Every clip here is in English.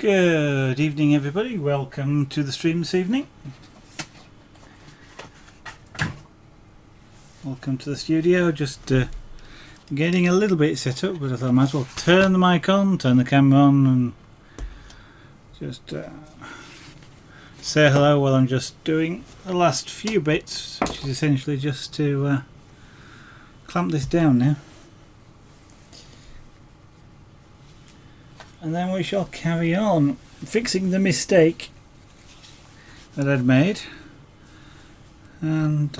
Good evening everybody, welcome to the stream this evening. Welcome to the studio, just getting a little bit set up, but I thought I might as well turn the mic on, turn the camera on and just say hello while I'm just doing the last few bits, which is essentially just to clamp this down now. And then we shall carry on fixing the mistake that I'd made and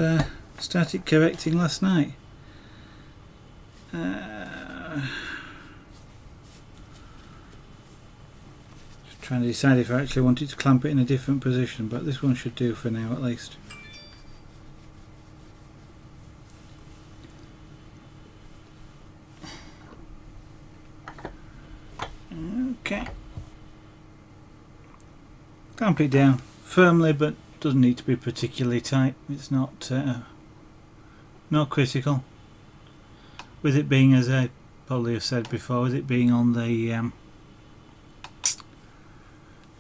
started correcting last night. Just trying to decide if I actually wanted to clamp it in a different position, but this one should do for now at least. Okay, clamp it down firmly, but doesn't need to be particularly tight. It's not critical. With it being, as I probably have said before, with it being on the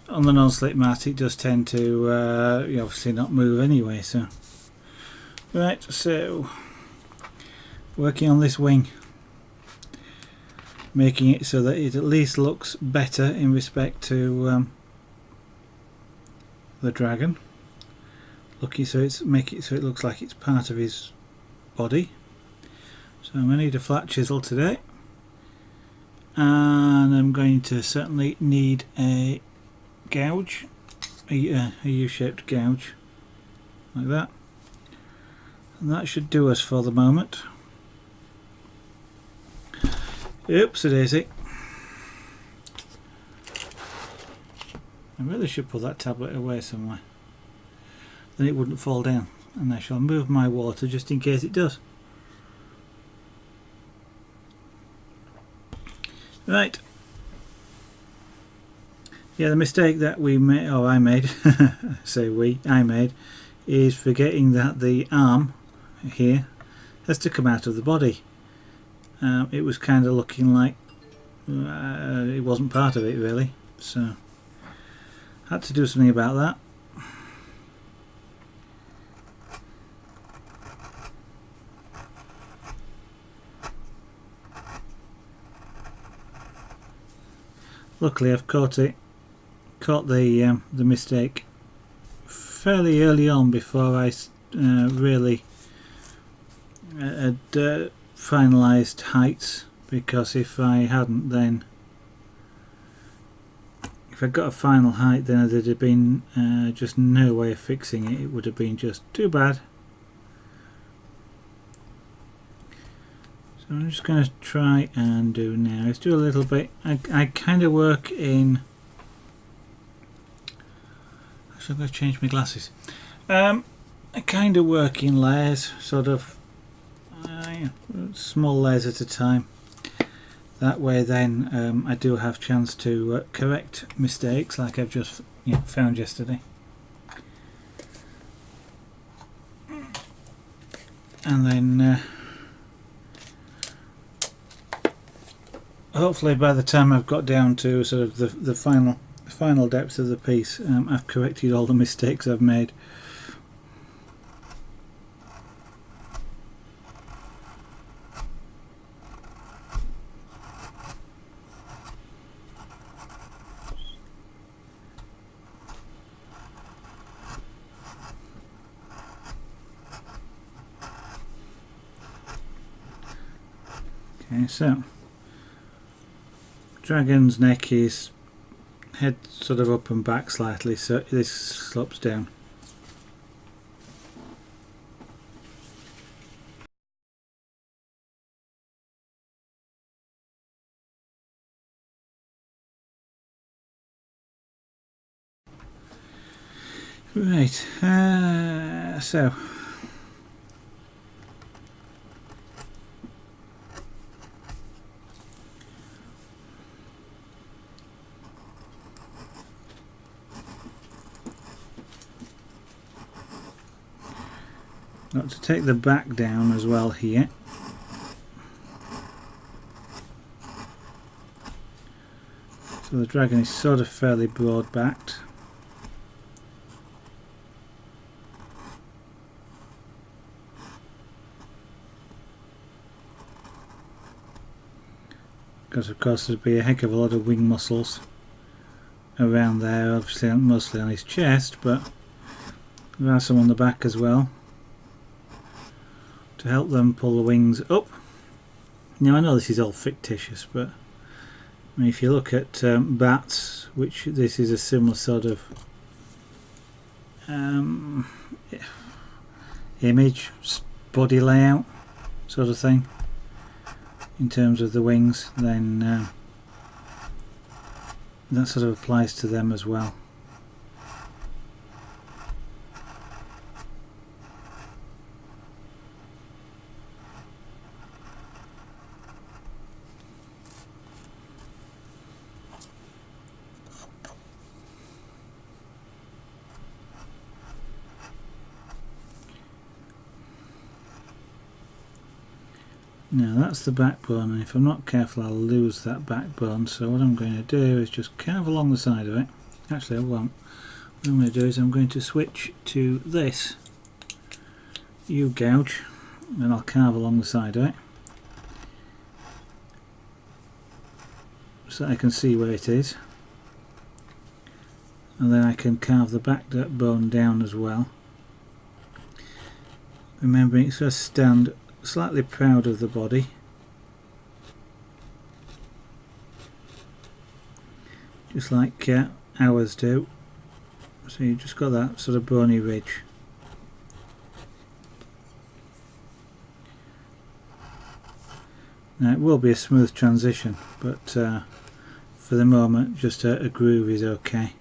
non-slip mat, it does tend to obviously not move anyway. So right, so working on this wing, making it so that it at least looks better in respect to the dragon. Make it so it looks like it's part of his body. So I'm going to need a flat chisel today, and I'm going to certainly need a gouge, a U-shaped gouge like that, and that should do us for the moment. Oops, a daisy. I really should put that tablet away somewhere, then it wouldn't fall down, and I shall move my water just in case it does. Right. Yeah, the mistake that we made, or I made, I made, is forgetting that the arm here has to come out of the body. It was kind of looking like it wasn't part of it really, so had to do something about that. Luckily I've caught the mistake fairly early on before I really had finalised heights, because if I hadn't, then if I got a final height, then there'd have been just no way of fixing it. It would have been just too bad. So I'm just going to try and do now. Let's do a little bit. I kind of work in. Actually, I'm going to change my glasses. I kind of work in layers, sort of small layers at a time. That way, then I do have chance to correct mistakes like I've just found yesterday. And then. Hopefully by the time I've got down to sort of the final depth of the piece, I've corrected all the mistakes I've made. Okay, so dragon's neck is head sort of up and back slightly, so this slopes down. Right, so got to take the back down as well here. So the dragon is sort of fairly broad backed. Because of course there'd be a heck of a lot of wing muscles around there, obviously mostly on his chest, but there are some on the back as well to help them pull the wings up. Now I know this is all fictitious, but I mean, if you look at bats, which this is a similar sort of image, body layout sort of thing in terms of the wings, then that sort of applies to them as well. Now that's the backbone, and if I'm not careful I'll lose that backbone, so what I'm going to do is just carve along the side of it. Actually I won't. What I'm going to do is I'm going to switch to this U-gouge and I'll carve along the side of it so I can see where it is, and then I can carve the backbone down as well. Remembering it's going to stand slightly proud of the body, just like ours do, so you've just got that sort of bony ridge. Now it will be a smooth transition, but for the moment just a groove is okay.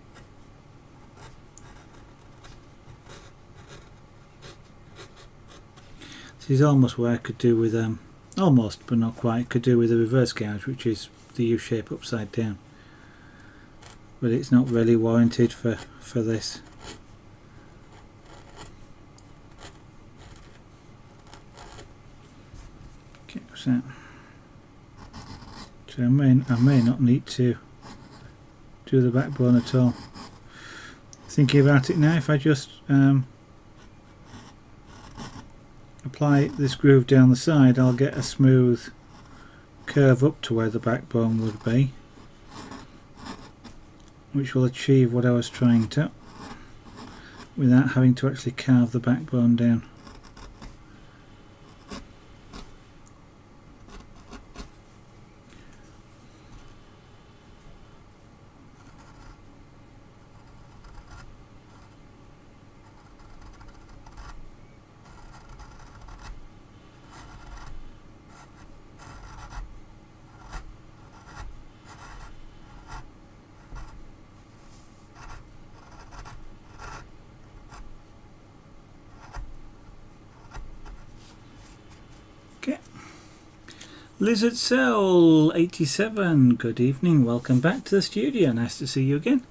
This is almost what I could do with almost but not quite could do with a reverse gouge, which is the U shape upside down, but it's not really warranted for this. Okay, so I may not need to do the backbone at all. Thinking about it now, if I just apply this groove down the side, I'll get a smooth curve up to where the backbone would be, which will achieve what I was trying to, without having to actually carve the backbone down. Lizard Cell 87, good evening, welcome back to the studio, nice to see you again.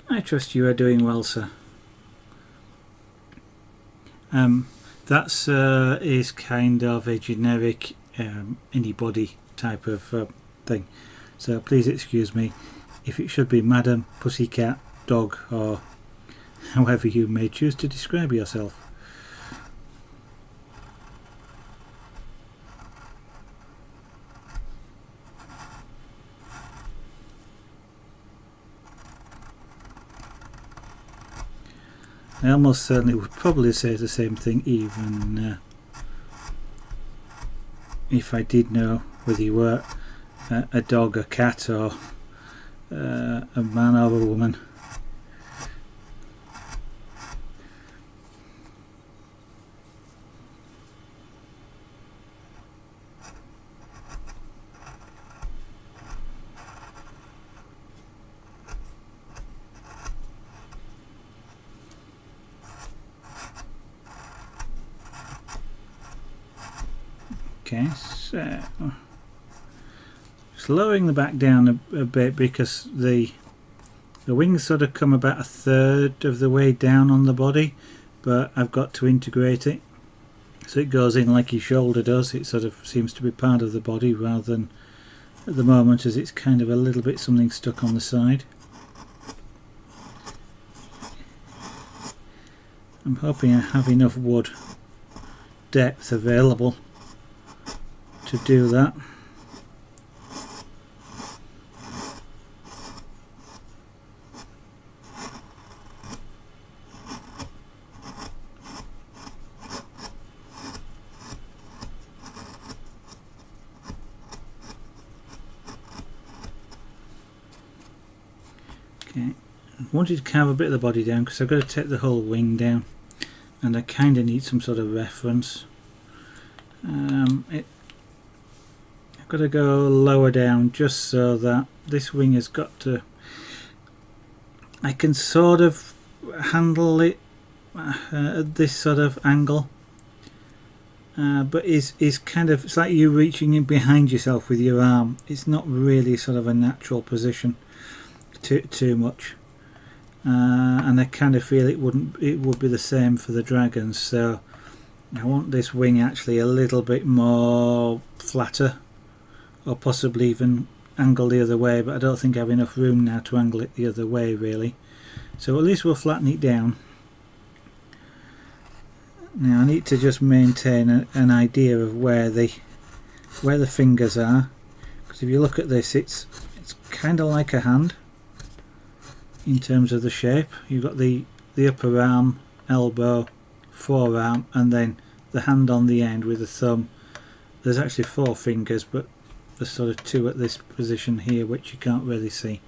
I trust you are doing well, sir. That's is kind of a generic anybody type of thing, so please excuse me if it should be madam, pussycat, dog, or however you may choose to describe yourself. I almost certainly would probably say the same thing even if I did know whether you were a dog, a cat, or a man or a woman. Okay, so slowing the back down a bit because the wings sort of come about a third of the way down on the body, but I've got to integrate it so it goes in like your shoulder does. It sort of seems to be part of the body rather than at the moment, as it's kind of a little bit something stuck on the side. I'm hoping I have enough wood depth available to do that. Okay, I wanted to carve a bit of the body down because I've got to take the whole wing down, and I kind of need some sort of reference. I've got to go lower down just so that this wing has got to, I can sort of handle it at this sort of angle, but is kind of, it's like you reaching in behind yourself with your arm. It's not really sort of a natural position too much, and I kind of feel it would be the same for the dragons. So I want this wing actually a little bit more flatter, or possibly even angle the other way, but I don't think I have enough room now to angle it the other way really. So at least we'll flatten it down. Now I need to just maintain an idea of where the fingers are, because if you look at this, it's kind of like a hand in terms of the shape. You've got the upper arm, elbow, forearm, and then the hand on the end with the thumb. There's actually 4 fingers, but there's sort of 2 at this position here which you can't really see.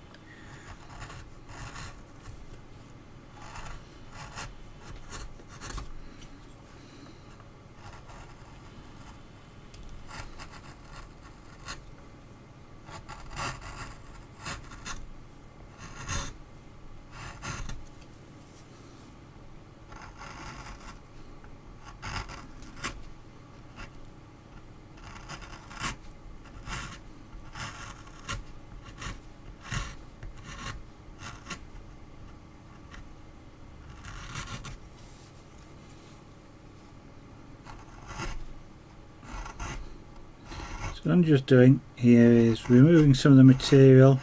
So what I'm just doing here is removing some of the material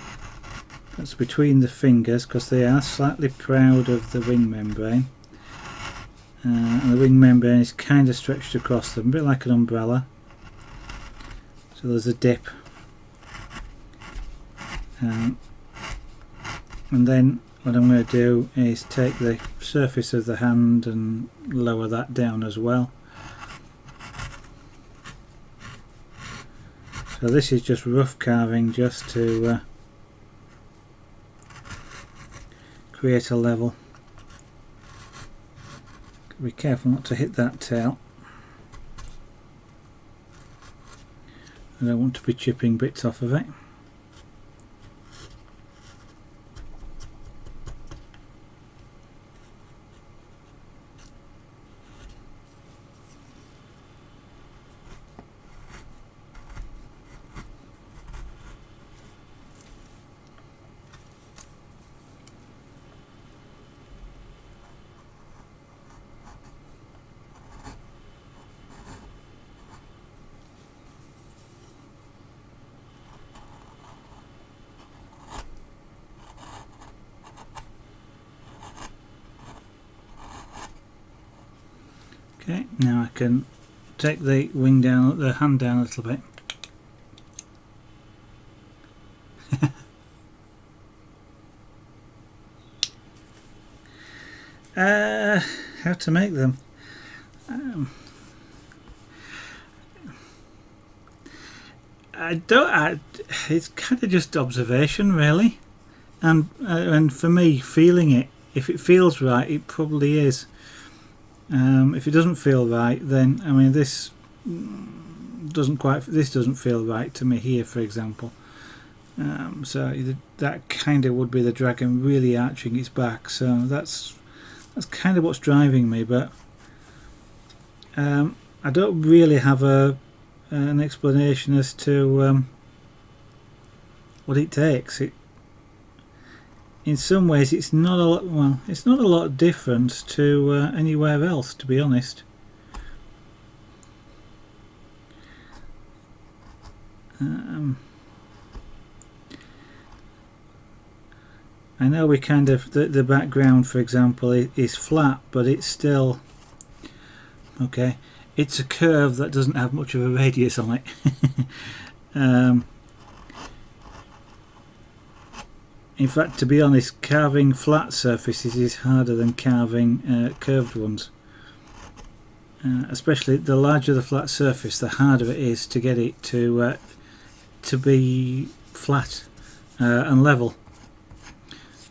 that's between the fingers, because they are slightly proud of the wing membrane, and the wing membrane is kind of stretched across them, a bit like an umbrella. So there's a dip, and then what I'm going to do is take the surface of the hand and lower that down as well. So this is just rough carving, just to create a level. Be careful not to hit that tail. I don't want to be chipping bits off of it. Okay, now I can take the wing down, the hand down a little bit. How to make them? It's kind of just observation really, and for me, feeling it. If it feels right, it probably is. If it doesn't feel right, then I mean this doesn't feel right to me here, for example. So that kind of would be the dragon really arching its back. So that's kind of what's driving me, but I don't really have an explanation as to what it takes. In some ways, it's not a lot. Well, it's not a lot different to anywhere else, to be honest. I know we kind of, the background for example is flat, but it's still okay. It's a curve that doesn't have much of a radius on it. In fact, to be honest, carving flat surfaces is harder than carving curved ones. Especially the larger the flat surface, the harder it is to get it to be flat and level.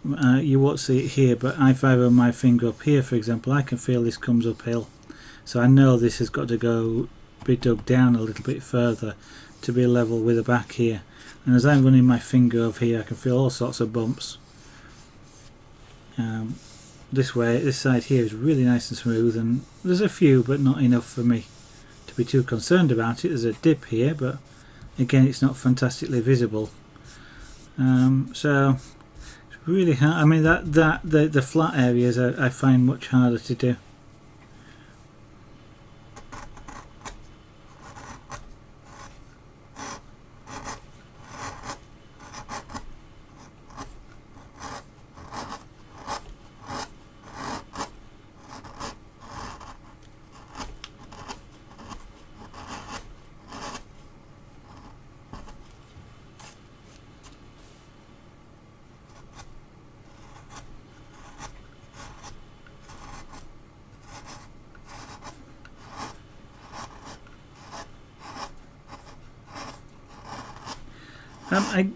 You won't see it here, but if I run my finger up here, for example, I can feel this comes uphill. So I know this has got to be dug down a little bit further to be level with the back here. And as I'm running my finger over here, I can feel all sorts of bumps. This side here is really nice and smooth, and there's a few, but not enough for me to be too concerned about it. There's a dip here, but again, it's not fantastically visible. So it's really hard. I mean, the flat areas I find much harder to do.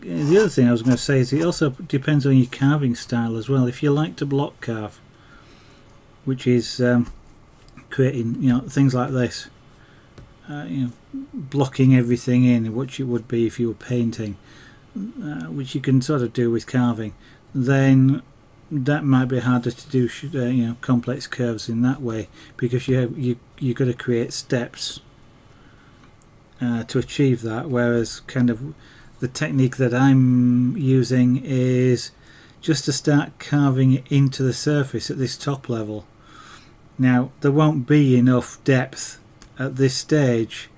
The other thing I was going to say is it also depends on your carving style as well. If you like to block carve, which is creating things like this, blocking everything in, which it would be if you were painting, which you can sort of do with carving, then that might be harder to do complex curves in that way, because you've got to create steps to achieve that, whereas kind of the technique that I'm using is just to start carving it into the surface at this top level. Now there won't be enough depth at this stage,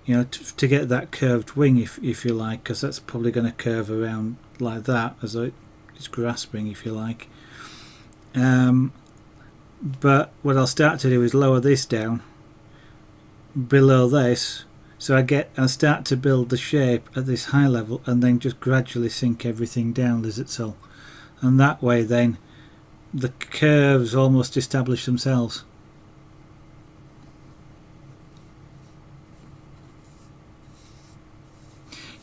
to get that curved wing, if you like, because that's probably going to curve around like that as it's grasping, if you like. But what I'll start to do is lower this down below this, so I start to build the shape at this high level, and then just gradually sink everything down as it's all, and that way then the curves almost establish themselves.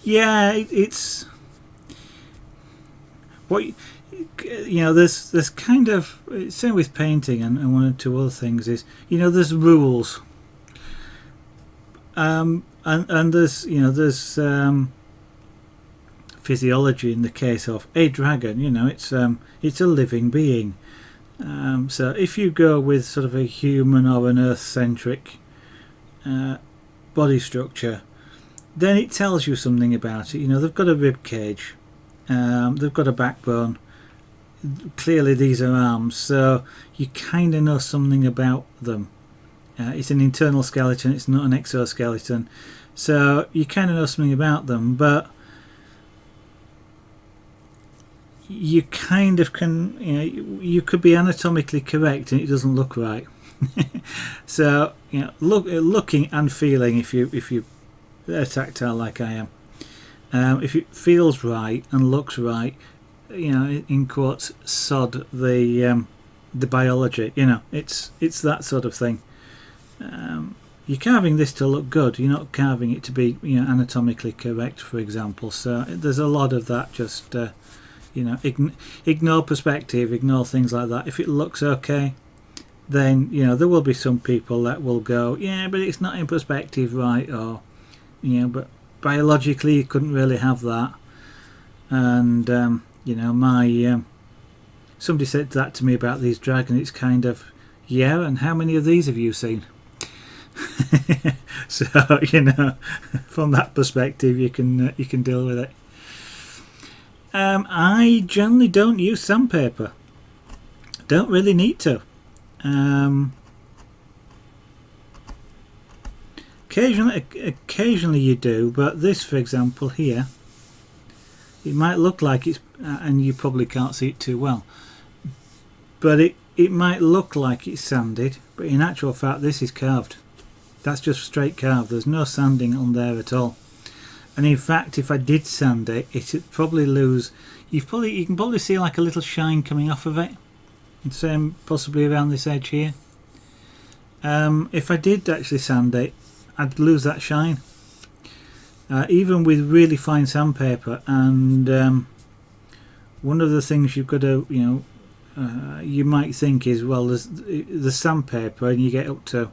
Yeah, it's what there's kind of, same with painting and one or two other things, is there's rules. And there's physiology in the case of a dragon. It's a living being. So if you go with sort of a human or an earth-centric body structure, then it tells you something about it. They've got a rib cage, they've got a backbone. Clearly, these are arms, so you kind of know something about them. It's an internal skeleton, it's not an exoskeleton, so you kind of know something about them, but you kind of can, you could be anatomically correct and it doesn't look right. So looking and feeling, if you are tactile like I am, if it feels right and looks right, in quotes, sod the biology. It's that sort of thing. You're carving this to look good, you're not carving it to be anatomically correct, for example. So there's a lot of that. Just ignore perspective, ignore things like that. If it looks okay, then there will be some people that will go, yeah, but it's not in perspective right, or but biologically you couldn't really have that. And somebody said that to me about these dragons. It's kind of, yeah, and how many of these have you seen? So from that perspective you can deal with it. I generally don't use sandpaper. Don't really need to. Occasionally you do, but this, for example, here, it might look like it's, and you probably can't see it too well, but it might look like it's sanded, but in actual fact this is carved. That's just straight carved. There's no sanding on there at all. And in fact, if I did sand it, it'd probably lose. You can probably see like a little shine coming off of it. And same possibly around this edge here. If I did actually sand it, I'd lose that shine. Even with really fine sandpaper. And one of the things you've got to, you might think is, well, there's the sandpaper, and you get up to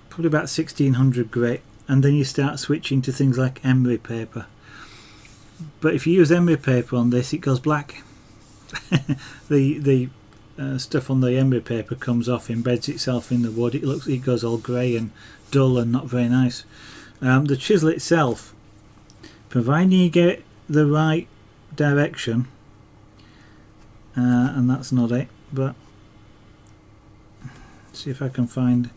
probably about 1600 grit, and then you start switching to things like emery paper. But if you use emery paper on this, it goes black. the stuff on the emery paper comes off, embeds itself in the wood. It goes all grey and dull and not very nice. The chisel itself, providing you get the right direction, and that's not it, but see if I can find.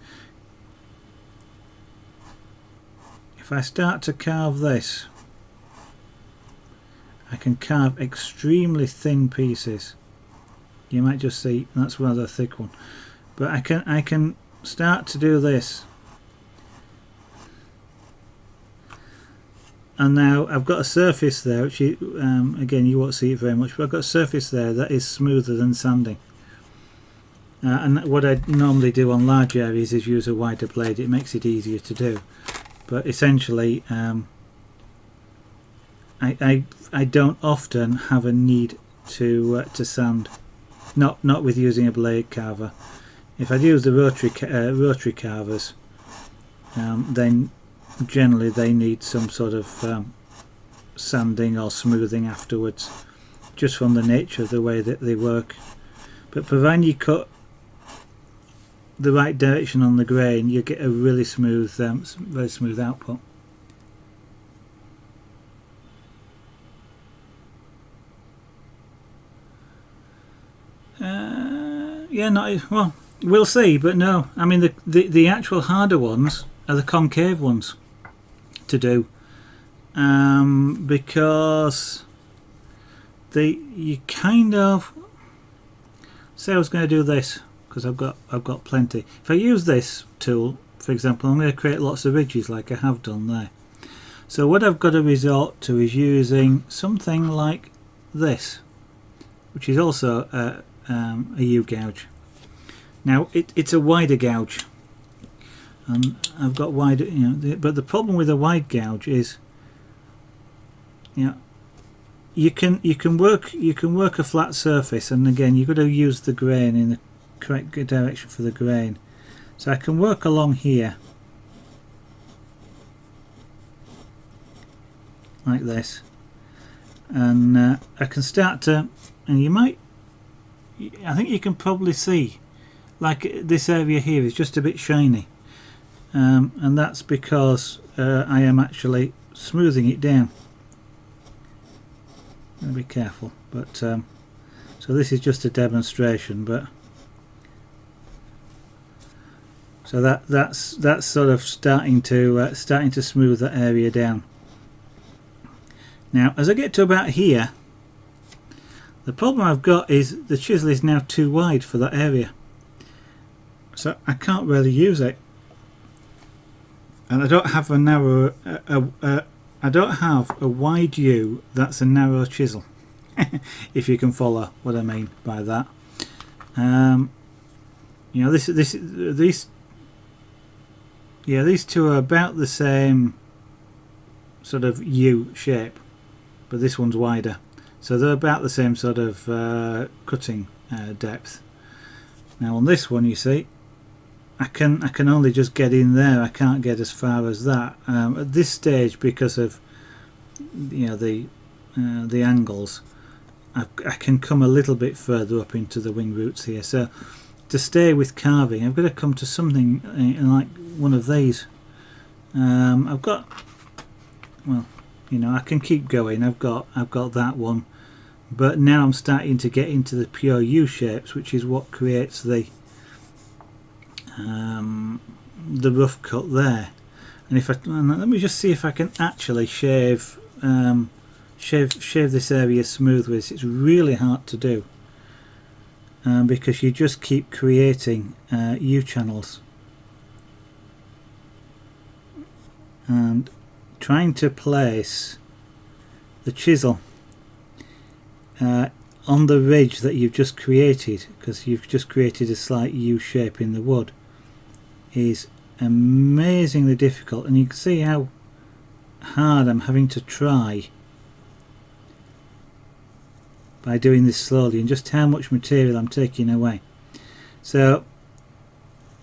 If I start to carve this, I can carve extremely thin pieces. You might just see that's rather a thick one, but I can start to do this, and now I've got a surface there which again you won't see it very much, but I've got a surface there that is smoother than sanding. And what I normally do on large areas is use a wider blade. It makes it easier to do. But essentially, I don't often have a need to sand. Not with using a blade carver. If I use the rotary carvers, then generally they need some sort of sanding or smoothing afterwards, just from the nature of the way that they work. But providing you cut the right direction on the grain, you get a really smooth, very smooth output. Yeah, not well. We'll see, but no. I mean, the actual harder ones are the concave ones to do, because you kind of say I was going to do this. Because I've got plenty. If I use this tool, for example, I'm going to create lots of ridges like I have done there. So what I've got to resort to is using something like this, which is also a U-gouge. Now it's a wider gouge, and I've got wider. But the problem with a wide gouge is, you can work a flat surface, and again you've got to use the grain in the correct direction for the grain. So I can work along here like this, and I can start to, and I think you can probably see like this area here is just a bit shiny, and that's because I am actually smoothing it down. I'll be careful, but so this is just a demonstration, but so that's sort of starting to smooth that area down. Now as I get to about here, the problem I've got is the chisel is now too wide for that area, so I can't really use it, and I don't have a narrow I don't have a wide U that's a narrow chisel. If you can follow what I mean by that. These two are about the same sort of U shape, but this one's wider, so they're about the same sort of cutting depth. Now on this one, you see, I can only just get in there. I can't get as far as that at this stage because of the angles. I can come a little bit further up into the wing roots here. So to stay with carving, I've got to come to something like one of these. I've got, well, I can keep going. I've got that one, but now I'm starting to get into the pure U shapes, which is what creates the rough cut there. And let me just see if I can actually shave shave this area smooth with. It's really hard to do because you just keep creating U-channels and trying to place the chisel on the ridge that you've just created, because you've just created a slight U shape in the wood, is amazingly difficult. And you can see how hard I'm having to try by doing this slowly, and just how much material I'm taking away. So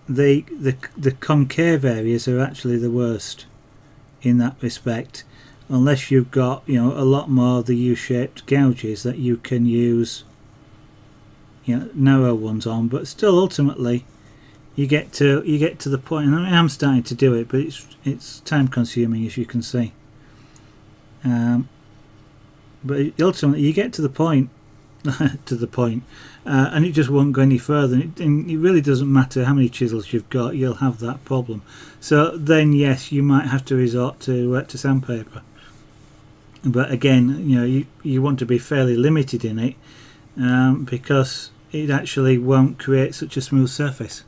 the concave areas are actually the worst in that respect, unless you've got, you know, a lot more of the U-shaped gouges that you can use, you know, narrow ones on. But still, ultimately, you get to the point, and I am starting to do it, but it's time consuming, as you can see. But ultimately, you get to the point, and it just won't go any further. And it really doesn't matter how many chisels you've got; you'll have that problem. So then, yes, you might have to resort to sandpaper. But again, you know, you want to be fairly limited in it because it actually won't create such a smooth surface.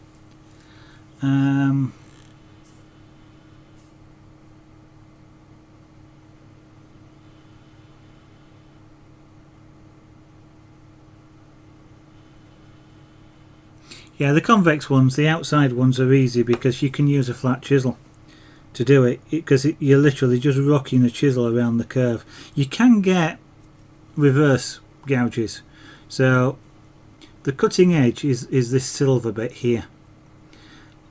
Yeah, the convex ones, the outside ones, are easy because you can use a flat chisel to do it, because you're literally just rocking the chisel around the curve. You can get reverse gouges, so the cutting edge is this silver bit here.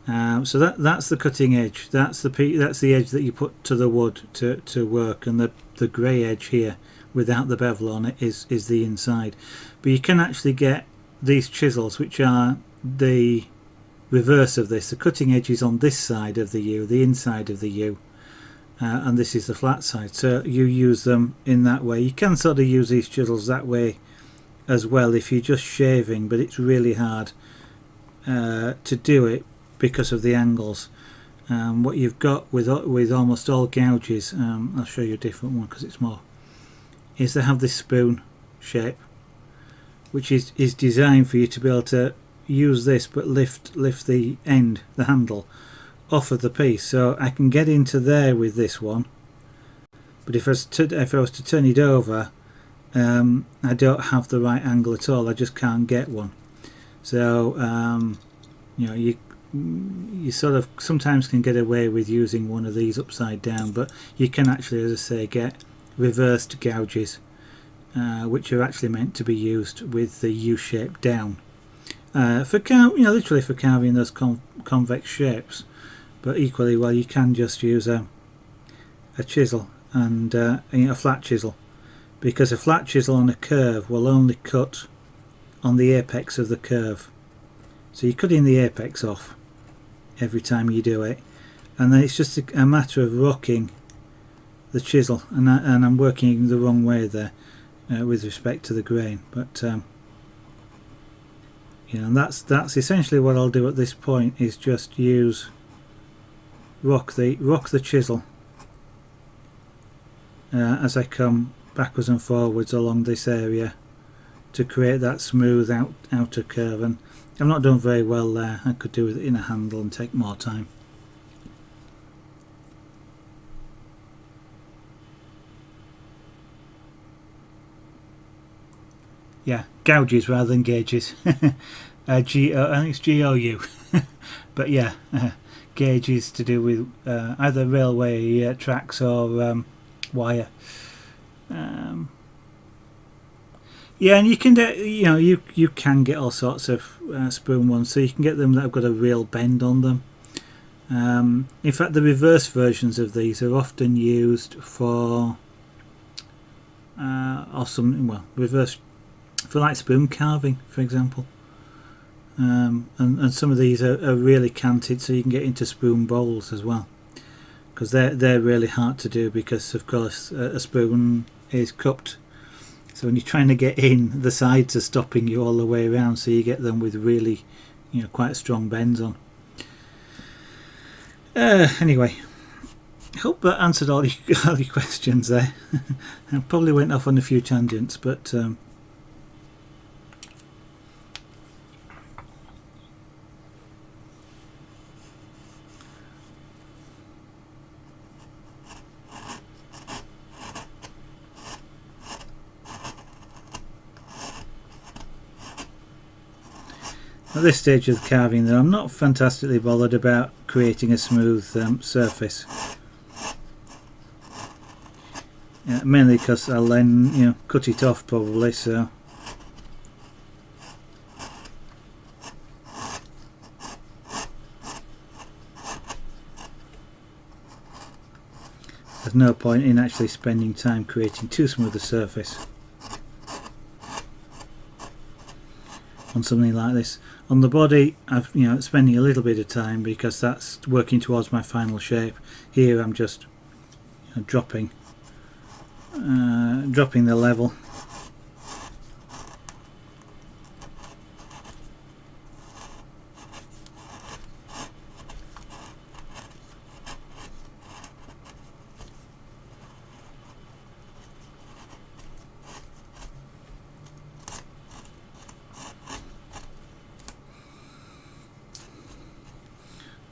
So that's the cutting edge. That's the edge that you put to the wood to work, and the grey edge here without the bevel on it is the inside. But you can actually get these chisels, which are the reverse of this. The cutting edge is on this side of the U, the inside of the U, and this is the flat side. So you use them in that way. You can sort of use these chisels that way as well if you're just shaving, but it's really hard to do it because of the angles. What you've got with almost all gouges, I'll show you a different one because it's more, is they have this spoon shape, which is designed for you to be able to use this but lift the end, the handle, off of the piece. So I can get into there with this one, but if I was to turn it over, I don't have the right angle at all. I just can't get one. So you know, you sort of sometimes can get away with using one of these upside down, but you can actually, as I say, get reversed gouges, which are actually meant to be used with the U shape down, for literally for carving those convex shapes. But equally well, you can just use a chisel and a flat chisel, because a flat chisel on a curve will only cut on the apex of the curve. So you're cutting the apex off every time you do it, and then it's just a matter of rocking the chisel, and I'm working the wrong way there with respect to the grain, but you know, that's essentially what I'll do at this point, is just rock the chisel as I come backwards and forwards along this area to create that smooth outer curve. And I've not done very well there. I could do it in a handle and take more time. Yeah, gouges rather than gauges. I think it's GOU. But yeah, gauges to do with either railway tracks or wire. Yeah, and you can get, you can get all sorts of spoon ones. So you can get them that have got a real bend on them. In fact, the reverse versions of these are often used for reverse for like spoon carving, for example. And some of these are really canted, so you can get into spoon bowls as well, because they're really hard to do, because of course a spoon is cupped. So when you're trying to get in, the sides are stopping you all the way around, so you get them with really, quite strong bends on. Anyway, I hope that answered all your questions there. I probably went off on a few tangents, but at this stage of the carving, though, I'm not fantastically bothered about creating a smooth surface. Mainly because I'll then, cut it off probably. So there's no point in actually spending time creating too smooth a surface on something like this. On the body, I've spending a little bit of time because that's working towards my final shape. Here I'm just dropping the level.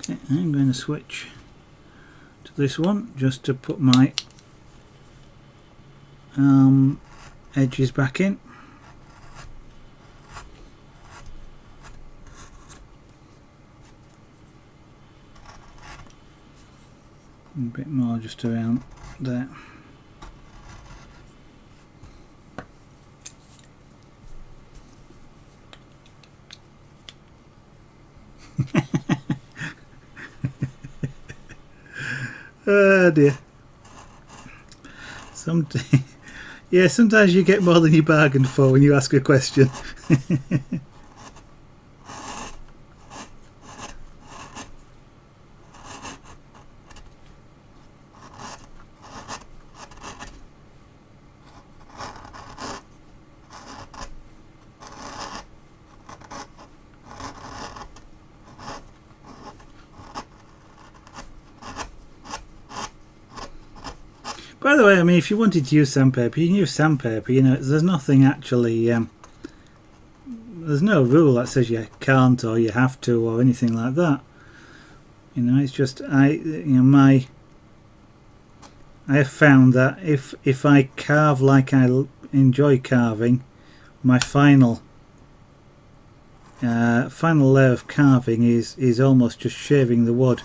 Okay, I'm going to switch to this one just to put my edges back in. A bit more just around there. Oh dear. Yeah, sometimes you get more than you bargained for when you ask a question. By the way, I mean, if you wanted to use sandpaper, you can use sandpaper. There's nothing actually. There's no rule that says you can't or you have to or anything like that. It's just I have found that if I carve like I enjoy carving, my final layer of carving is almost just shaving the wood,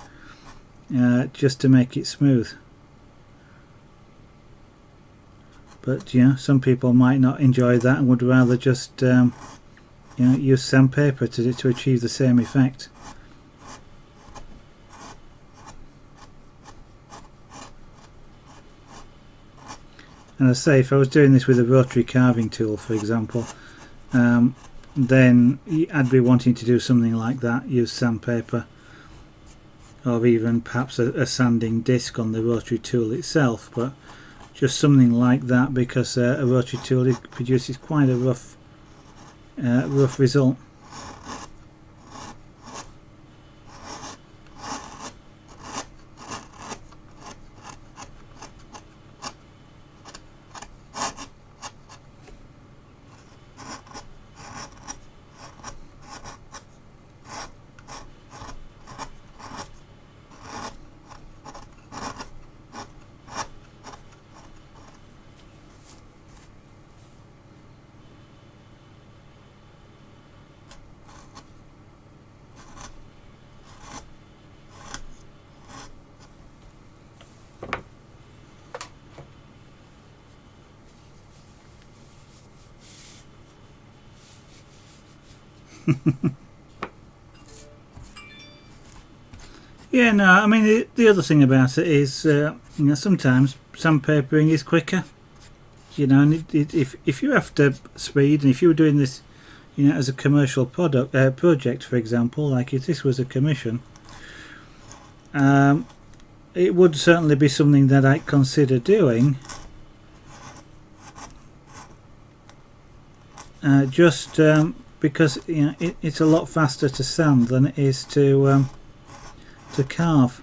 just to make it smooth. But some people might not enjoy that and would rather just use sandpaper to achieve the same effect. And as I say, if I was doing this with a rotary carving tool, for example, then I'd be wanting to do something like that, use sandpaper, or even perhaps a sanding disc on the rotary tool itself, but just something like that, because a rotary tool produces quite a rough result. Yeah, no, I mean the other thing about it is sometimes sandpapering is quicker, and if you're after speed, and if you were doing this as a commercial project, for example, like if this was a commission, it would certainly be something that I'd consider doing, just because it's a lot faster to sand than it is to carve.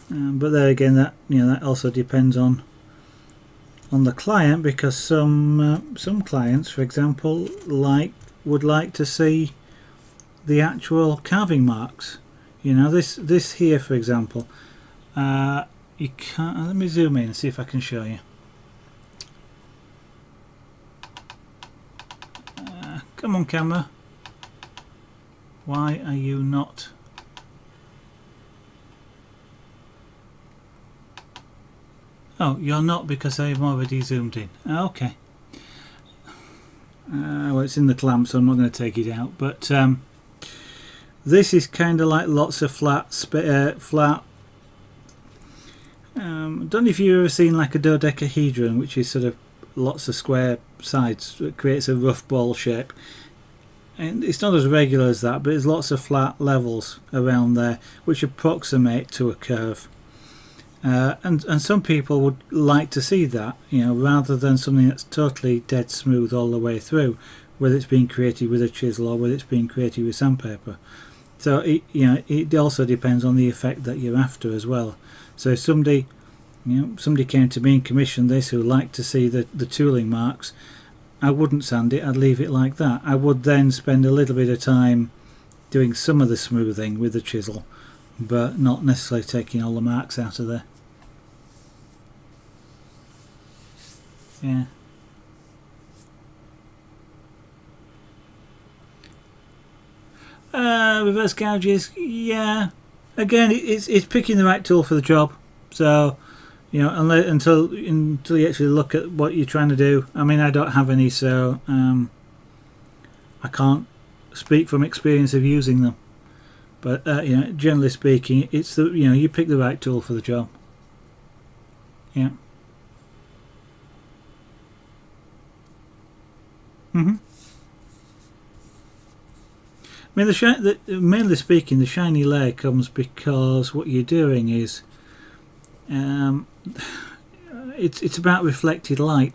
But there again, that that also depends on the client, because some clients, for example, would like to see the actual carving marks. This here, for example, you can't. Let me zoom in and see if I can show you. Come on, camera. Why are you not? Oh, you're not, because I've already zoomed in. Okay. Well, it's in the clamp, so I'm not going to take it out. But this is kind of like lots of flat. I don't know if you've ever seen like a dodecahedron, which is sort of lots of square sides. It creates a rough ball shape. And it's not as regular as that, but there's lots of flat levels around there which approximate to a curve. And some people would like to see that, rather than something that's totally dead smooth all the way through, whether it's being created with a chisel or whether it's being created with sandpaper. So it also depends on the effect that you're after as well. So if somebody came to me and commissioned this who liked to see the tooling marks, I wouldn't sand it, I'd leave it like that. I would then spend a little bit of time doing some of the smoothing with the chisel, but not necessarily taking all the marks out of there. Yeah. Reverse gouges, yeah. Again, it's picking the right tool for the job. So, until you actually look at what you're trying to do. I mean, I don't have any, so I can't speak from experience of using them. But generally speaking, it's you pick the right tool for the job. Yeah. I mean, mainly speaking, the shiny layer comes because what you're doing is it's about reflected light.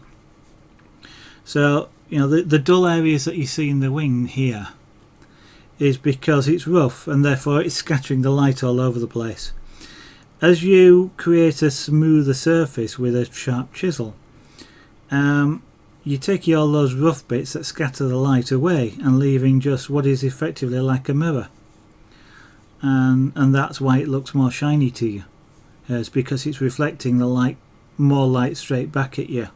So the dull areas that you see in the wing here is because it's rough, and therefore it's scattering the light all over the place. As you create a smoother surface with a sharp chisel, you take all those rough bits that scatter the light away and leaving just what is effectively like a mirror, and that's why it looks more shiny to you. It's because it's reflecting the light, more light straight back at you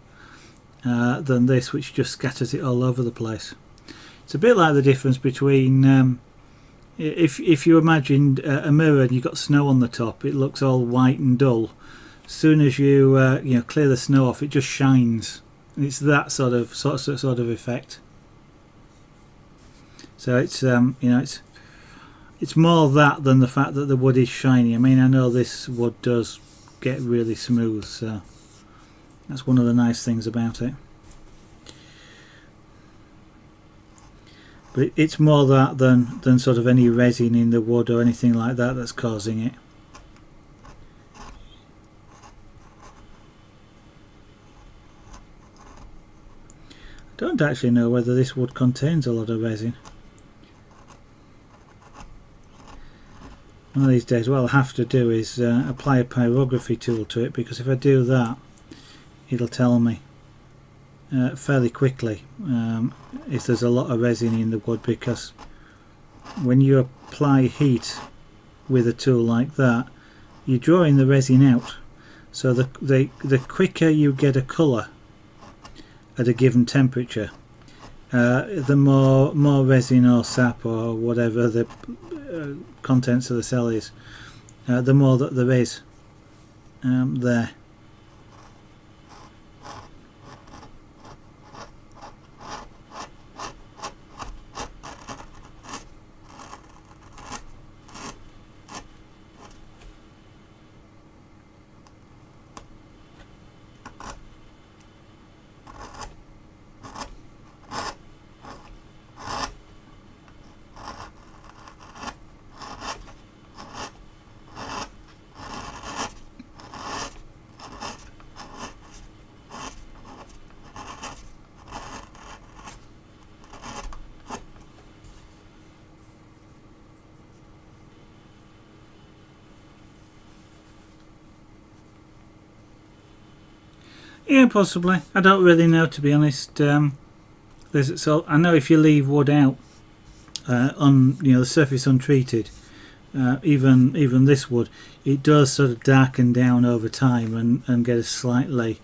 than this, which just scatters it all over the place. It's a bit like the difference between if you imagined a mirror and you've got snow on the top, it looks all white and dull. As soon as you clear the snow off, it just shines. It's that sort of effect. So it's it's more that than the fact that the wood is shiny. I mean, I know this wood does get really smooth, so that's one of the nice things about it. But it's more that than sort of any resin in the wood or anything like that that's causing it. I don't actually know whether this wood contains a lot of resin. One of these days what I'll have to do is apply a pyrography tool to it, because if I do that, it'll tell me fairly quickly if there's a lot of resin in the wood, because when you apply heat with a tool like that, you're drawing the resin out. So the quicker you get a colour at a given temperature, the more resin or sap or whatever the contents of the cell is, the more that there is there. Yeah, possibly. I don't really know, to be honest. So I know if you leave wood out on the surface untreated, even this wood, it does sort of darken down over time and get a slightly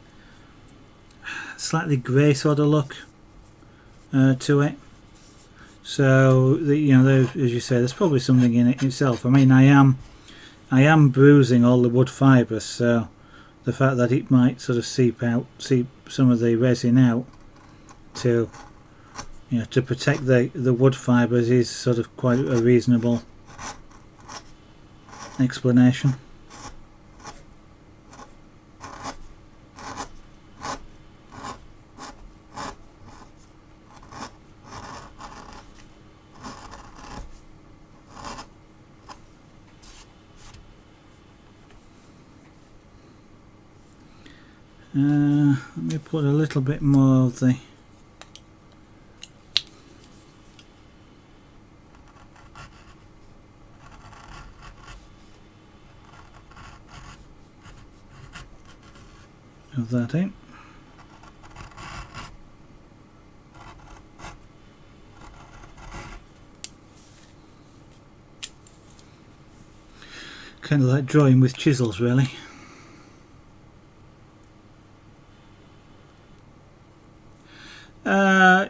grey sort of look to it. So as you say, there's probably something in it itself. I mean, I am bruising all the wood fibres, so the fact that it might sort of seep some of the resin out to protect the wood fibres is sort of quite a reasonable explanation. Let me put a little bit more of that in. Kind of like drawing with chisels, really.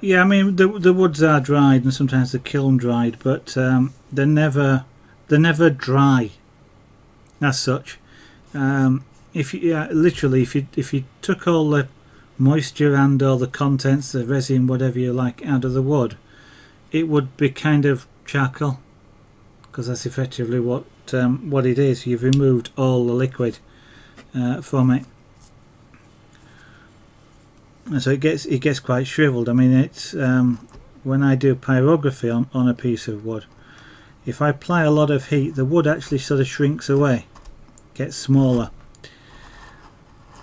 Yeah, I mean the woods are dried and sometimes they're kiln dried, but they're never dry as such. If you took all the moisture and all the contents, the resin, whatever you like, out of the wood, it would be kind of charcoal, because that's effectively what it is. You've removed all the liquid from it. And so it gets quite shriveled. I mean, it's when I do pyrography on a piece of wood, if I apply a lot of heat, the wood actually sort of shrinks away, gets smaller,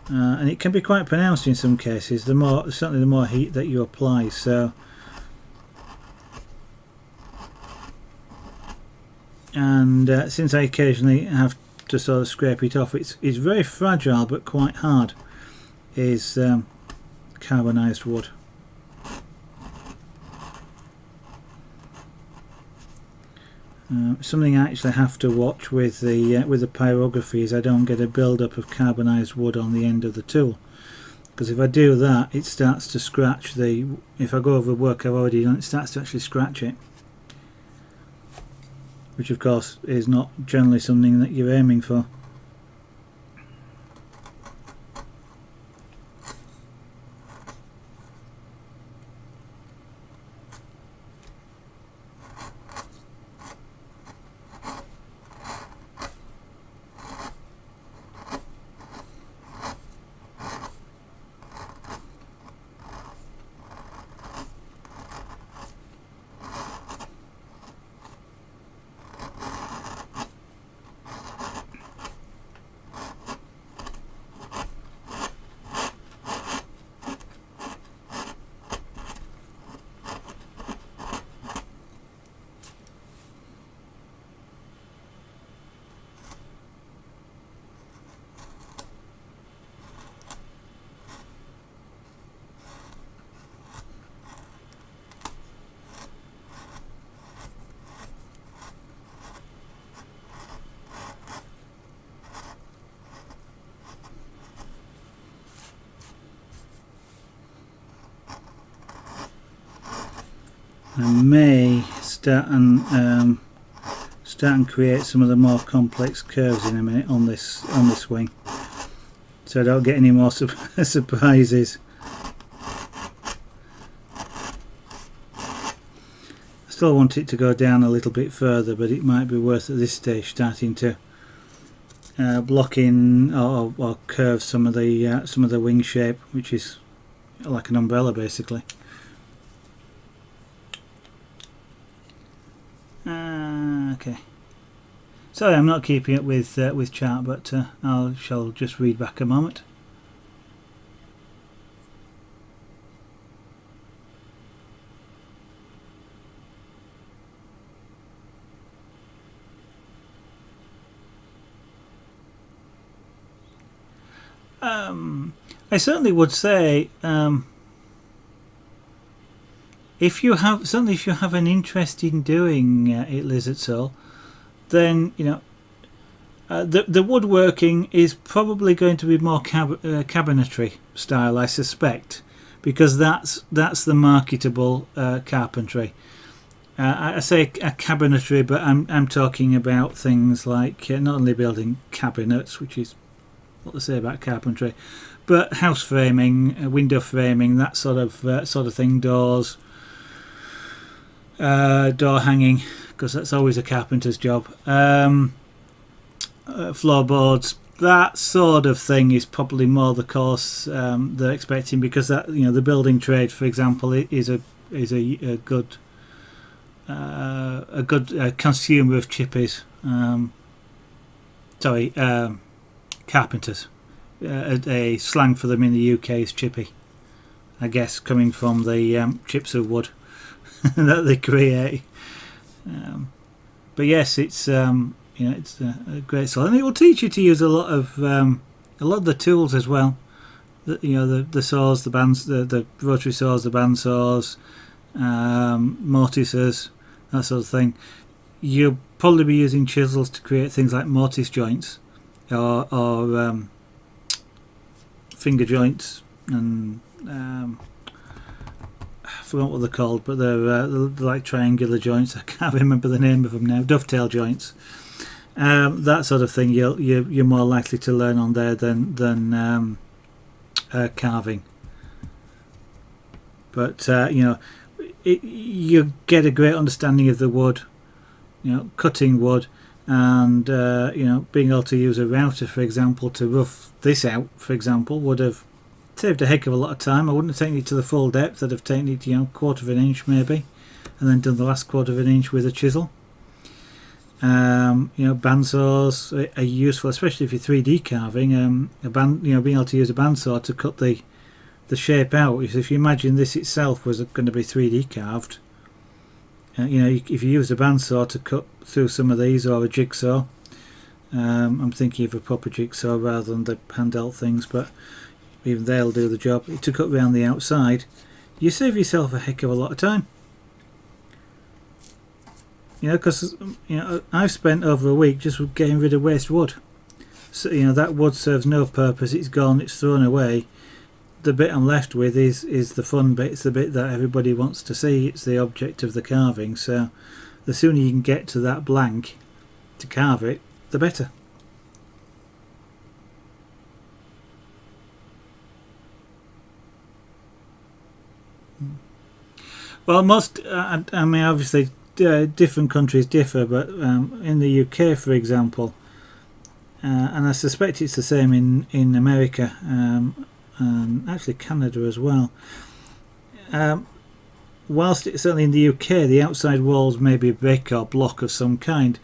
and it can be quite pronounced in some cases. Certainly the more heat that you apply. So, and since I occasionally have to sort of scrape it off, it's very fragile but quite hard. Is carbonised wood. Something I actually have to watch with the pyrography is I don't get a build-up of carbonised wood on the end of the tool, because if I do that, it starts to scratch if I go over work I've already done, it starts to actually scratch it, which of course is not generally something that you're aiming for. I may start and create some of the more complex curves in a minute on this wing, so I don't get any more surprises. I still want it to go down a little bit further, but it might be worth at this stage starting to block in or curve some of the wing shape, which is like an umbrella basically. Okay. Sorry, I'm not keeping it with chart, but I shall just read back a moment. I certainly would say, if you have an interest in doing it, Lizard Soul, then the woodworking is probably going to be more cabinetry style, I suspect, because that's the marketable carpentry. I say a cabinetry, but I'm talking about things like not only building cabinets, which is what they say about carpentry, but house framing, window framing, that sort of thing, doors, door hanging, because that's always a carpenter's job. Floorboards, that sort of thing is probably more the course they're expecting, because that the building trade, for example, is a good consumer of chippies. Carpenters. A slang for them in the UK is chippy, I guess, coming from the chips of wood that they create. But yes, it's it's a great skill, and it will teach you to use a lot of the tools as well. The saws, the rotary saws, the band saws, mortisers, that sort of thing. You'll probably be using chisels to create things like mortise joints or finger joints, and I forgot what they're called, but they're like triangular joints. I can't remember the name of them now. Dovetail joints, that sort of thing. You're more likely to learn on there than carving. But you get a great understanding of the wood, cutting wood, and being able to use a router, for example, to rough this out, for example, would have saved a heck of a lot of time. I wouldn't have taken it to the full depth. I'd have taken it quarter of an inch maybe, and then done the last quarter of an inch with a chisel. Bandsaws are useful, especially if you're 3D carving. Being able to use a bandsaw to cut the shape out. If you imagine this itself was going to be 3D carved, if you use a bandsaw to cut through some of these, or a jigsaw, I'm thinking of a proper jigsaw rather than the hand-dealt things, but even they'll do the job. To cut around the outside, you save yourself a heck of a lot of time. Because I've spent over a week just getting rid of waste wood. So that wood serves no purpose. It's gone. It's thrown away. The bit I'm left with is the fun bit. It's the bit that everybody wants to see. It's the object of the carving. So the sooner you can get to that blank to carve it, the better. Well, most obviously different countries differ, but in the UK, for example, and I suspect it's the same in America, and actually Canada as well. Whilst it's certainly in the UK, the outside walls may be brick or block of some kind,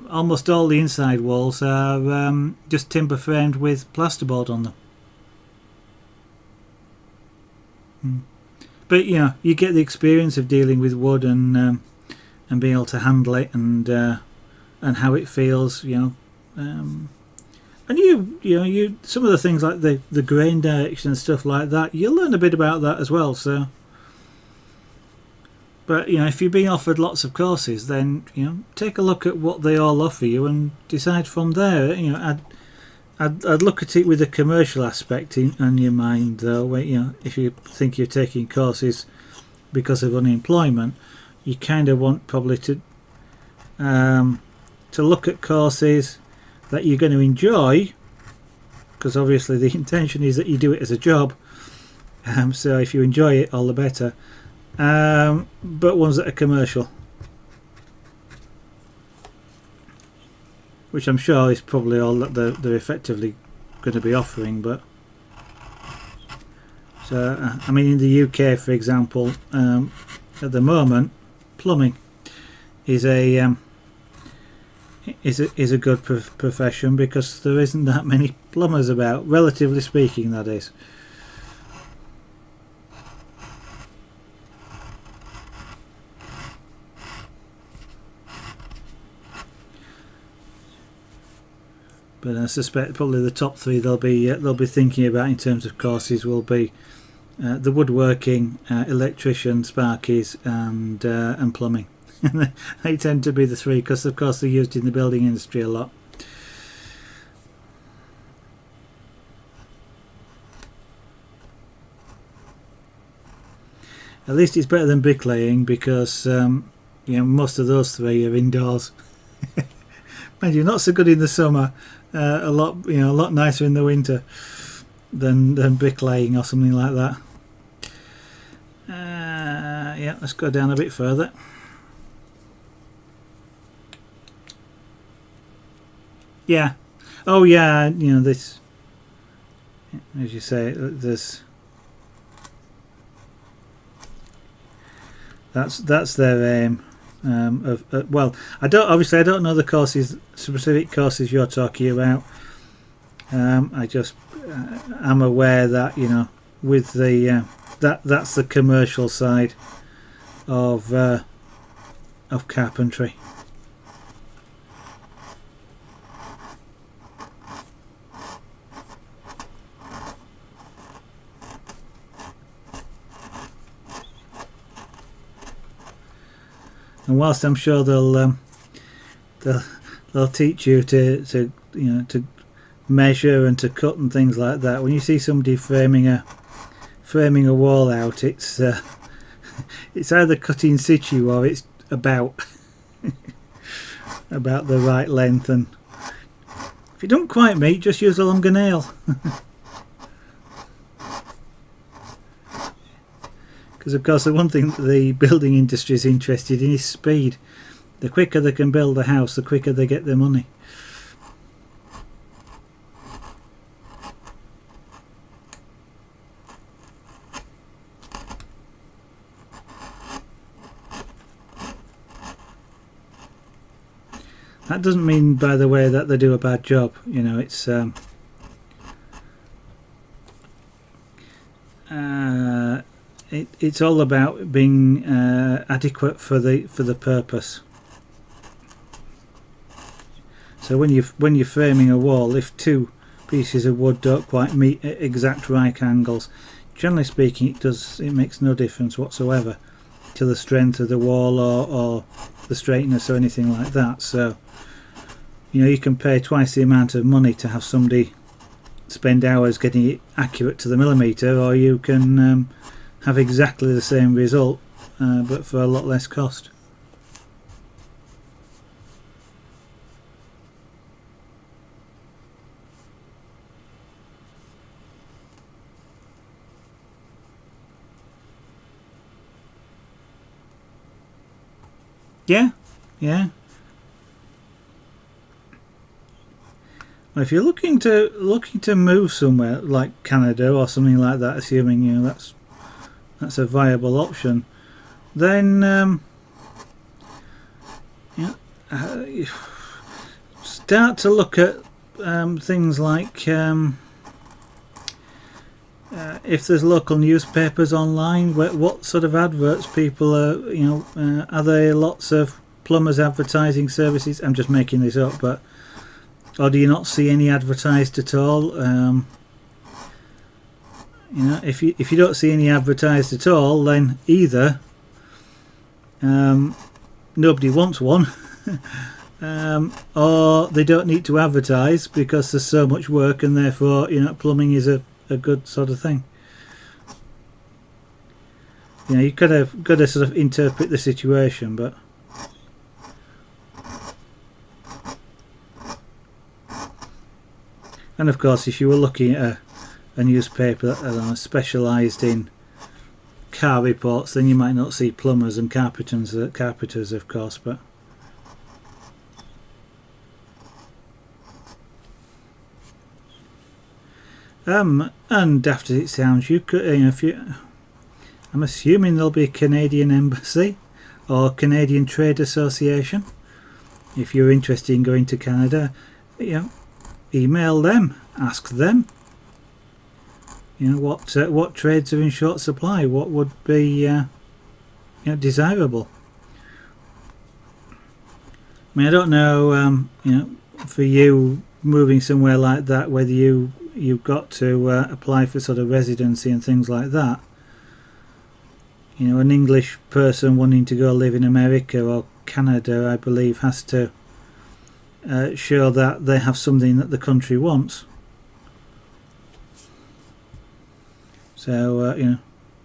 almost all the inside walls are just timber framed with plasterboard on them. But you get the experience of dealing with wood and being able to handle it and how it feels. And you some of the things like the grain direction and stuff like that, you'll learn a bit about that as well. So, but if you're being offered lots of courses, then take a look at what they all offer you and decide from there. I'd look at it with a commercial aspect in your mind, though. If you think you're taking courses because of unemployment, you kind of want probably to look at courses that you're going to enjoy, because obviously the intention is that you do it as a job. So if you enjoy it, all the better. But ones that are commercial, which I'm sure is probably all that they're effectively going to be offering. But so in the UK, for example, at the moment, plumbing is a good profession, because there isn't that many plumbers about, relatively speaking, that is. but I suspect probably the top three they'll be thinking about in terms of courses will be the woodworking, electrician, sparkies, and plumbing. They tend to be the three because of course they're used in the building industry a lot. At least it's better than bricklaying because most of those three are indoors. Mind you, not so good in the summer. A lot nicer in the winter than bricklaying or something like that. Yeah, let's go down a bit further. Yeah. Oh yeah. This, as you say, there's. That's their aim. Well, I don't know the specific courses you're talking about. I'm aware that with the that's the commercial side of carpentry. And whilst I'm sure they'll teach you to measure and to cut and things like that, when you see somebody framing a wall out, it's either cut in situ or it's about the right length. And if you don't quite meet, just use a longer nail. Because of course the one thing that the building industry is interested in is speed. The quicker they can build a house, the quicker they get their money. That doesn't mean, by the way, that they do a bad job. It's it's all about being adequate for the purpose. So when you're framing a wall, if two pieces of wood don't quite meet at exact right angles, generally speaking, it makes no difference whatsoever to the strength of the wall or the straightness or anything like that. So you can pay twice the amount of money to have somebody spend hours getting it accurate to the millimetre, or you can have exactly the same result but for a lot less cost. Yeah. Well, if you're looking to move somewhere like Canada or something like that, assuming that's a viable option, then start to look at things like if there's local newspapers online, what sort of adverts people are there lots of plumbers advertising services? I'm just making this up, but or do you not see any advertised at all? If you don't see any advertised at all, then either nobody wants one, or they don't need to advertise because there's so much work, and therefore plumbing is a good sort of thing. You've got to sort of interpret the situation, but and of course if you were looking at a newspaper that specialised in car reports, then you might not see plumbers and carpenters of course, but and daft as it sounds, you could I'm assuming there'll be a Canadian embassy or Canadian Trade Association. If you're interested in going to Canada, email them, ask them what trades are in short supply, what would be desirable. I mean, I don't know for you moving somewhere like that, whether you've got to apply for sort of residency and things like that. You know, an English person wanting to go live in America or Canada, I believe, has to show that they have something that the country wants. So, you know,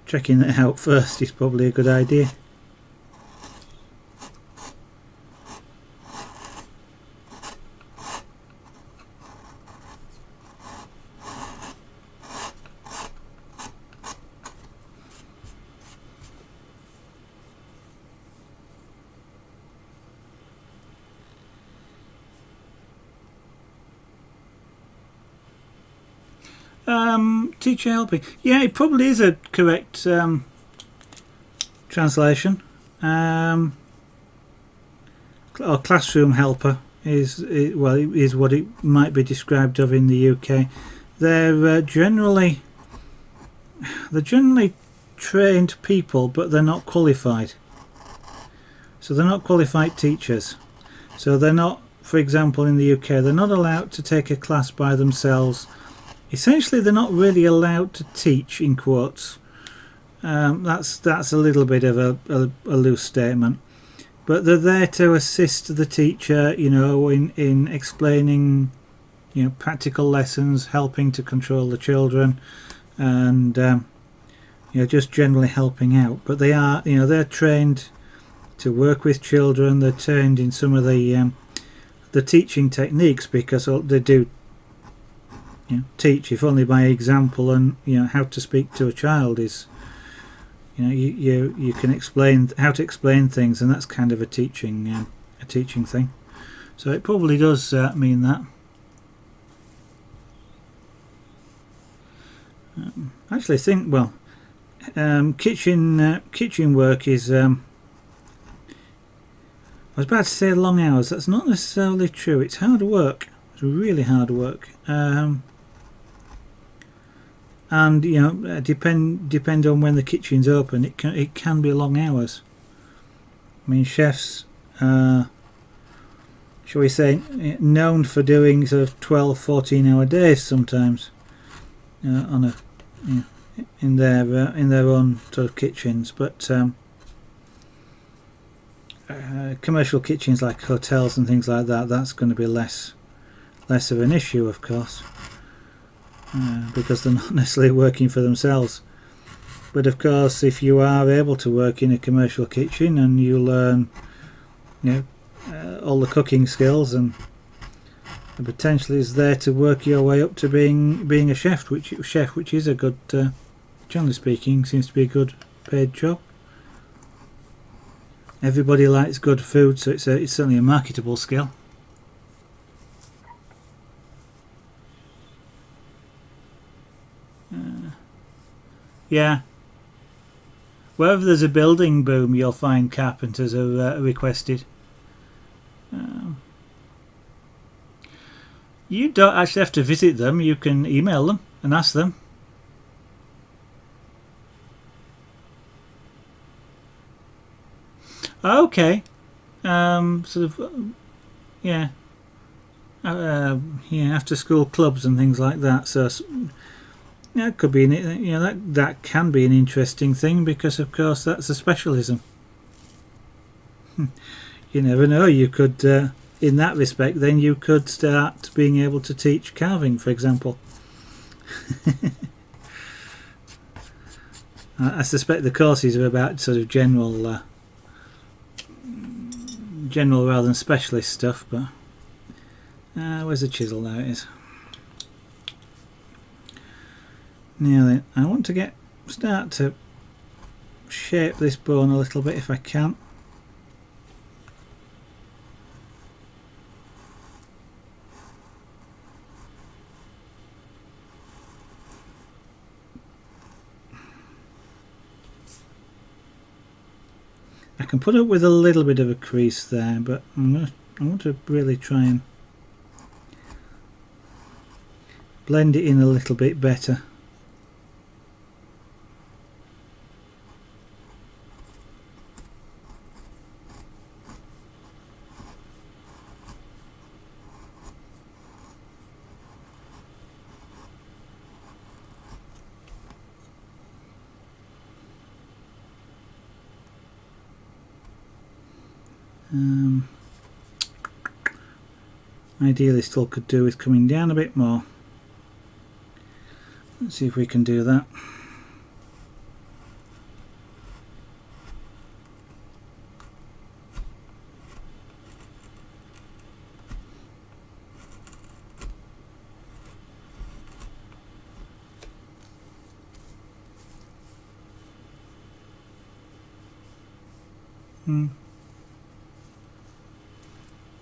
checking that out first is probably a good idea. Teacher helping. Yeah, it probably is a correct translation. Or classroom helper is what it might be described of in the UK. They're generally trained people, but they're not qualified. So they're not qualified teachers. So they're not, for example, in the UK, they're not allowed to take a class by themselves. Essentially, they're not really allowed to teach, in quotes. That's a little bit of a loose statement, but they're there to assist the teacher, you know, in explaining, you know, practical lessons, helping to control the children, and you know, just generally helping out. But they are, you know, they're trained to work with children. They're trained in some of the teaching techniques, because they do, you know, teach, if only by example, and you know, how to speak to a child is, you know, you can explain how to explain things, and that's kind of a teaching thing. So it probably does mean that. Actually, think well. Kitchen work is. I was about to say long hours. That's not necessarily true. It's hard work. It's really hard work. And you know, depend on when the kitchen's open. It can be long hours. I mean, chefs, shall we say, known for doing sort of 12-14 hour days sometimes, on a, you know, in their own sort of kitchens. But commercial kitchens like hotels and things like that, that's going to be less of an issue, of course. Because they're not necessarily working for themselves. But of course, if you are able to work in a commercial kitchen and you learn, you know, all the cooking skills, and potentially is there to work your way up to being a chef, which is a good, generally speaking, seems to be a good paid job. Everybody likes good food, so it's certainly a marketable skill. Yeah. Wherever there's a building boom, you'll find carpenters are requested. You don't actually have to visit them. You can email them and ask them. Okay. Sort of. Yeah. Yeah. After school clubs and things like that. So. Yeah, it could be, you know, that can be an interesting thing, because of course that's a specialism. You never know, you could, in that respect, then you could start being able to teach carving, for example. I suspect the courses are about sort of general rather than specialist stuff, but where's the chisel? There it is. Now then, I want to start to shape this bone a little bit if I can. I can put up with a little bit of a crease there, but I want to really try and blend it in a little bit better. Ideally still could do with coming down a bit more. Let's see if we can do that.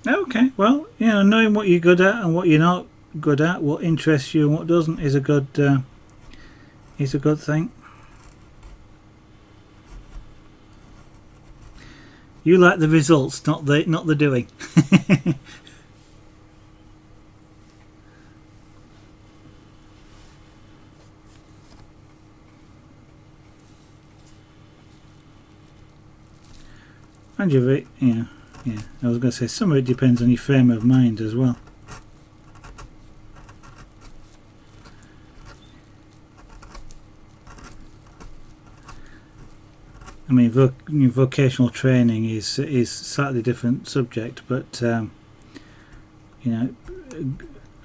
Okay, well, you know, knowing what you're good at and what you're not good at, what interests you and what doesn't, is a good thing. You like the results, not the doing. And you've, yeah, I was going to say some of it depends on your frame of mind as well. I mean, vocational training is slightly different subject, but you know,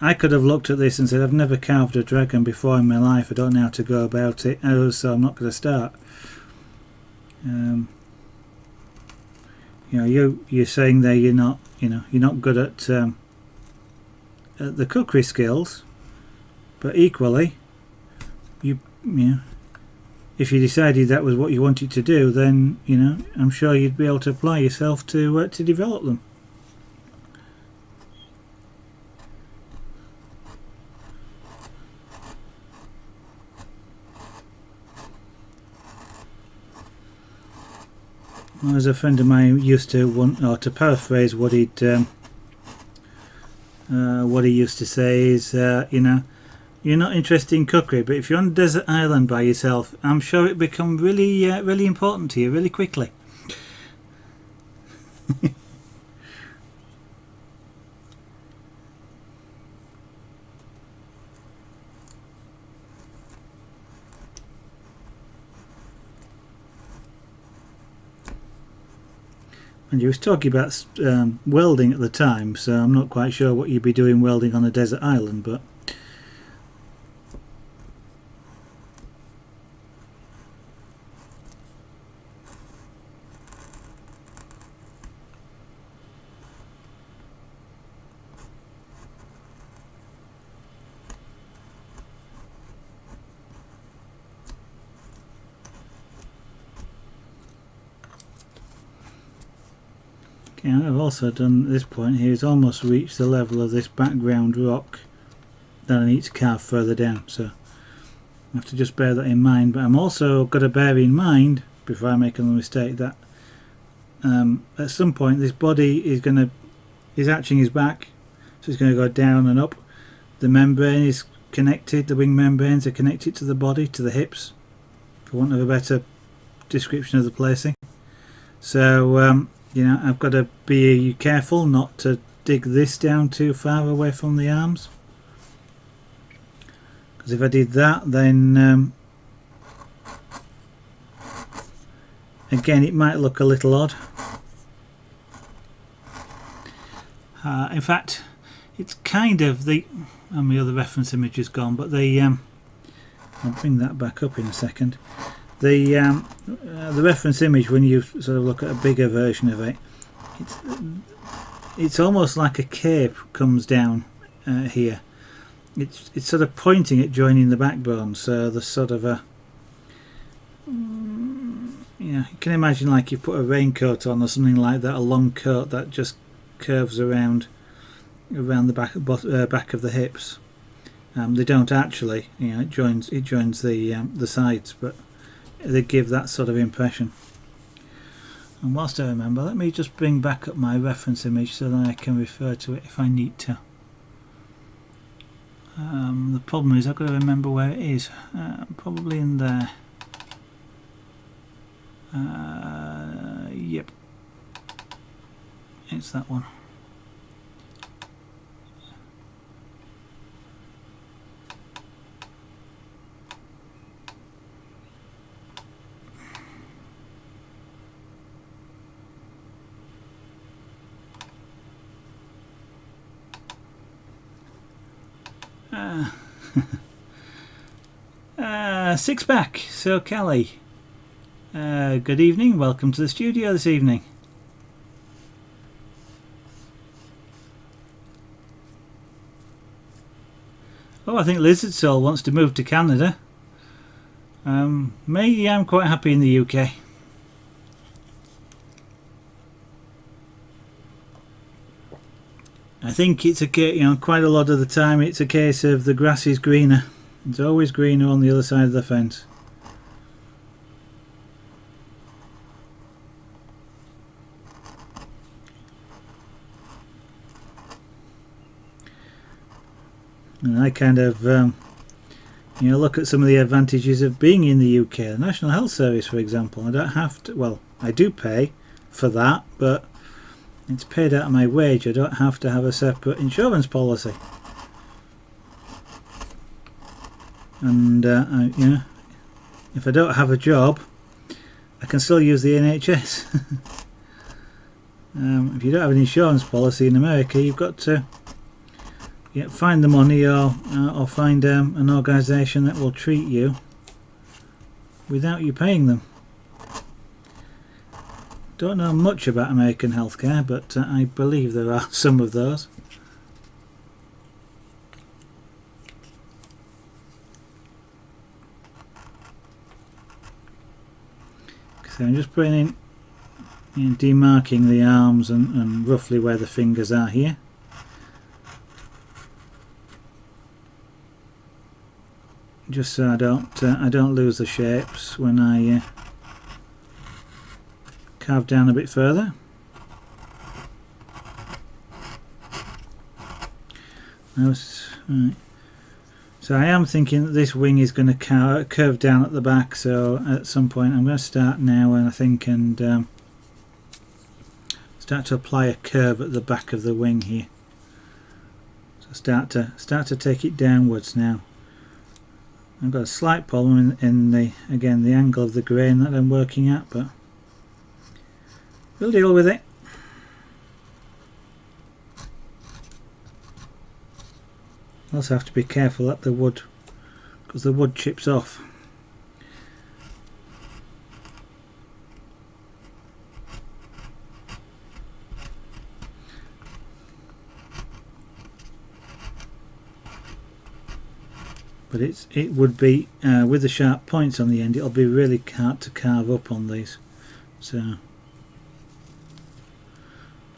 I could have looked at this and said, I've never carved a dragon before in my life. I don't know how to go about it, so I'm not going to start. You know, you're saying there you're not good at the cookery skills, but equally, you know, if you decided that was what you wanted to do, then you know, I'm sure you'd be able to apply yourself to develop them. Well, as a friend of mine used to want, or to paraphrase what he used to say is, you know, you're not interested in cookery, but if you're on a desert island by yourself, I'm sure it becomes really, really important to you really quickly. And you was talking about welding at the time, so I'm not quite sure what you'd be doing welding on a desert island, but yeah, I've also done this point here. It's almost reached the level of this background rock that I need to carve further down, so I have to just bear that in mind. But I'm also got to bear in mind, before I make another mistake, that at some point this body is arching his back, so it's going to go down and up. The membrane is connected, the wing membranes are connected to the body, to the hips, for want of a better description of the placing. So you know, I've got to be careful not to dig this down too far away from the arms, because if I did that, then again it might look a little odd. In fact, it's kind of the, and my other reference image is gone, but the I'll bring that back up in a second. The reference image, when you sort of look at a bigger version of it, it's almost like a cape comes down here. It's sort of pointing at joining the backbone, so there's sort of a, you know, you can imagine like you put a raincoat on or something like that, a long coat that just curves around the back of the hips. They don't actually, you know, it joins the sides, but they give that sort of impression. And whilst I remember, let me just bring back up my reference image so that I can refer to it if I need to. The problem is I've got to remember where it is. Probably in there. Yep, it's that one. Six pack. So Kelly, good evening. Welcome to the studio this evening. Oh, I think Lizard Soul wants to move to Canada. Me, I'm quite happy in the UK. I think it's quite a lot of the time it's a case of the grass is greener. It's always greener on the other side of the fence. And I kind of look at some of the advantages of being in the UK. The National Health Service, for example, I don't have to, well, I do pay for that, but it's paid out of my wage. I don't have to have a separate insurance policy. And if I don't have a job, I can still use the NHS. If you don't have an insurance policy in America, you've got to find the money or find an organisation that will treat you without you paying them. Don't know much about American healthcare, but I believe there are some of those. So I'm just putting in, demarking the arms and roughly where the fingers are here. Just so I don't lose the shapes when I carve down a bit further. Right. So I am thinking that this wing is going to curve down at the back, so at some point I'm going to start now and start to apply a curve at the back of the wing here. So start to take it downwards now. I've got a slight problem in the angle of the grain that I'm working at, but we'll deal with it. Also have to be careful at the wood, because the wood chips off. But it would be with the sharp points on the end, it'll be really hard to carve up on these. So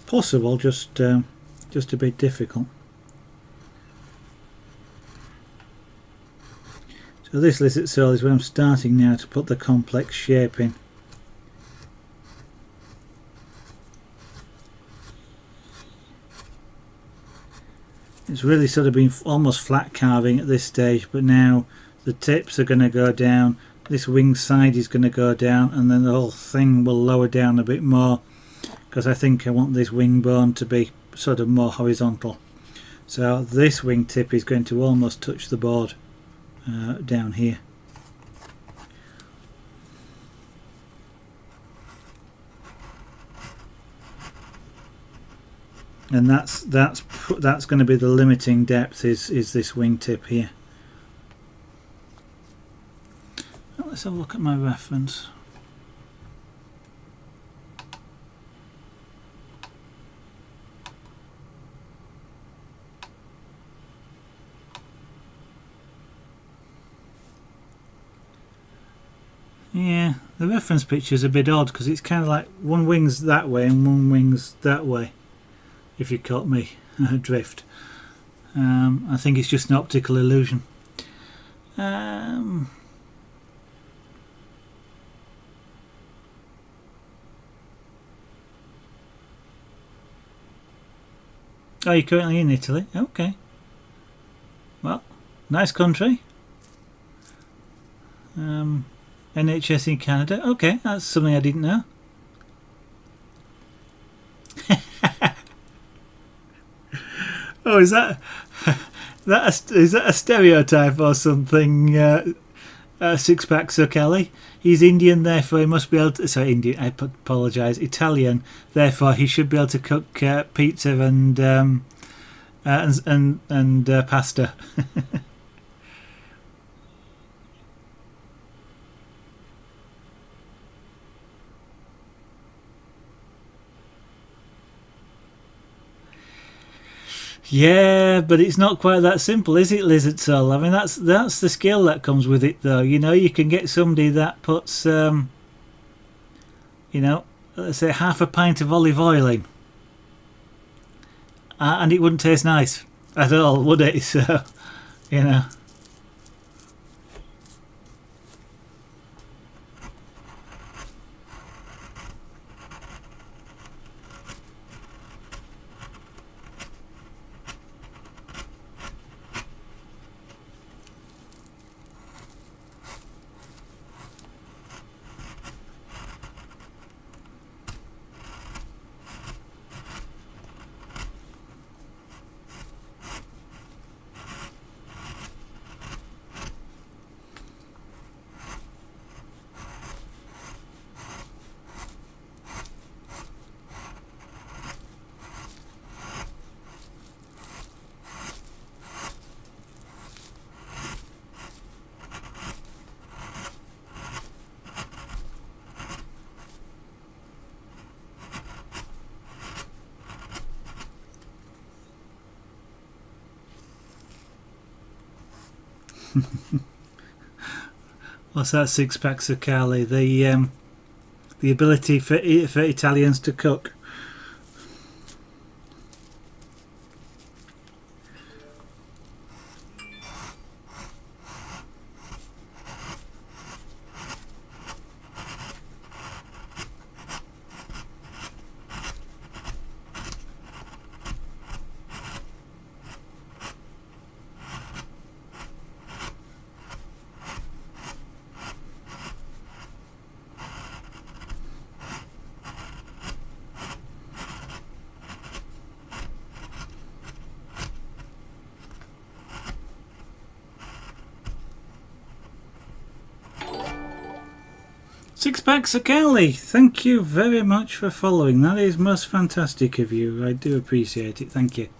possible, just a bit difficult. So this lizard soul is where I'm starting now to put the complex shape in. It's really sort of been almost flat carving at this stage, but now the tips are going to go down, this wing side is going to go down, and then the whole thing will lower down a bit more, because I think I want this wing bone to be sort of more horizontal. So this wing tip is going to almost touch the board down here. And that's going to be the limiting depth, is this wingtip here. Well, let's have a look at my reference. Yeah, the reference picture is a bit odd because it's kind of like one wing's that way and one wing's that way, if you caught me drift. I think it's just an optical illusion. Oh, you're currently in Italy? Okay. Well, nice country. NHS in Canada. Okay, that's something I didn't know. Oh, is that a stereotype or something? Six pack so Kelly. He's Indian, therefore he must be able to. Sorry, Indian. I apologise. Italian, therefore he should be able to cook pizza and and pasta. Yeah, but it's not quite that simple, is it, Lizard Soul? I mean, that's the skill that comes with it, though. You know, you can get somebody that puts, you know, let's say half a pint of olive oil in, and it wouldn't taste nice at all, would it? So, you know. What's that? 6 packs of Cali. The ability for Italians to cook. Six packs of Cali. Thank you very much for following. That is most fantastic of you. I do appreciate it. Thank you.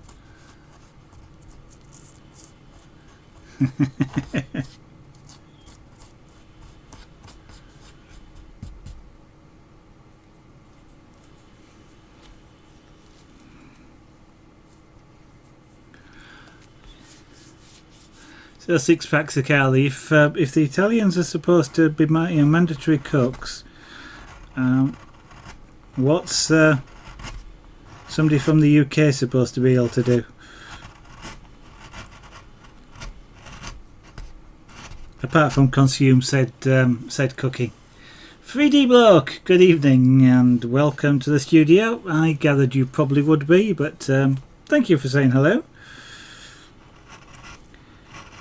So 6 packs of Cali. If the Italians are supposed to be mandatory cooks, what's somebody from the UK supposed to be able to do? Apart from consume said cooking. 3D Bloke, good evening and welcome to the studio. I gathered you probably would be, but thank you for saying hello.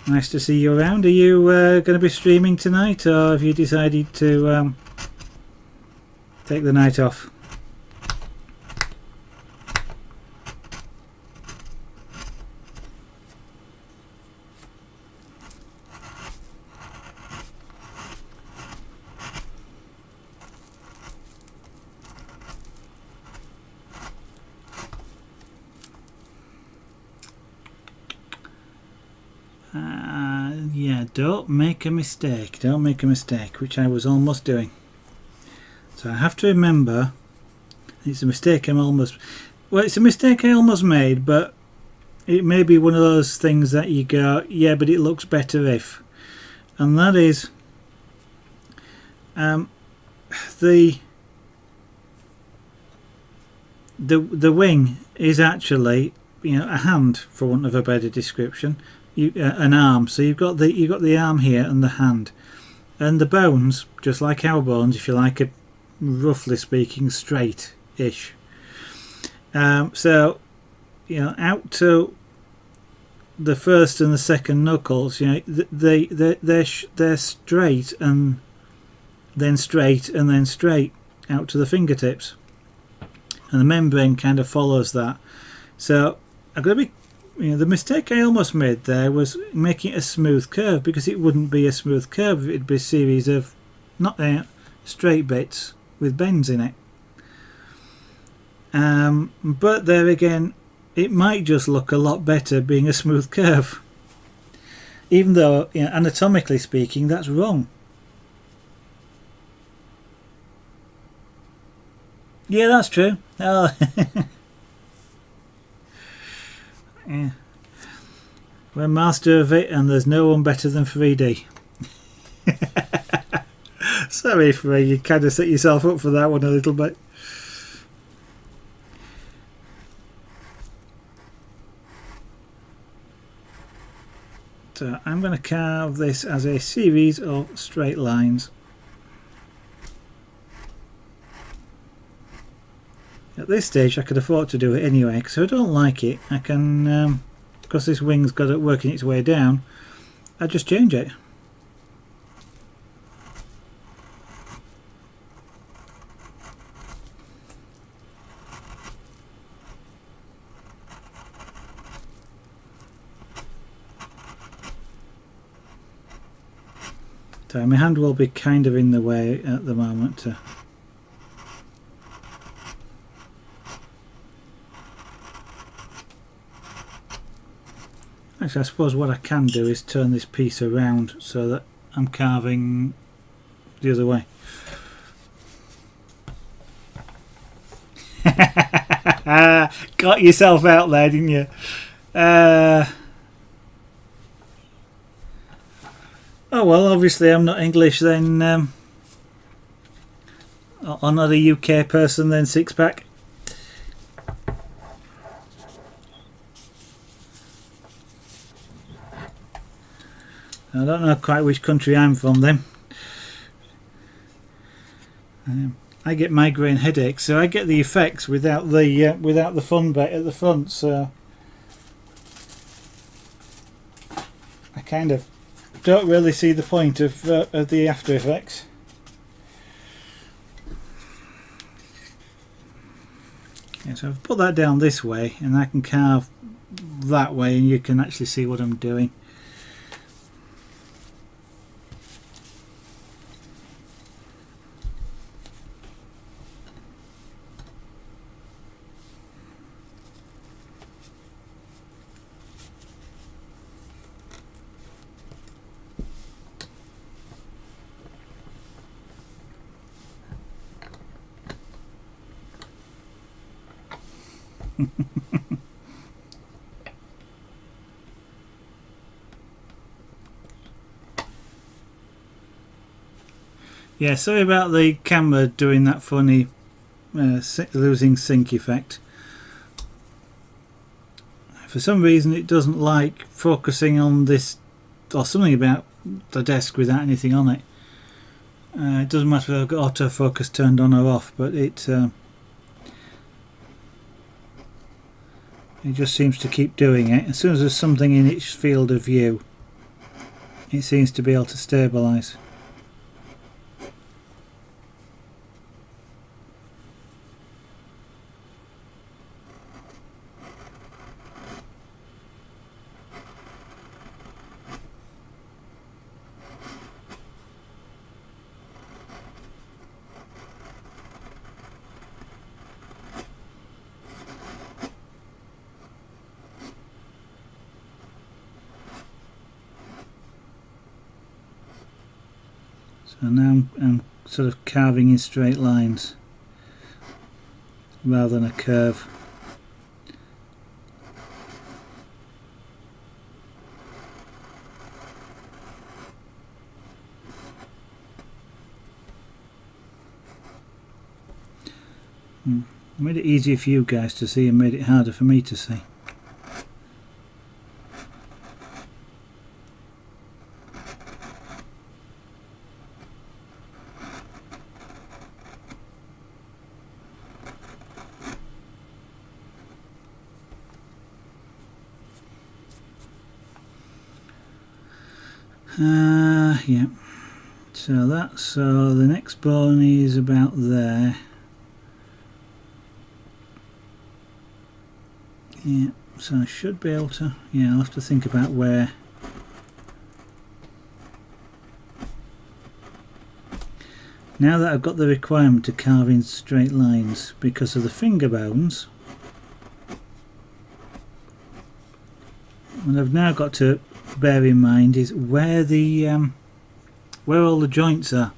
Nice to see you around. Are you going to be streaming tonight, or have you decided to take the night off? Yeah, don't make a mistake. Don't make a mistake, which I was almost doing. So I have to remember, it's a mistake I'm almost... Well, it's a mistake I almost made, but it may be one of those things that you go, yeah, but it looks better if. And that is... the wing is actually, you know, a hand, for want of a better description. An arm, so you've got the arm here and the hand, and the bones, just like our bones, if you like, are roughly speaking straight-ish. So, you know, out to the first and the second knuckles, you know, they're straight and then straight and then straight out to the fingertips, and the membrane kind of follows that. So I'm going to be, you know, the mistake I almost made there was making it a smooth curve, because it wouldn't be a smooth curve, it'd be a series of not straight bits with bends in it. But there again, it might just look a lot better being a smooth curve, even though, you know, anatomically speaking, that's wrong. Yeah, that's true. Oh. Yeah. We're master of it, and there's no one better than 3D. Sorry, Free, you kind of set yourself up for that one a little bit. So I'm going to carve this as a series of straight lines. At this stage I could afford to do it anyway, because if I don't like it I can, because this wing's got it working its way down, I just change it. So my hand will be kind of in the way at the moment. Actually, I suppose what I can do is turn this piece around so that I'm carving the other way. Got yourself out there, didn't you? Oh well, obviously I'm not English then, or not a UK person then, Sixpack. I don't know quite which country I'm from then. I get migraine headaches, so I get the effects without the fun bit at the front. So I kind of don't really see the point of the after effects. Yeah, so I've put that down this way, and I can carve that way, and you can actually see what I'm doing. Yeah, sorry about the camera doing that funny losing sync effect. For some reason it doesn't like focusing on this, or something about the desk without anything on it. It doesn't matter if I've got autofocus turned on or off, but it just seems to keep doing it. As soon as there's something in its field of view, it seems to be able to stabilise. So now I'm sort of carving in straight lines rather than a curve. I made it easier for you guys to see and made it harder for me to see. Yeah, so the next bone is about there. Yeah, so I should be able to, yeah, I'll have to think about where. Now that I've got the requirement to carve in straight lines because of the finger bones, what I've now got to bear in mind is where the where all the joints are,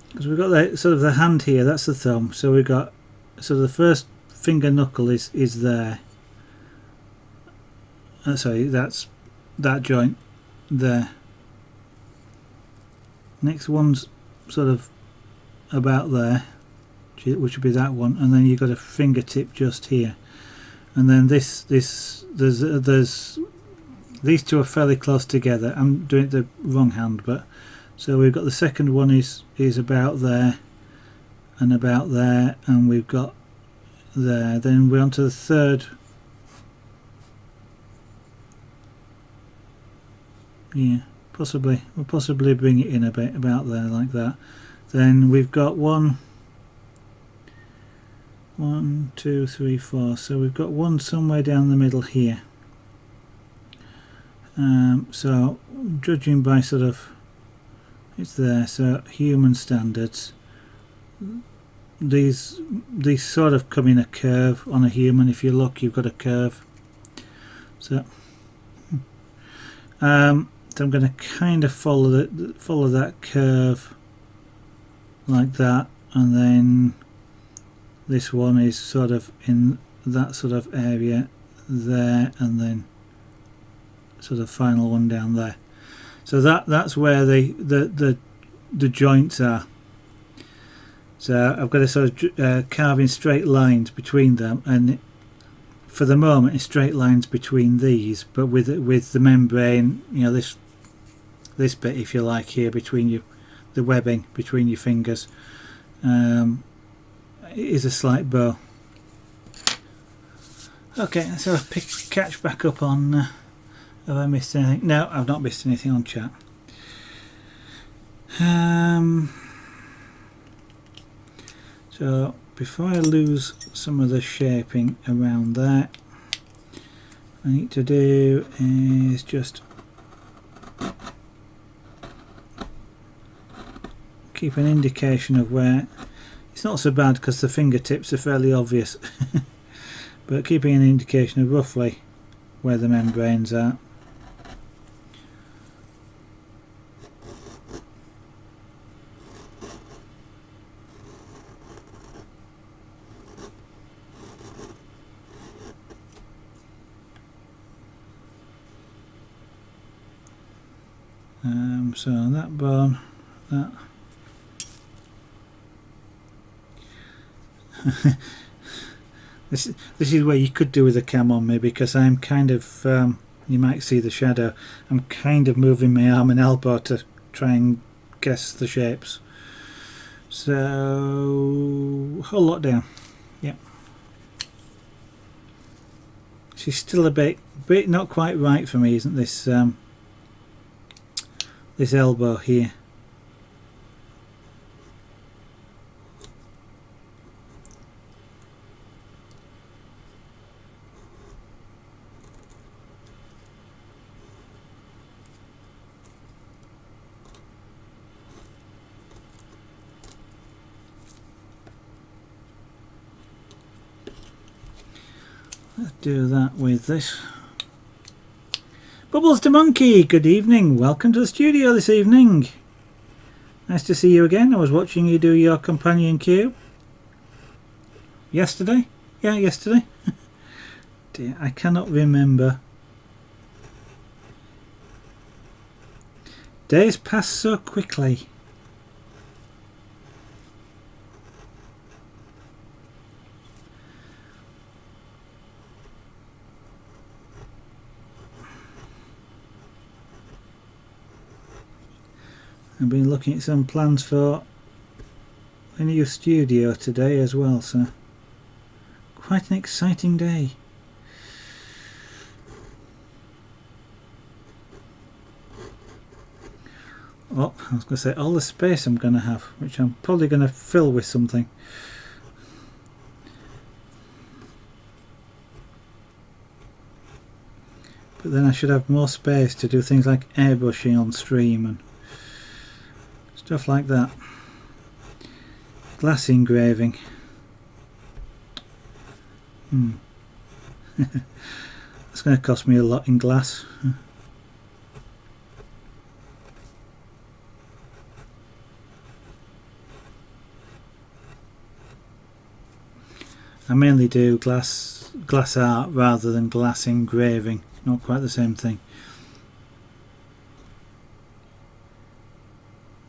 because we've got the sort of the hand here, that's the thumb, so we've got, so the first finger knuckle is there, sorry, that's that joint there. Next one's sort of about there, which would be that one, and then you've got a fingertip just here, and then there's these two are fairly close together. I'm doing it the wrong hand, but so we've got the second one is about there and about there, and we've got there. Then we're on to the third. Yeah, possibly. We'll possibly bring it in a bit about there, like that. Then we've got one, two, three, four. So we've got one somewhere down the middle here. So judging by sort of, it's there. So human standards. These sort of come in a curve on a human. If you look, you've got a curve. So I'm going to kind of follow that curve like that, and then this one is sort of in that sort of area there, and then sort of final one down there. So that's where the joints are. So I've got to sort of carve in straight lines between them, and for the moment it's straight lines between these, but with the membrane, you know, this bit, if you like, here between you, the webbing between your fingers, is a slight bow. Okay, so catch back up on. Have I missed anything? No, I've not missed anything on chat. So before I lose some of the shaping around there, what I need to do is just keep an indication of where. It's not so bad because the fingertips are fairly obvious, but keeping an indication of roughly where the membranes are. So that bone, that. This is where you could do with a cam on me, because I'm kind of, you might see the shadow, I'm kind of moving my arm and elbow to try and guess the shapes. So whole lot down. Yep. She's still a bit not quite right for me, isn't this? This elbow here. Let's do that with this. Bubbles to Monkey, good evening. Welcome to the studio this evening. Nice to see you again. I was watching you do your companion cube. Yesterday? Yeah, yesterday. Dear, I cannot remember. Days pass so quickly. I've been looking at some plans for a new studio today as well, so quite an exciting day. Oh, I was going to say all the space I'm going to have, which I'm probably going to fill with something. But then I should have more space to do things like airbrushing on stream and stuff like that. Glass engraving. It's going to cost me a lot in glass. I mainly do glass art rather than glass engraving. Not quite the same thing.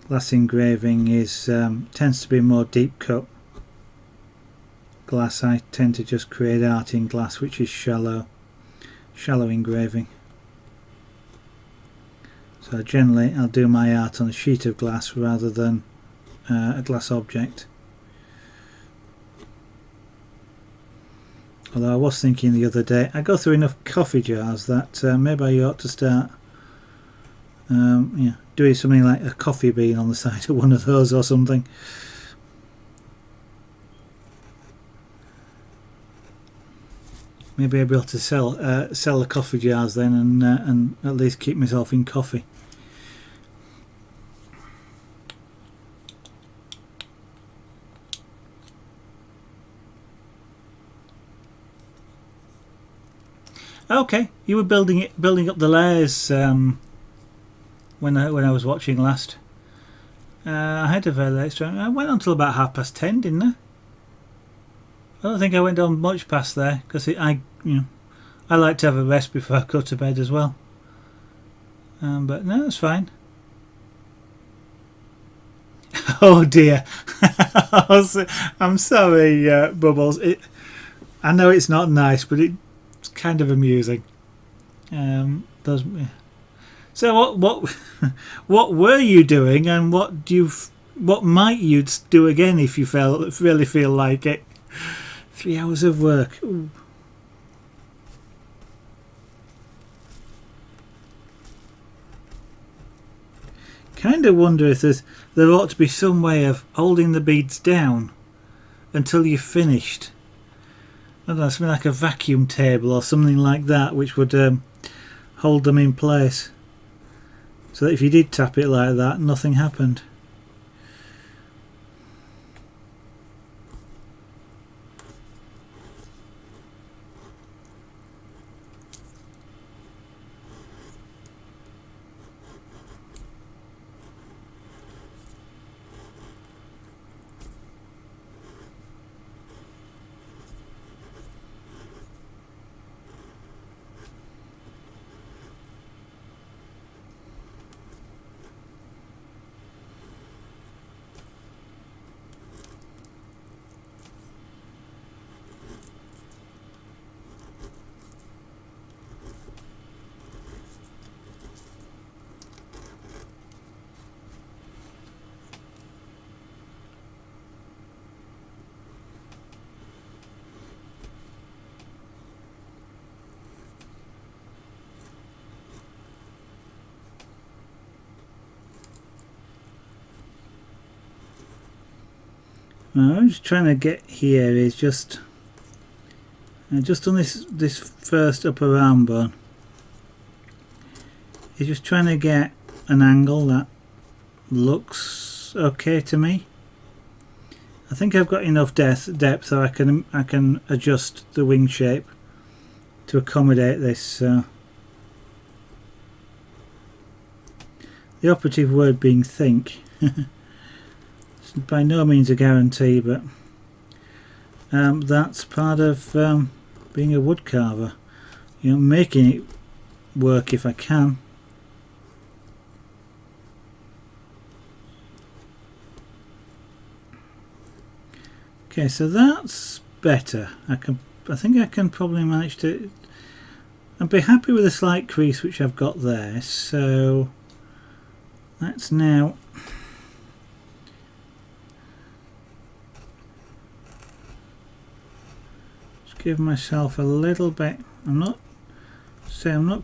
Glass engraving is tends to be more deep cut. Glass, I tend to just create art in glass, which is shallow engraving. So generally I'll do my art on a sheet of glass rather than a glass object. Although I was thinking the other day, I go through enough coffee jars that maybe I ought to start doing something like a coffee bean on the side of one of those or something. Maybe I'll be able to sell the coffee jars then, and at least keep myself in coffee. Okay, you were building up the layers when I was watching last. I had a very late start. I went on till about 10:30, didn't I? I don't think I went on much past there because I like to have a rest before I go to bed as well. But no, it's fine. Oh dear, I'm sorry, Bubbles. I know it's not nice, but it's kind of amusing. So what were you doing, and what might you do again if you really feel like it? 3 hours of work. Ooh. Kind of wonder if there ought to be some way of holding the beads down until you've finished. I don't know, something like a vacuum table or something like that, which would hold them in place, so that if you did tap it like that, nothing happened. I'm just trying to get here is just on this first upper arm bone. Is just trying to get an angle that looks okay to me. I think I've got enough depth so I can adjust the wing shape to accommodate this. So the operative word being think. By no means a guarantee, but that's part of being a wood carver. Making it work if I can. Okay, so that's better. I think I can probably manage to. I'd be happy with a slight crease which I've got there. So let's now. Give myself a little bit. I'm not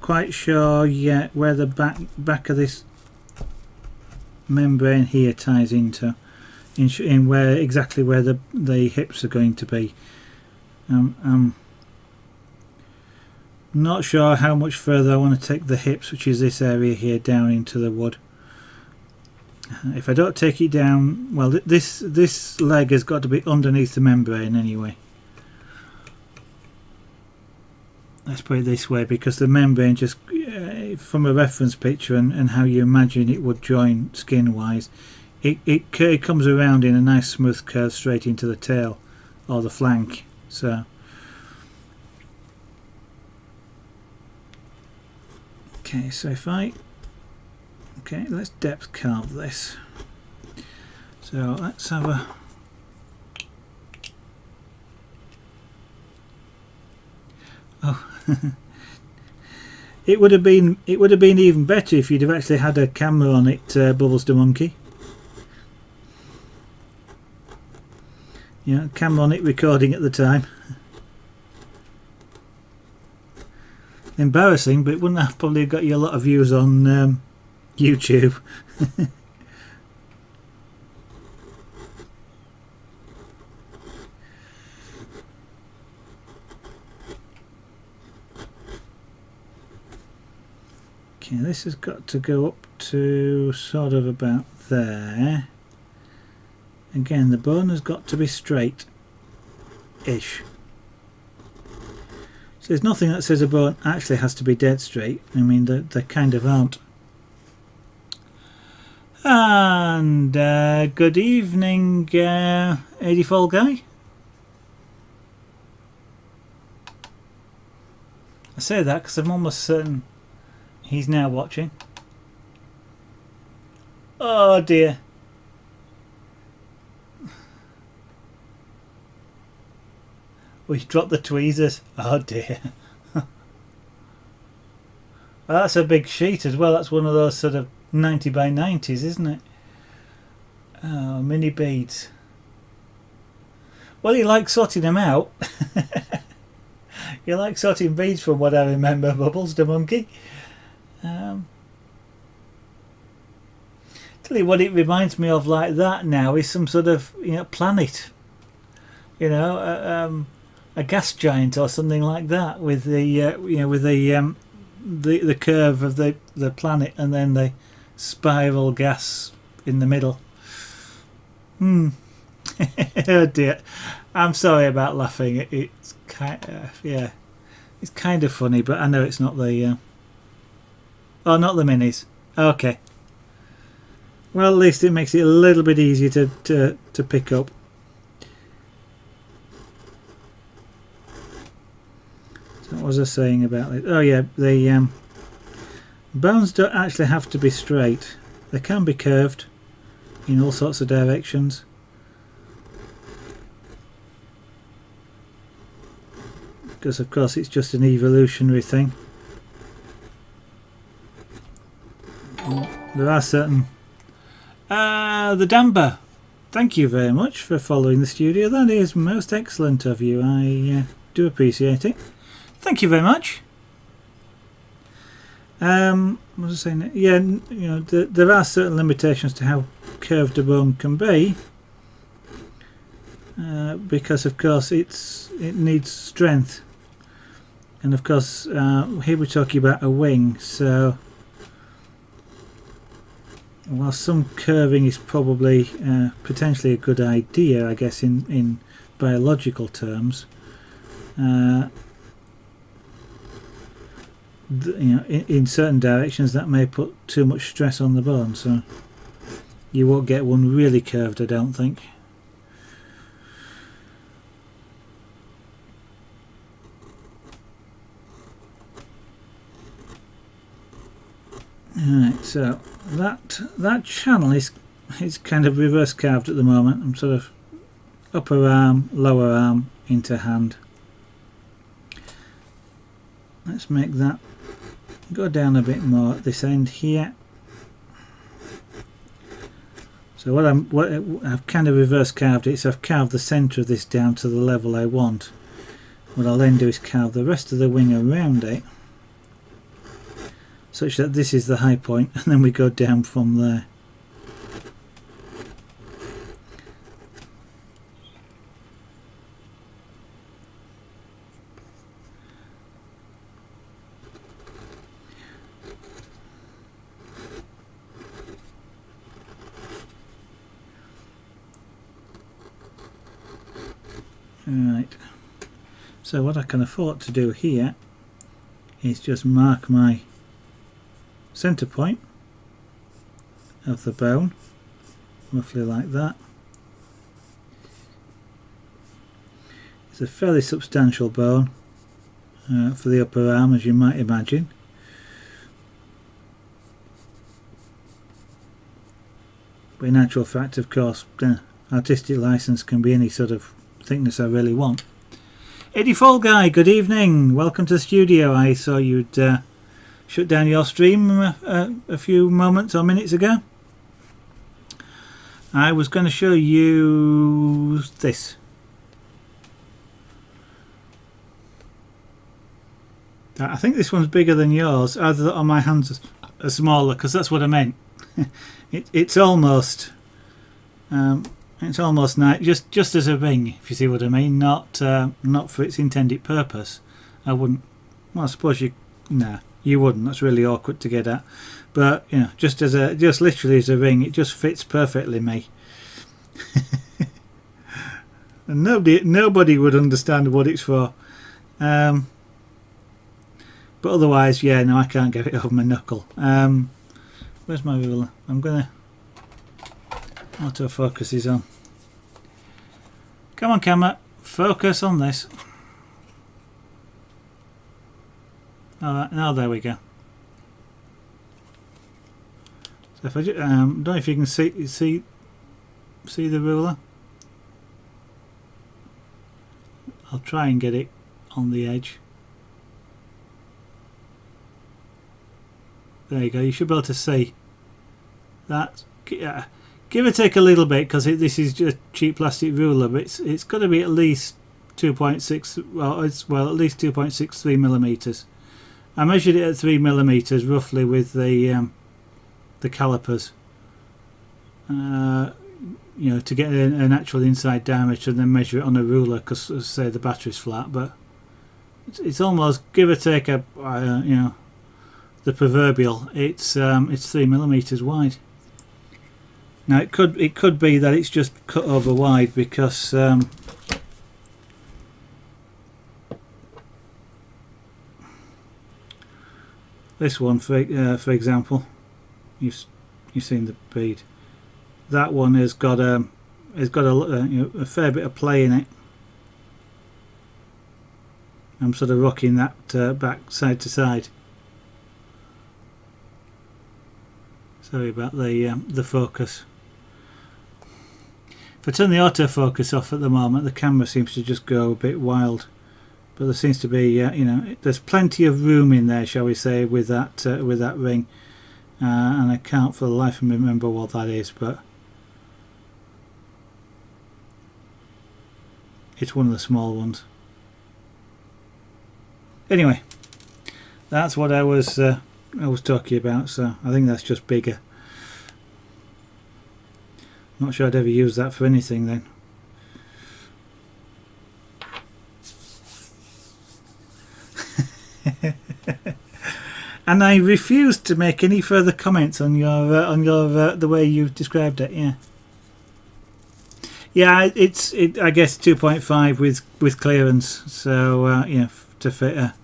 quite sure yet where the back of this membrane here ties into, in where exactly where the hips are going to be. I'm not sure how much further I want to take the hips, which is this area here, down into the wood. If I don't take it down, well, this leg has got to be underneath the membrane anyway. let's put it this way, because the membrane just from a reference picture and how you imagine it would join skin wise, it comes around in a nice smooth curve straight into the tail or the flank. So okay, so if let's depth carve this. So let's have a it would have been even better if you'd have actually had a camera on it, Bubbles the monkey. Yeah, camera on it recording at the time. Embarrassing, but it wouldn't have probably got you a lot of views on YouTube. Okay, this has got to go up to sort of about there. Again, the bone has got to be straight-ish. So there's nothing that says a bone actually has to be dead straight. I mean, they kind of aren't. And good evening, 84 guy. I say that because I'm almost certain he's now watching. Oh dear. We dropped the tweezers. Oh dear. Well, that's a big sheet as well. That's one of those sort of 90 by 90s, isn't it? Oh, mini beads. Well, you like sorting them out. You like sorting beads from what I remember, Bubbles the monkey. Tell you what it reminds me of like that now is some sort of, you know, planet. You know, a gas giant or something like that, with the you know, with the curve of the planet and then the spiral gas in the middle. Oh dear, I'm sorry about laughing. It's kind of, yeah, it's kind of funny, but I know it's not the oh, not the minis. Okay, well, at least it makes it a little bit easier to pick up. So what was I saying about it? Oh yeah, the bones don't actually have to be straight. They can be curved in all sorts of directions. Because of course it's just an evolutionary thing. There are certain... the Damber. Thank you very much for following the studio. That is most excellent of you. I do appreciate it. Thank you very much. What was I saying? Yeah, you know, there are certain limitations to how curved a bone can be, because of course it needs strength, and of course here we're talking about a wing. So while some curving is probably potentially a good idea, I guess in biological terms, you know, in certain directions that may put too much stress on the bone, so you won't get one really curved, I don't think. Alright, so that channel is kind of reverse carved at the moment. I'm sort of upper arm, lower arm into hand. Let's make that go down a bit more at this end here. So what I've kind of reverse carved it, so I've carved the centre of this down to the level I want. What I'll then do is carve the rest of the wing around it, such that this is the high point, and then we go down from there. Right, so what I can afford to do here is just mark my centre point of the bone, roughly like that. It's a fairly substantial bone for the upper arm, as you might imagine. But in actual fact, of course, artistic license can be any sort of thickness I really want. Eddie Fall Guy, good evening. Welcome to the studio. I saw you'd shut down your stream a few moments or minutes ago. I was going to show you this. I think this one's bigger than yours, either that or my hands are smaller, because that's what I meant. It's almost nice, just as a ring, if you see what I mean. Not for its intended purpose. I wouldn't. Well, I suppose you wouldn't. That's really awkward to get at. But you know, just literally as a ring, it just fits perfectly me. And nobody would understand what it's for. But otherwise, yeah, no, I can't get it over my knuckle. Where's my ruler? I'm gonna autofocus is on. Come on, camera, focus on this. Alright, now there we go. So if I don't know if you can see the ruler. I'll try and get it on the edge. There you go. You should be able to see that. Give or take a little bit, because this is just cheap plastic ruler, but it's got to be at least 2.6. Well, at least 2.63 millimeters. I measured it at 3 millimeters roughly with the calipers. You know, to get an actual inside diameter and then measure it on a ruler, because as I say, the battery's flat. But it's almost, give or take a you know, the proverbial. It's 3 millimeters wide. Now it could be that it's just cut over wide, because this one, for example, you've seen the bead. That one has got a fair bit of play in it. I'm sort of rocking that back side to side. Sorry about the focus. If I turn the autofocus off at the moment, the camera seems to just go a bit wild. But there seems to be, you know, there's plenty of room in there, shall we say, with that ring. And I can't for the life of me remember what that is, but it's one of the small ones. Anyway, that's what I was talking about. So I think that's just bigger. Not sure I'd ever use that for anything then. And I refused to make any further comments on your the way you described it. Yeah, it's I guess 2.5 with clearance. So you know, to fit a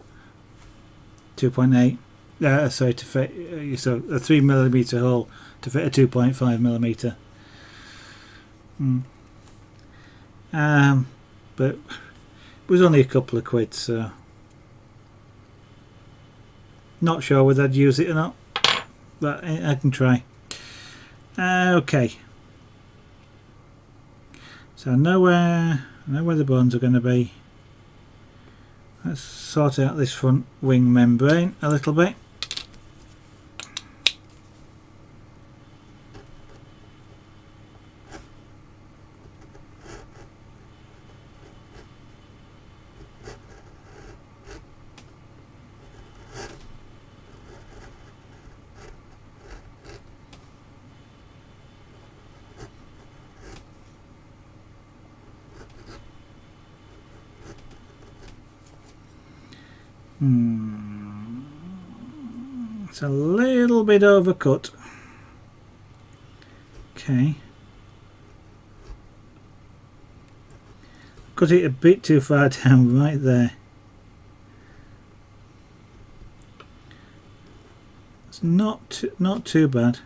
2.8. Sorry, to fit so a 3 millimeter hole to fit a 2.5 millimeter. But it was only a couple of quid, so not sure whether I'd use it or not, but I can try. Okay, so I know where the bones are going to be. Let's sort out this front wing membrane a little bit. It's a little bit overcut. Okay. Cut it a bit too far down right there. It's not too bad.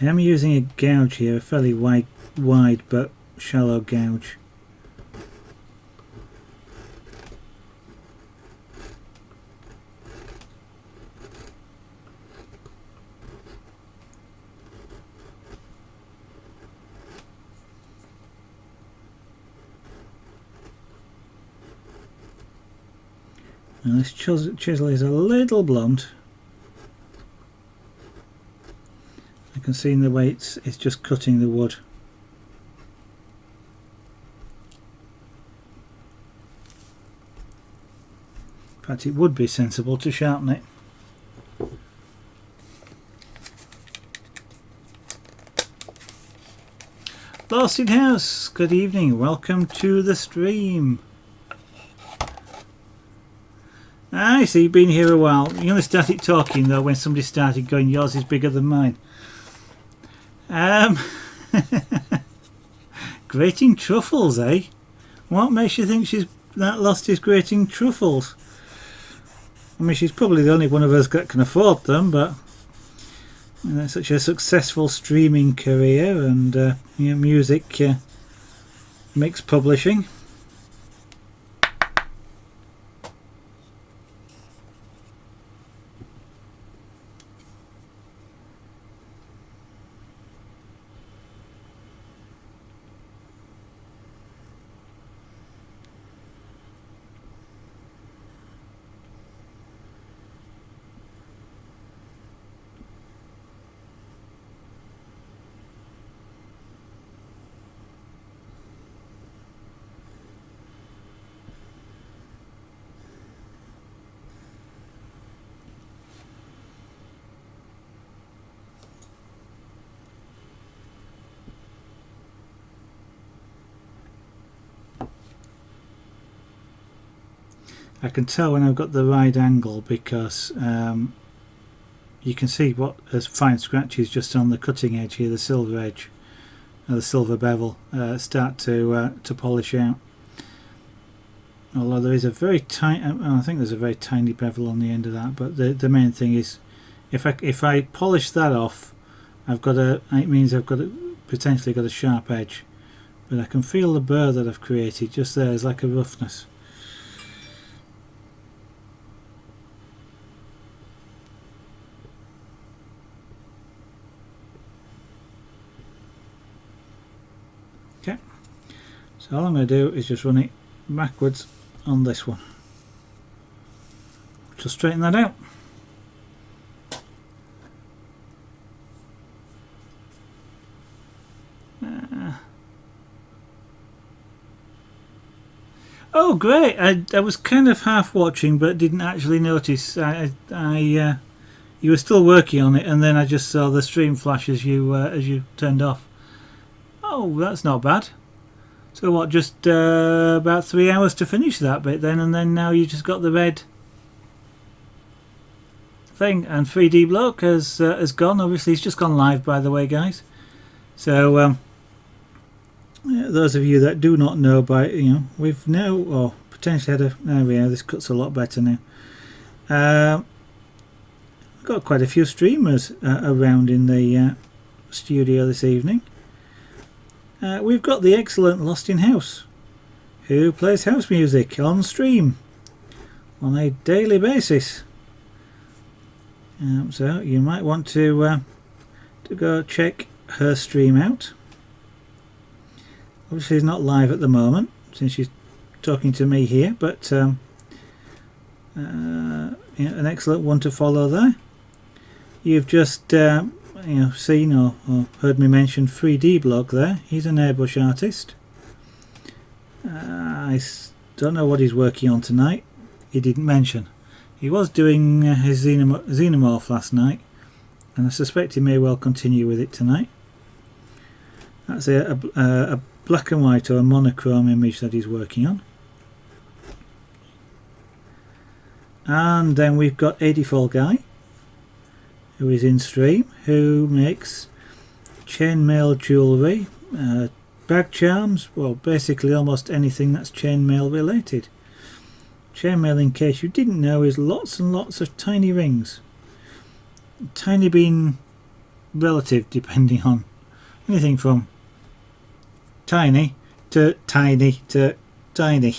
I am using a gouge here, a fairly wide but shallow gouge. Now this chisel is a little blunt. I can see in the way it's just cutting the wood. In fact, it would be sensible to sharpen it. Lost in House, good evening, welcome to the stream. I see you've been here a while. You only started talking though when somebody started going, yours is bigger than mine. Grating truffles, eh? What makes you think she's that lost is grating truffles? I mean, she's probably the only one of us that can afford them, but you know, such a successful streaming career and you know, music mix publishing. I can tell when I've got the right angle because you can see what as fine scratches just on the cutting edge here, the silver edge, the silver bevel start to polish out. Although there is a very tiny, I think there's a very tiny bevel on the end of that, but the main thing is if I polish that off, it means I've potentially got a sharp edge, but I can feel the burr that I've created just there. It's like a roughness. Okay, so all I'm going to do is just run it backwards on this one, which will straighten that out. Oh great, I was kind of half watching but didn't actually notice. You were still working on it and then I just saw the stream flash as you turned off. Oh, that's not bad. So what, just about 3 hours to finish that bit then, and then now you just got the red thing. And 3D Bloke has gone. Obviously he's just gone live, by the way, guys. So those of you that do not know, we've now or potentially had there we are, this cuts a lot better now. We've got quite a few streamers around in the studio this evening. We've got the excellent Lost in House, who plays house music on stream on a daily basis. So you might want to go check her stream out. Obviously, she's not live at the moment since she's talking to me here, but an excellent one to follow there. You've just seen or heard me mention 3D Bloke there. He's an airbrush artist. I don't know what he's working on tonight. He didn't mention. He was doing his xenomorph last night, and I suspect he may well continue with it tonight. That's a black and white or a monochrome image that he's working on. And then we've got 84 Guy, who is in stream, who makes chainmail jewellery, Bag charms, well, basically almost anything that's chainmail related. Chainmail, in case you didn't know, is lots and lots of tiny rings. Tiny being relative, depending on anything from tiny to tiny to tiny.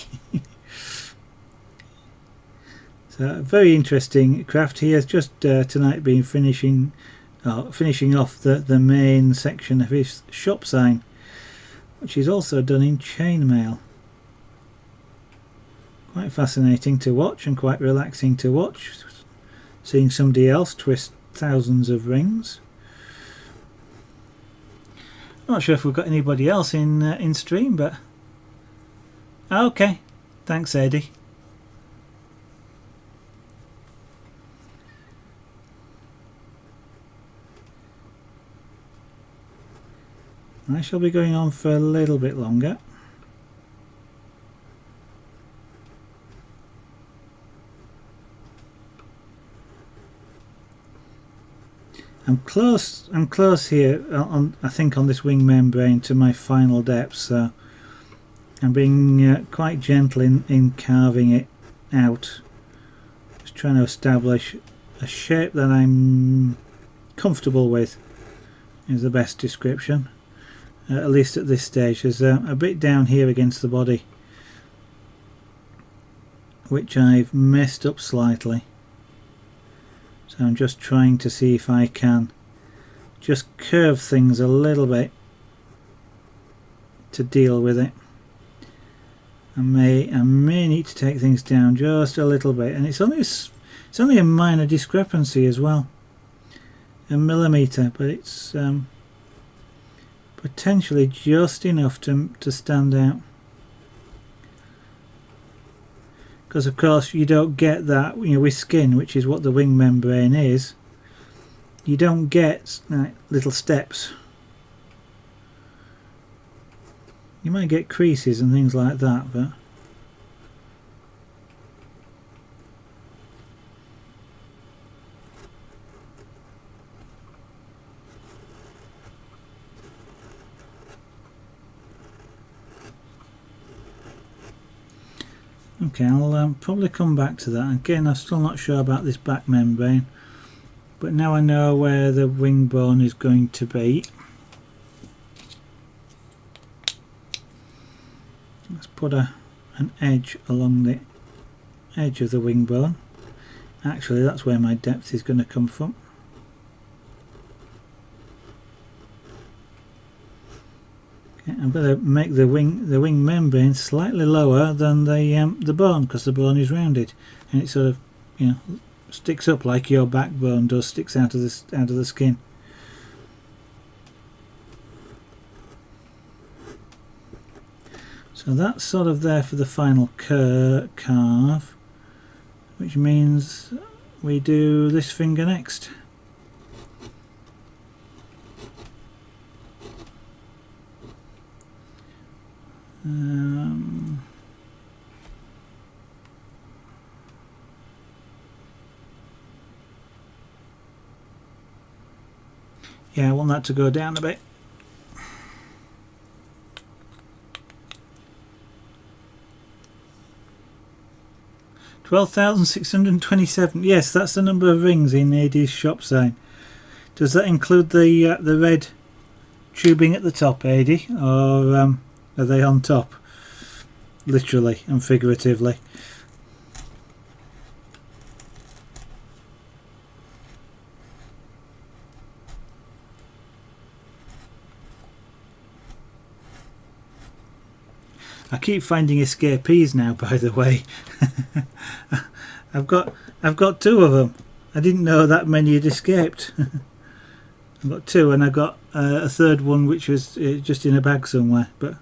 So a very interesting craft. He has just tonight been finishing off the main section of his shop sign, which is also done in chainmail. Quite fascinating to watch and quite relaxing to watch, seeing somebody else twist thousands of rings. I'm not sure if we've got anybody else in stream, but okay, thanks Eddie. I shall be going on for a little bit longer. I'm close here on, I think, on this wing membrane to my final depth, so I'm being quite gentle in carving it out. Just trying to establish a shape that I'm comfortable with is the best description. At least at this stage. There's a bit down here against the body which I've messed up slightly, so I'm just trying to see if I can just curve things a little bit to deal with it. I may need to take things down just a little bit, and it's only a minor discrepancy as well, a millimetre, but it's potentially just enough to stand out, because of course you don't get that, you know, with skin, which is what the wing membrane is. You don't get little steps. You might get creases and things like that, but okay, I'll probably come back to that. Again, I'm still not sure about this back membrane, but now I know where the wing bone is going to be. Let's put an edge along the edge of the wing bone. Actually, that's where my depth is going to come from. I'm going to make the wing membrane slightly lower than the bone, because the bone is rounded and it sort of, you know, sticks up like your backbone does, sticks out of the skin. So that's sort of there for the final carve, which means we do this finger next. Yeah, I want that to go down a bit. $12,627. Yes, that's the number of rings in AD's shop sign. Does that include the red tubing at the top, AD, or are they on top, literally and figuratively? I keep finding escapees now, by the way. I've got two of them. I didn't know that many had escaped. I've got two, and I got a third one which was just in a bag somewhere. But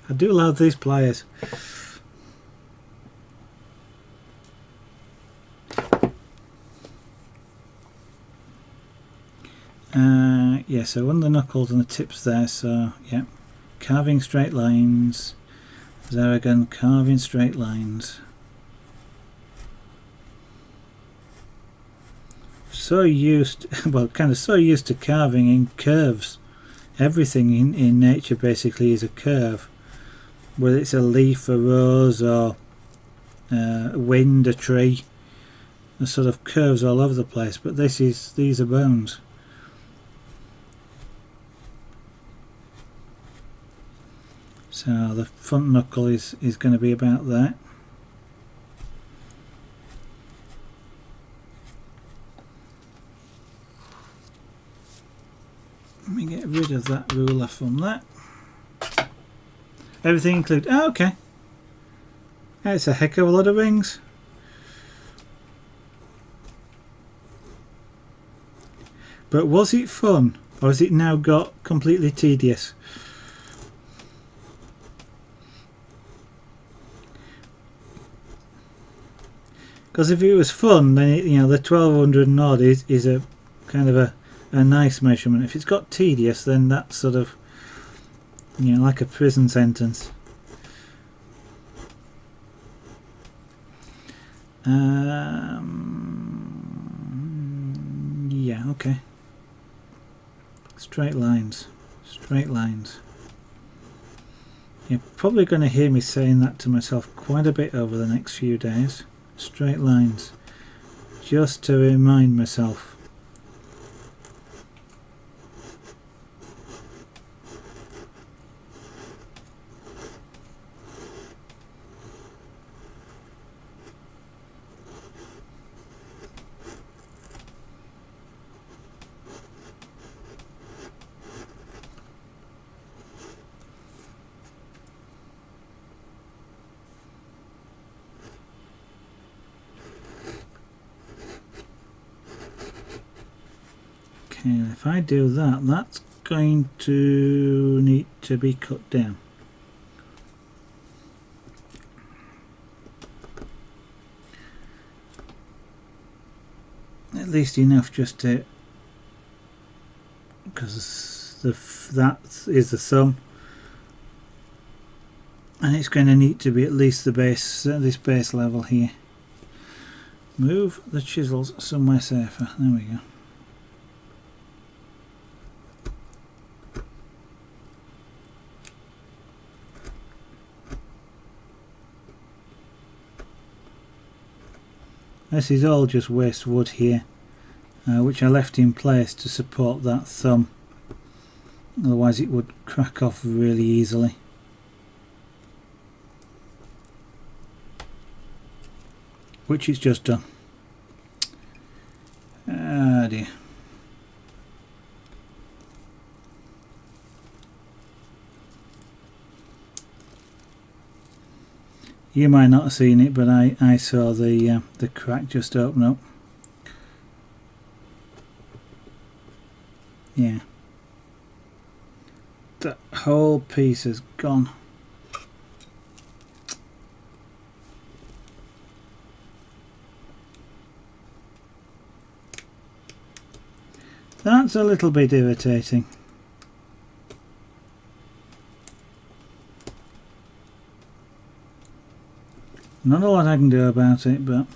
I do love these pliers. Yeah, so one of the knuckles and the tips there. So yeah, carving straight lines. Zaragan carving straight lines. So used, well, kind of so used to carving in curves everything in nature basically is a curve, whether it's a leaf, a rose, or wind, a tree. There's sort of curves all over the place, but these are bones. So the front knuckle is going to be about that. Let me get rid of that ruler from that. Everything included. Oh, okay. That's a heck of a lot of rings. But was it fun, or has it now got completely tedious? Because if it was fun, then it, you know, the 1200 and odd is a kind of a nice measurement. If it's got tedious, then that's sort of, you know, like a prison sentence. Yeah, okay. Straight lines. Straight lines. You're probably going to hear me saying that to myself quite a bit over the next few days. Straight lines. Just to remind myself. And if I do that, that's going to need to be cut down. At least enough just to, because that is the thumb, and it's going to need to be at least the base, this base level here. Move the chisels somewhere safer. There we go. This is all just waste wood here, which I left in place to support that thumb, otherwise it would crack off really easily. Which it's just done. Ah dear. You might not have seen it, but I saw the crack just open up. Yeah. That whole piece is gone. That's a little bit irritating. Not a lot I can do about it, but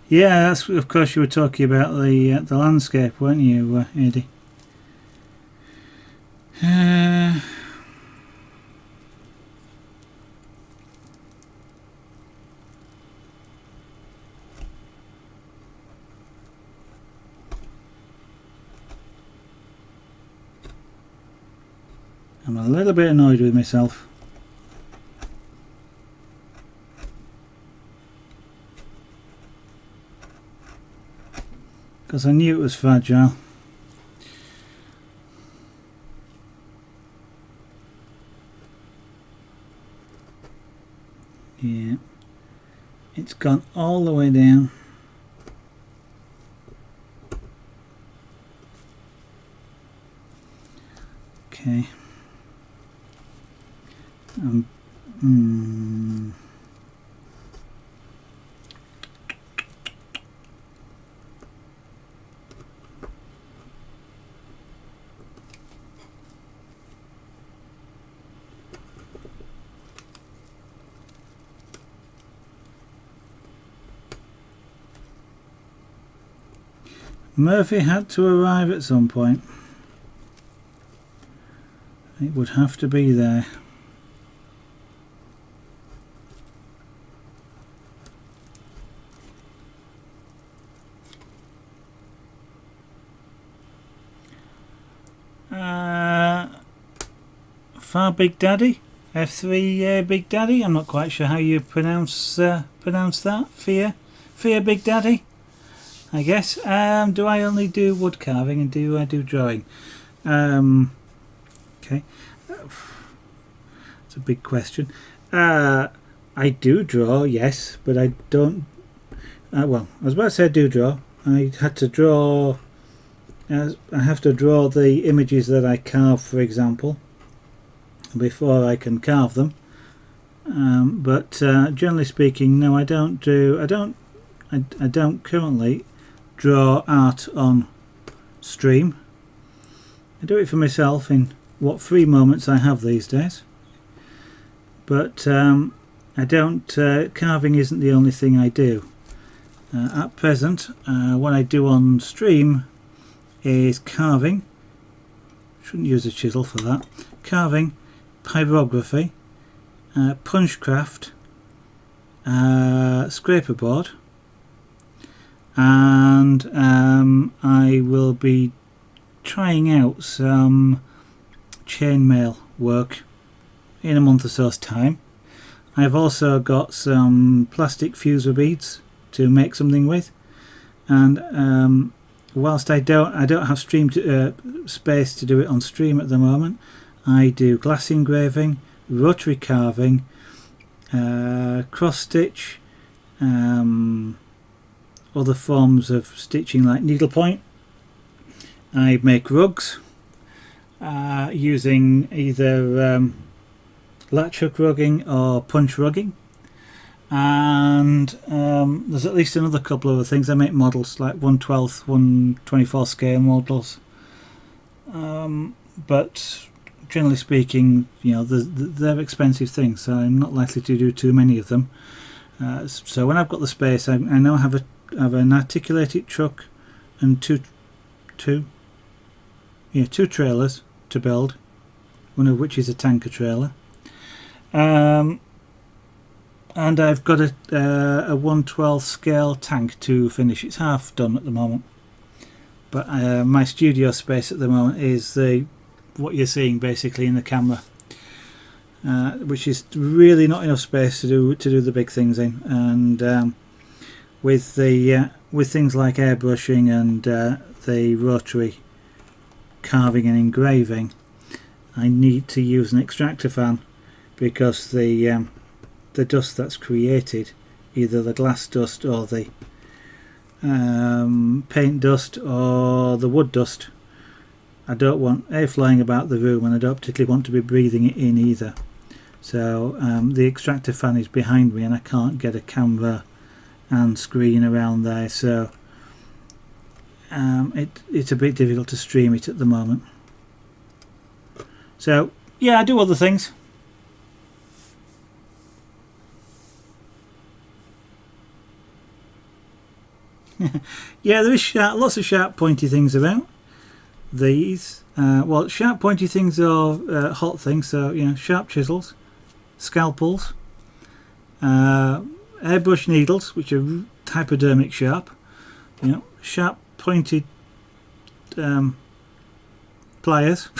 yeah, that's, of course you were talking about the landscape, weren't you, Eddie? I'm a little bit annoyed with myself. Because I knew it was fragile. Yeah, it's gone all the way down. Okay. Murphy had to arrive at some point. It would have to be there. Far Big Daddy, F3 Big Daddy. I'm not quite sure how you pronounce that. Fear Big Daddy, I guess. Do I only do wood carving and do I do drawing? Okay, it's a big question. I do draw, yes, but I don't. Well, I was about to say I do draw. I had to draw. I have to draw the images that I carve, for example, before I can carve them. But generally speaking, no, I don't currently draw art on stream. I do it for myself in what free moments I have these days. But I don't. Carving isn't the only thing I do. At present, what I do on stream is carving. Shouldn't use a chisel for that. Carving, pyrography, punchcraft, scraper board, and I will be trying out some chainmail work in a month or so's time. I've also got some plastic fuser beads to make something with, and whilst I don't have stream space to do it on stream at the moment, I do glass engraving, rotary carving, cross stitch, other forms of stitching like needlepoint. I make rugs using either latch hook rugging or punch rugging, and there's at least another couple of other things. I make models like 1/12, 1/24 scale models, but generally speaking, you know, they're expensive things, so I'm not likely to do too many of them. So when I've got the space, I now have an articulated truck and two trailers to build, one of which is a tanker trailer, and I've got a 1/12 scale tank to finish. It's half done at the moment, but my studio space at the moment is what you're seeing basically in the camera, which is really not enough space to do the big things in, and with things like airbrushing and the rotary carving and engraving, I need to use an extractor fan, because the dust that's created, either the glass dust or the paint dust or the wood dust, I don't want air flying about the room, and I don't particularly want to be breathing it in either. So the extractor fan is behind me and I can't get a camera and screen around there, so it's a bit difficult to stream it at the moment. So yeah, I do other things. Yeah, there is lots of sharp pointy things about these. Well, sharp pointy things are hot things, so you know, sharp chisels, scalpels, airbrush needles, which are hypodermic sharp, you know, sharp pointed pliers.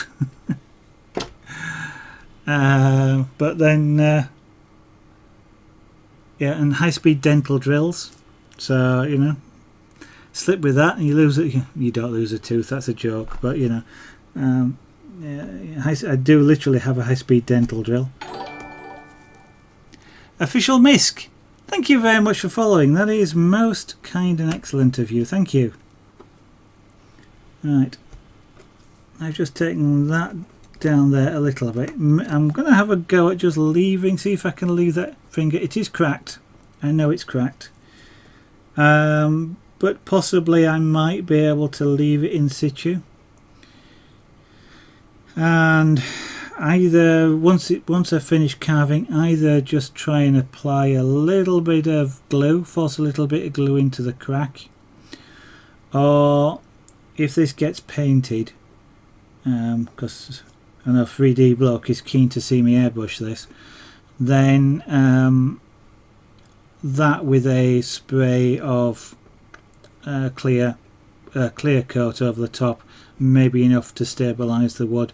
But then yeah, and high-speed dental drills, so you know, slip with that and you lose it. You don't lose a tooth, that's a joke, but you know, yeah, I do literally have a high-speed dental drill. Official Misk, thank you very much for following. That is most kind and excellent of you. Thank you. Right, I've just taken that down there a little bit. I'm going to have a go at just leaving, see if I can leave that finger. It is cracked. I know it's cracked. But possibly I might be able to leave it in situ. And either once I finish carving, either just try and apply a little bit of glue, force a little bit of glue into the crack, or if this gets painted, because I know 3D bloke is keen to see me airbrush this, then that with a spray of clear coat over the top may be enough to stabilise the wood.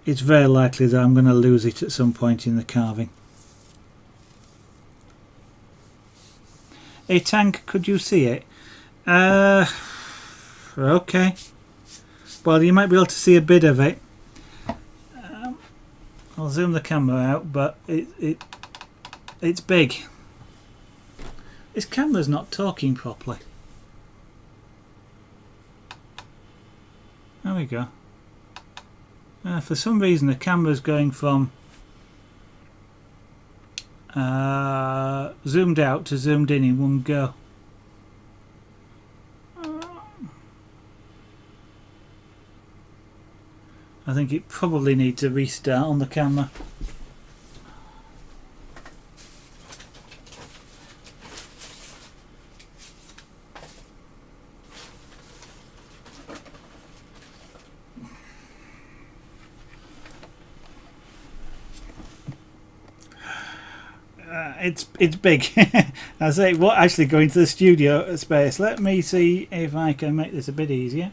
It's very likely that I'm going to lose it at some point in the carving. Hey Tank, could you see it? Okay. Well, you might be able to see a bit of it. I'll zoom the camera out, but it's big. This camera's not talking properly. There we go. For some reason the camera's going from zoomed out to zoomed in one go. I think it probably needs a restart on the camera. It's big. I say, what actually going to the studio space. Let me see if I can make this a bit easier.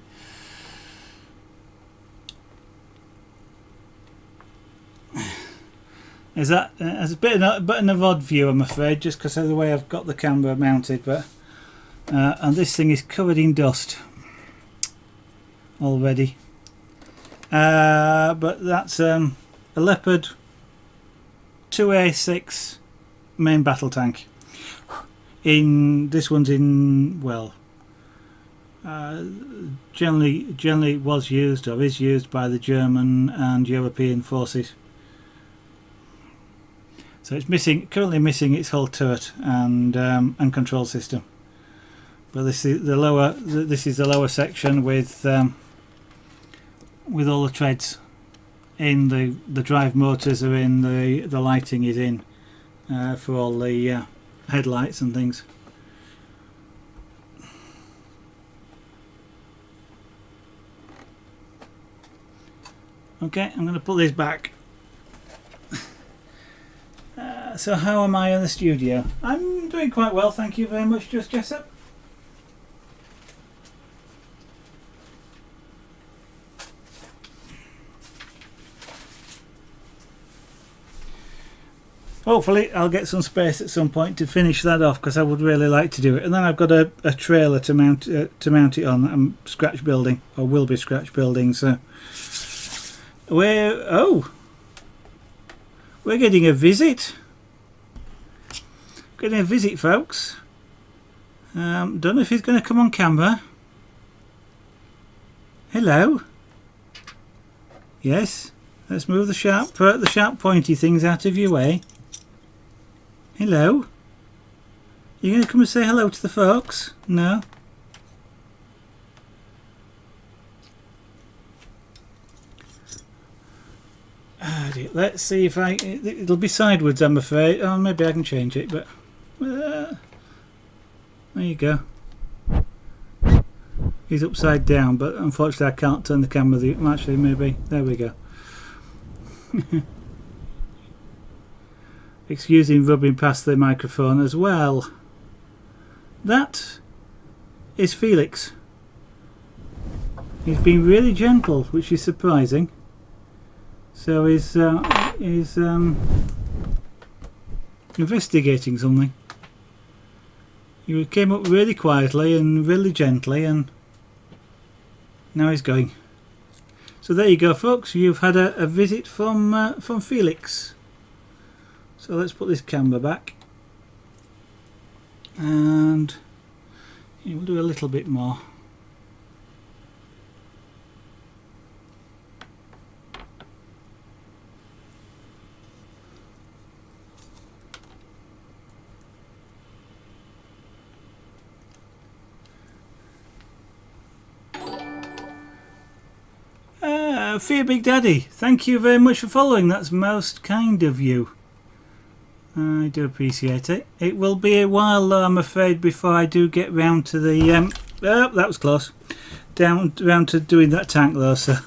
Is that it's a bit of an odd view, I'm afraid, just because of the way I've got the camera mounted, but and this thing is covered in dust already. But that's a Leopard 2A6 main battle tank. This one's in, well, generally was used or is used by the German and European forces. So it's currently missing its whole turret and control system. But this is the lower section with all the treads in. The drive motors are in, the lighting is in for all the headlights and things. Okay, I'm going to put this back. So how am I in the studio? I'm doing quite well, thank you very much, Just Jessup. Hopefully I'll get some space at some point to finish that off, because I would really like to do it. And then I've got a trailer to mount it on that I'm scratch building, or will be scratch building. So we're getting a visit. Getting a visit, folks. Don't know if he's going to come on camera. Hello. Yes. Let's move the sharp pointy things out of your way. Hello. You going to come and say hello to the folks? No. Let's see if it'll be sideways, I'm afraid. Oh, maybe I can change it, but there you go. He's upside down, but unfortunately I can't turn the camera. Actually, maybe there we go. Excuse him rubbing past the microphone as well. That is Felix. He's been really gentle, which is surprising. So he's investigating something. He came up really quietly and really gently, and now he's going. So there you go, folks. You've had a visit from Felix. So let's put this camera back, and we'll do a little bit more. Fear Big Daddy, thank you very much for following. That's most kind of you. I do appreciate it. It will be a while, though, I'm afraid, before I do get round to the... oh, that was close. Round to doing that tank, though, so...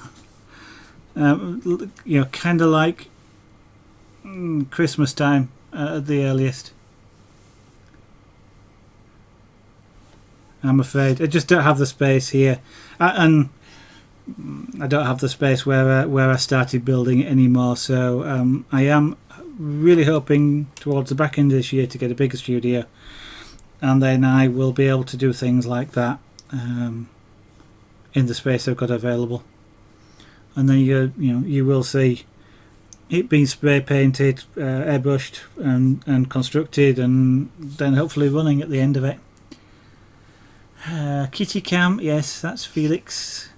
you know, kind of like Christmas time at the earliest. I'm afraid. I just don't have the space here. And I don't have the space where I started building it anymore, so I am really hoping towards the back end of this year to get a bigger studio, and then I will be able to do things like that in the space I've got available. And then you will see it being spray painted, airbrushed and constructed, and then hopefully running at the end of it. Kitty Cam, yes, that's Felix.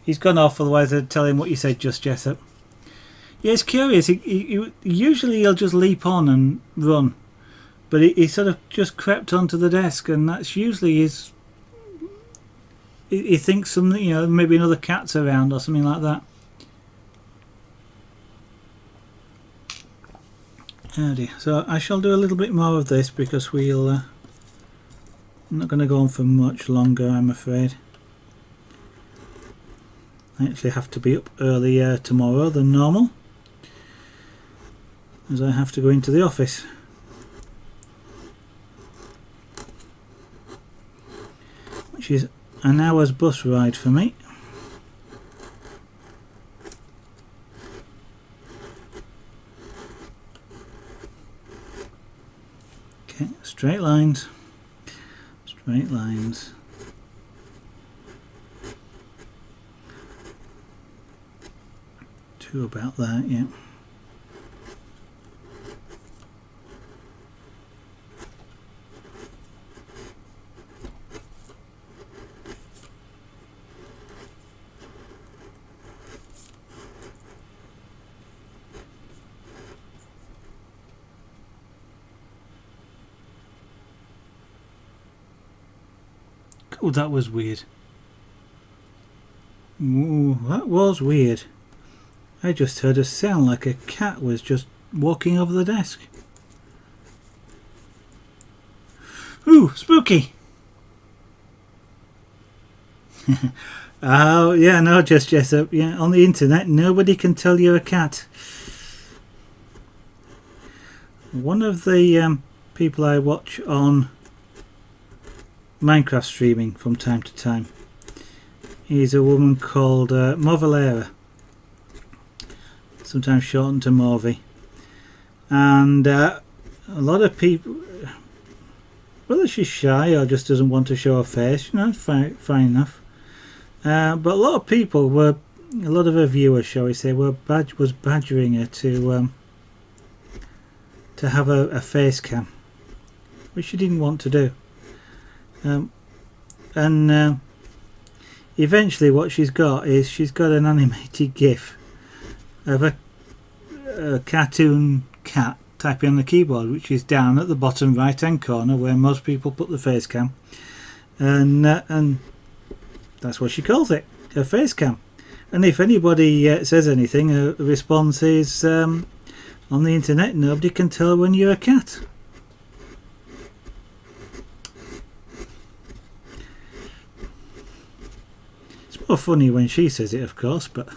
He's gone off, otherwise I'd tell him what you said, just Jessup. Yeah, it's curious. Usually he'll just leap on and run, but he sort of just crept onto the desk, and that's usually his. He thinks something, you know, maybe another cat's around or something like that. Oh dear. So I shall do a little bit more of this because we'll. I'm not going to go on for much longer, I'm afraid. I actually have to be up earlier tomorrow than normal, as I have to go into the office. Which is an hour's bus ride for me. Okay, straight lines. Straight lines. Two about that, yeah. Oh, that was weird. Ooh, that was weird. I just heard a sound like a cat was just walking over the desk. Ooh, spooky! Oh, yeah, no, just Jessup. Yeah, on the internet, nobody can tell you're a cat. One of the people I watch on Minecraft streaming from time to time is a woman called Movalera, sometimes shortened to Morvy, and a lot of people, whether she's shy or just doesn't want to show her face, you know, fine enough, but a lot of people were, a lot of her viewers, shall we say, was badgering her to have a face cam, which she didn't want to do. And eventually what she's got an animated GIF of a cartoon cat typing on the keyboard, which is down at the bottom right hand corner where most people put the face cam, and that's what she calls it, her face cam. And if anybody says anything, her response is, on the internet nobody can tell when you're a cat. More funny when she says it, of course, but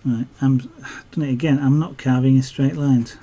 right, I've done it again. I'm not carving in straight lines.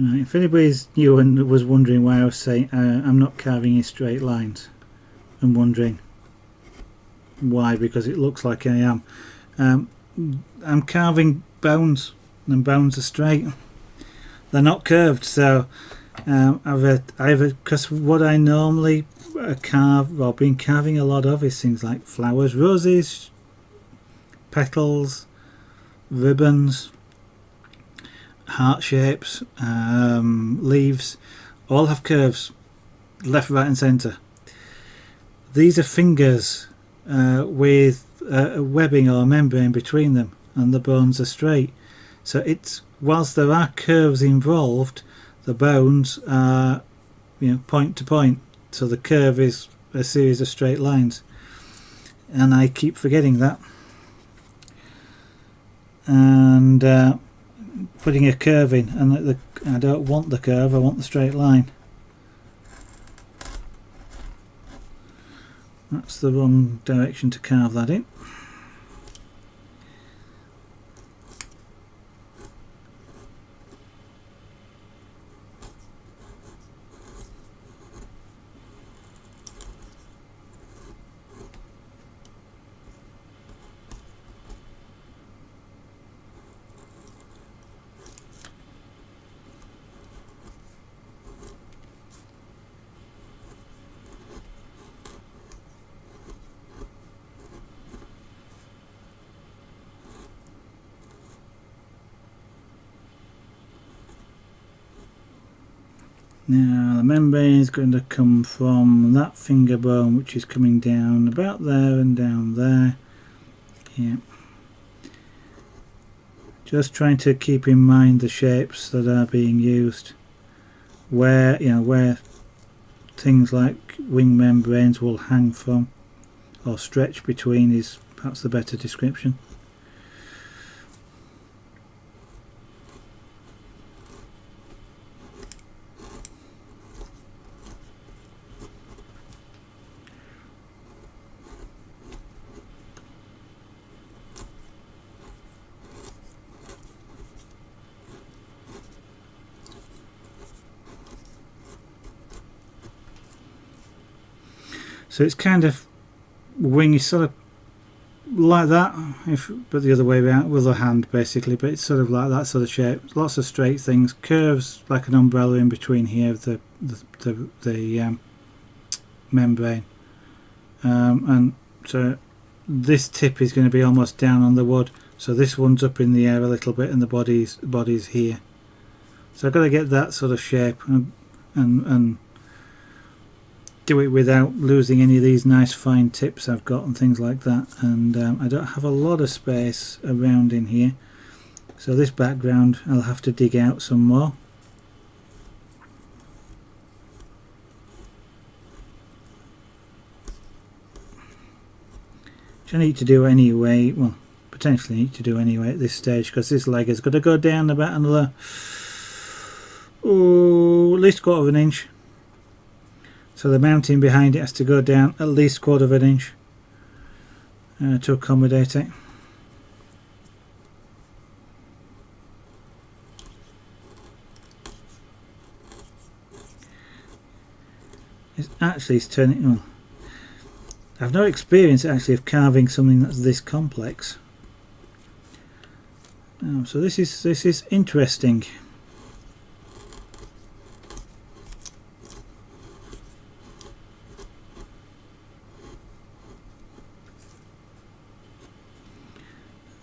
Right, if anybody's new and was wondering why I was saying I'm not carving in straight lines and wondering why, because it looks like I am. I'm carving bones, and bones are straight. They're not curved, so because what I normally carve, or been carving a lot of, is things like flowers, roses, petals, ribbons, heart shapes, leaves, all have curves, left, right and centre. These are fingers with a webbing or a membrane between them, and the bones are straight. So it's, whilst there are curves involved, the bones are, point to point, so the curve is a series of straight lines, and I keep forgetting that and putting a curve in, and I don't want the curve, I want the straight line. That's the wrong direction to carve that in. Now the membrane is going to come from that finger bone, which is coming down about there and down there. Yeah. Just trying to keep in mind the shapes that are being used. Where where things like wing membranes will hang from, or stretch between, is perhaps the better description. So it's kind of wing is sort of like that, but the other way around, with a hand basically, but it's sort of like that sort of shape. Lots of straight things, curves like an umbrella in between here of the membrane, and so this tip is going to be almost down on the wood, so this one's up in the air a little bit, and the body's here. So I've got to get that sort of shape and do it without losing any of these nice fine tips I've got and things like that. And I don't have a lot of space around in here, so this background I'll have to dig out some more. Which I need to do anyway, well, potentially need to do anyway at this stage, because this leg has got to go down about another at least a quarter of an inch. So the mounting behind it has to go down at least a quarter of an inch to accommodate it. It's turning. Well, I've no experience actually of carving something that's this complex. So this is interesting.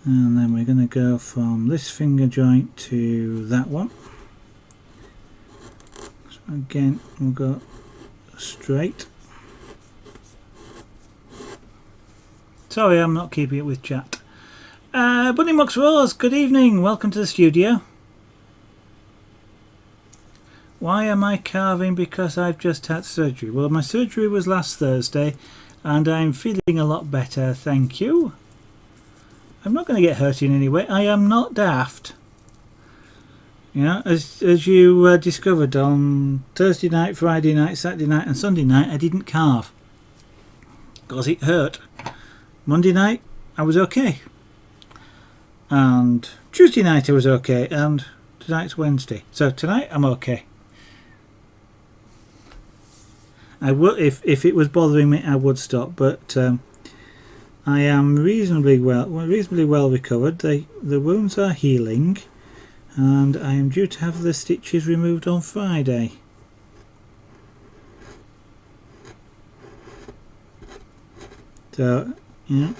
And then we're going to go from this finger joint to that one. So again, we'll go straight. Sorry, I'm not keeping it with chat. Bunny Mucks Rose, good evening. Welcome to the studio. Why am I carving? Because I've just had surgery. Well, my surgery was last Thursday, and I'm feeling a lot better, thank you. I'm not going to get hurt in any way. I am not daft. As you discovered on Thursday night, Friday night, Saturday night and Sunday night, I didn't carve because it hurt. Monday night I was okay, and Tuesday night I was okay, and tonight's Wednesday, so tonight I'm okay. I would, if it was bothering me, I would stop, but I am reasonably well recovered. The wounds are healing, and I am due to have the stitches removed on Friday. So,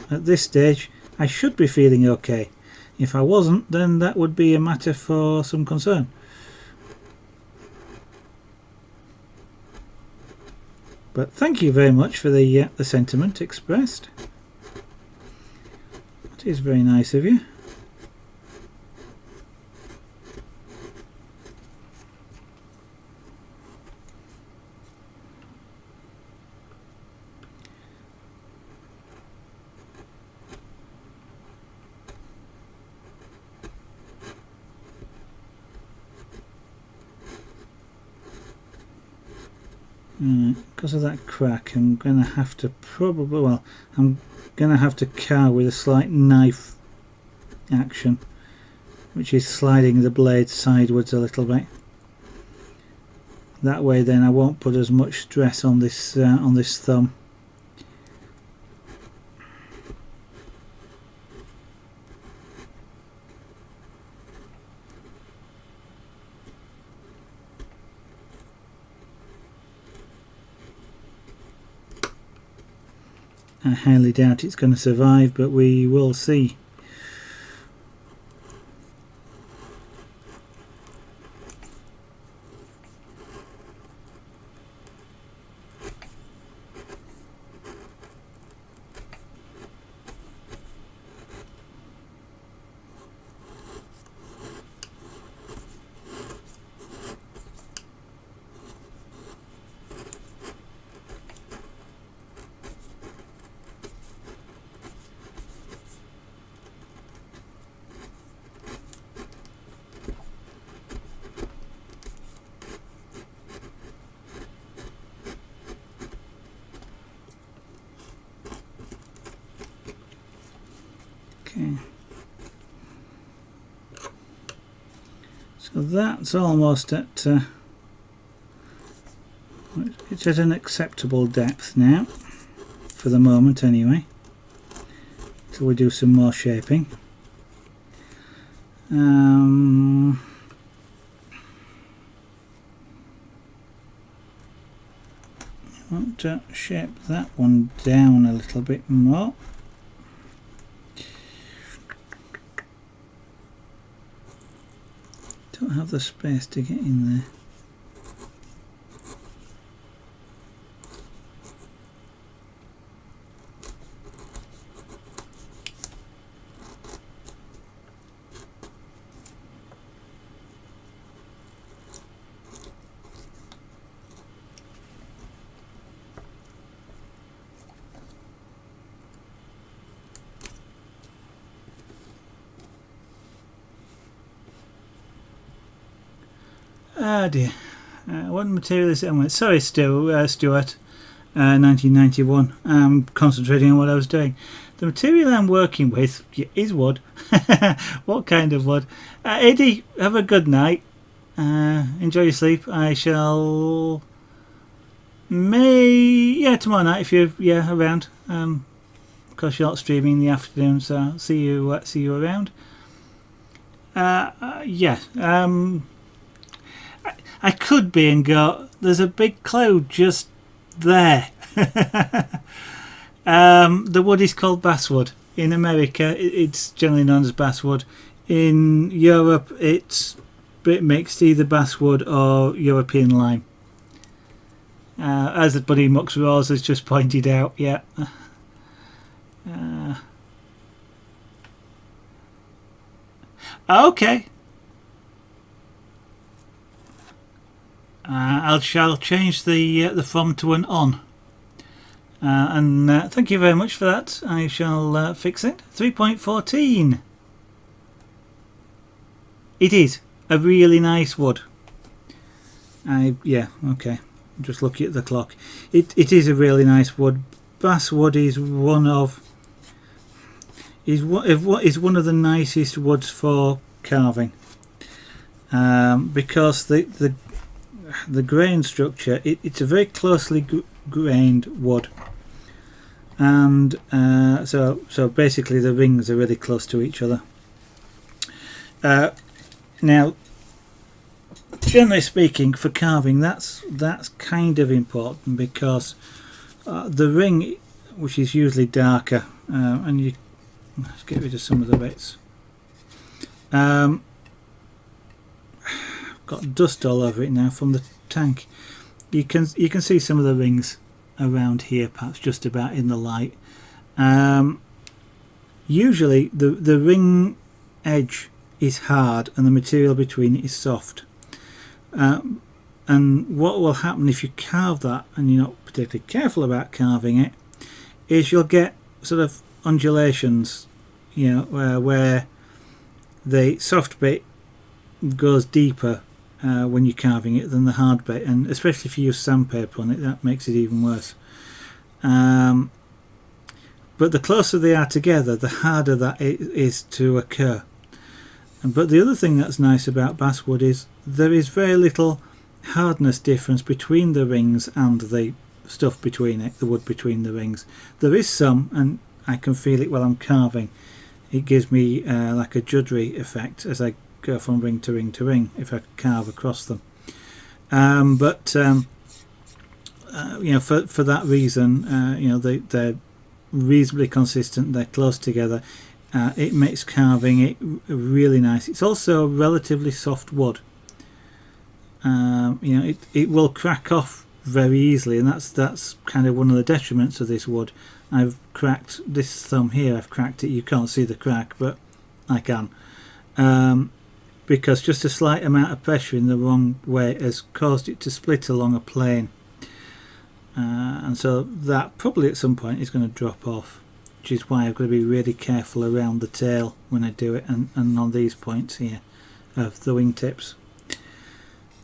at this stage, I should be feeling okay. If I wasn't, then that would be a matter for some concern. But thank you very much for the sentiment expressed. That is very nice of you. Because of that crack, I'm going to have to I'm going to have to carve with a slight knife action, which is sliding the blade sideways a little bit. That way then I won't put as much stress on this thumb. I highly doubt it's going to survive, but we will see. Okay. So that's almost at it's at an acceptable depth now, for the moment anyway, till we do some more shaping. I want to shape that one down a little bit more. Don't have the space to get in there. Ah dear. What material is it on with? Sorry, Stuart, 1991. I'm concentrating on what I was doing. The material I'm working with is wood. What kind of wood? Eddie, have a good night. Enjoy your sleep. I shall... tomorrow night if you're around. Of course you're not streaming in the afternoon, so I'll see you around. I could be and go, there's a big cloud just there. The wood is called basswood. In America, it's generally known as basswood. In Europe, it's a bit mixed, either basswood or European lime. As the buddy Mux Rose has just pointed out, yeah. Okay. I shall change the from to an on. And thank you very much for that. I shall fix it. 3.14. It is a really nice wood. Okay. I'm just looking at the clock. It is a really nice wood. Basswood is one of the nicest woods for carving. because the grain structure, it's a very closely grained wood, and so basically the rings are really close to each other. Now, generally speaking, for carving, that's kind of important, because the ring, which is usually darker, and let's get rid of some of the bits. Got dust all over it now from the tank. You can see some of the rings around here, perhaps just about in the light. Usually the ring edge is hard and the material between it is soft. And what will happen if you carve that and you're not particularly careful about carving it, is you'll get sort of undulations, you know, where the soft bit goes deeper when you're carving it than the hard bit, and especially if you use sandpaper on it, that makes it even worse. But the closer they are together, the harder that it is to occur. But the other thing that's nice about basswood is there is very little hardness difference between the rings and the stuff between it, the wood between the rings. There is some, and I can feel it while I'm carving. It gives me like a juddery effect as I go from ring to ring to ring if I carve across them. You know, for that reason, you know, they're reasonably consistent. They're close together. It makes carving it really nice. It's also relatively soft wood. You know, it will crack off very easily, and that's kind of one of the detriments of this wood. I've cracked this thumb here. I've cracked it. You can't see the crack, but I can, because just a slight amount of pressure in the wrong way has caused it to split along a plane, and so that probably at some point is going to drop off, which is why I've got to be really careful around the tail when I do it, and on these points here of the wingtips.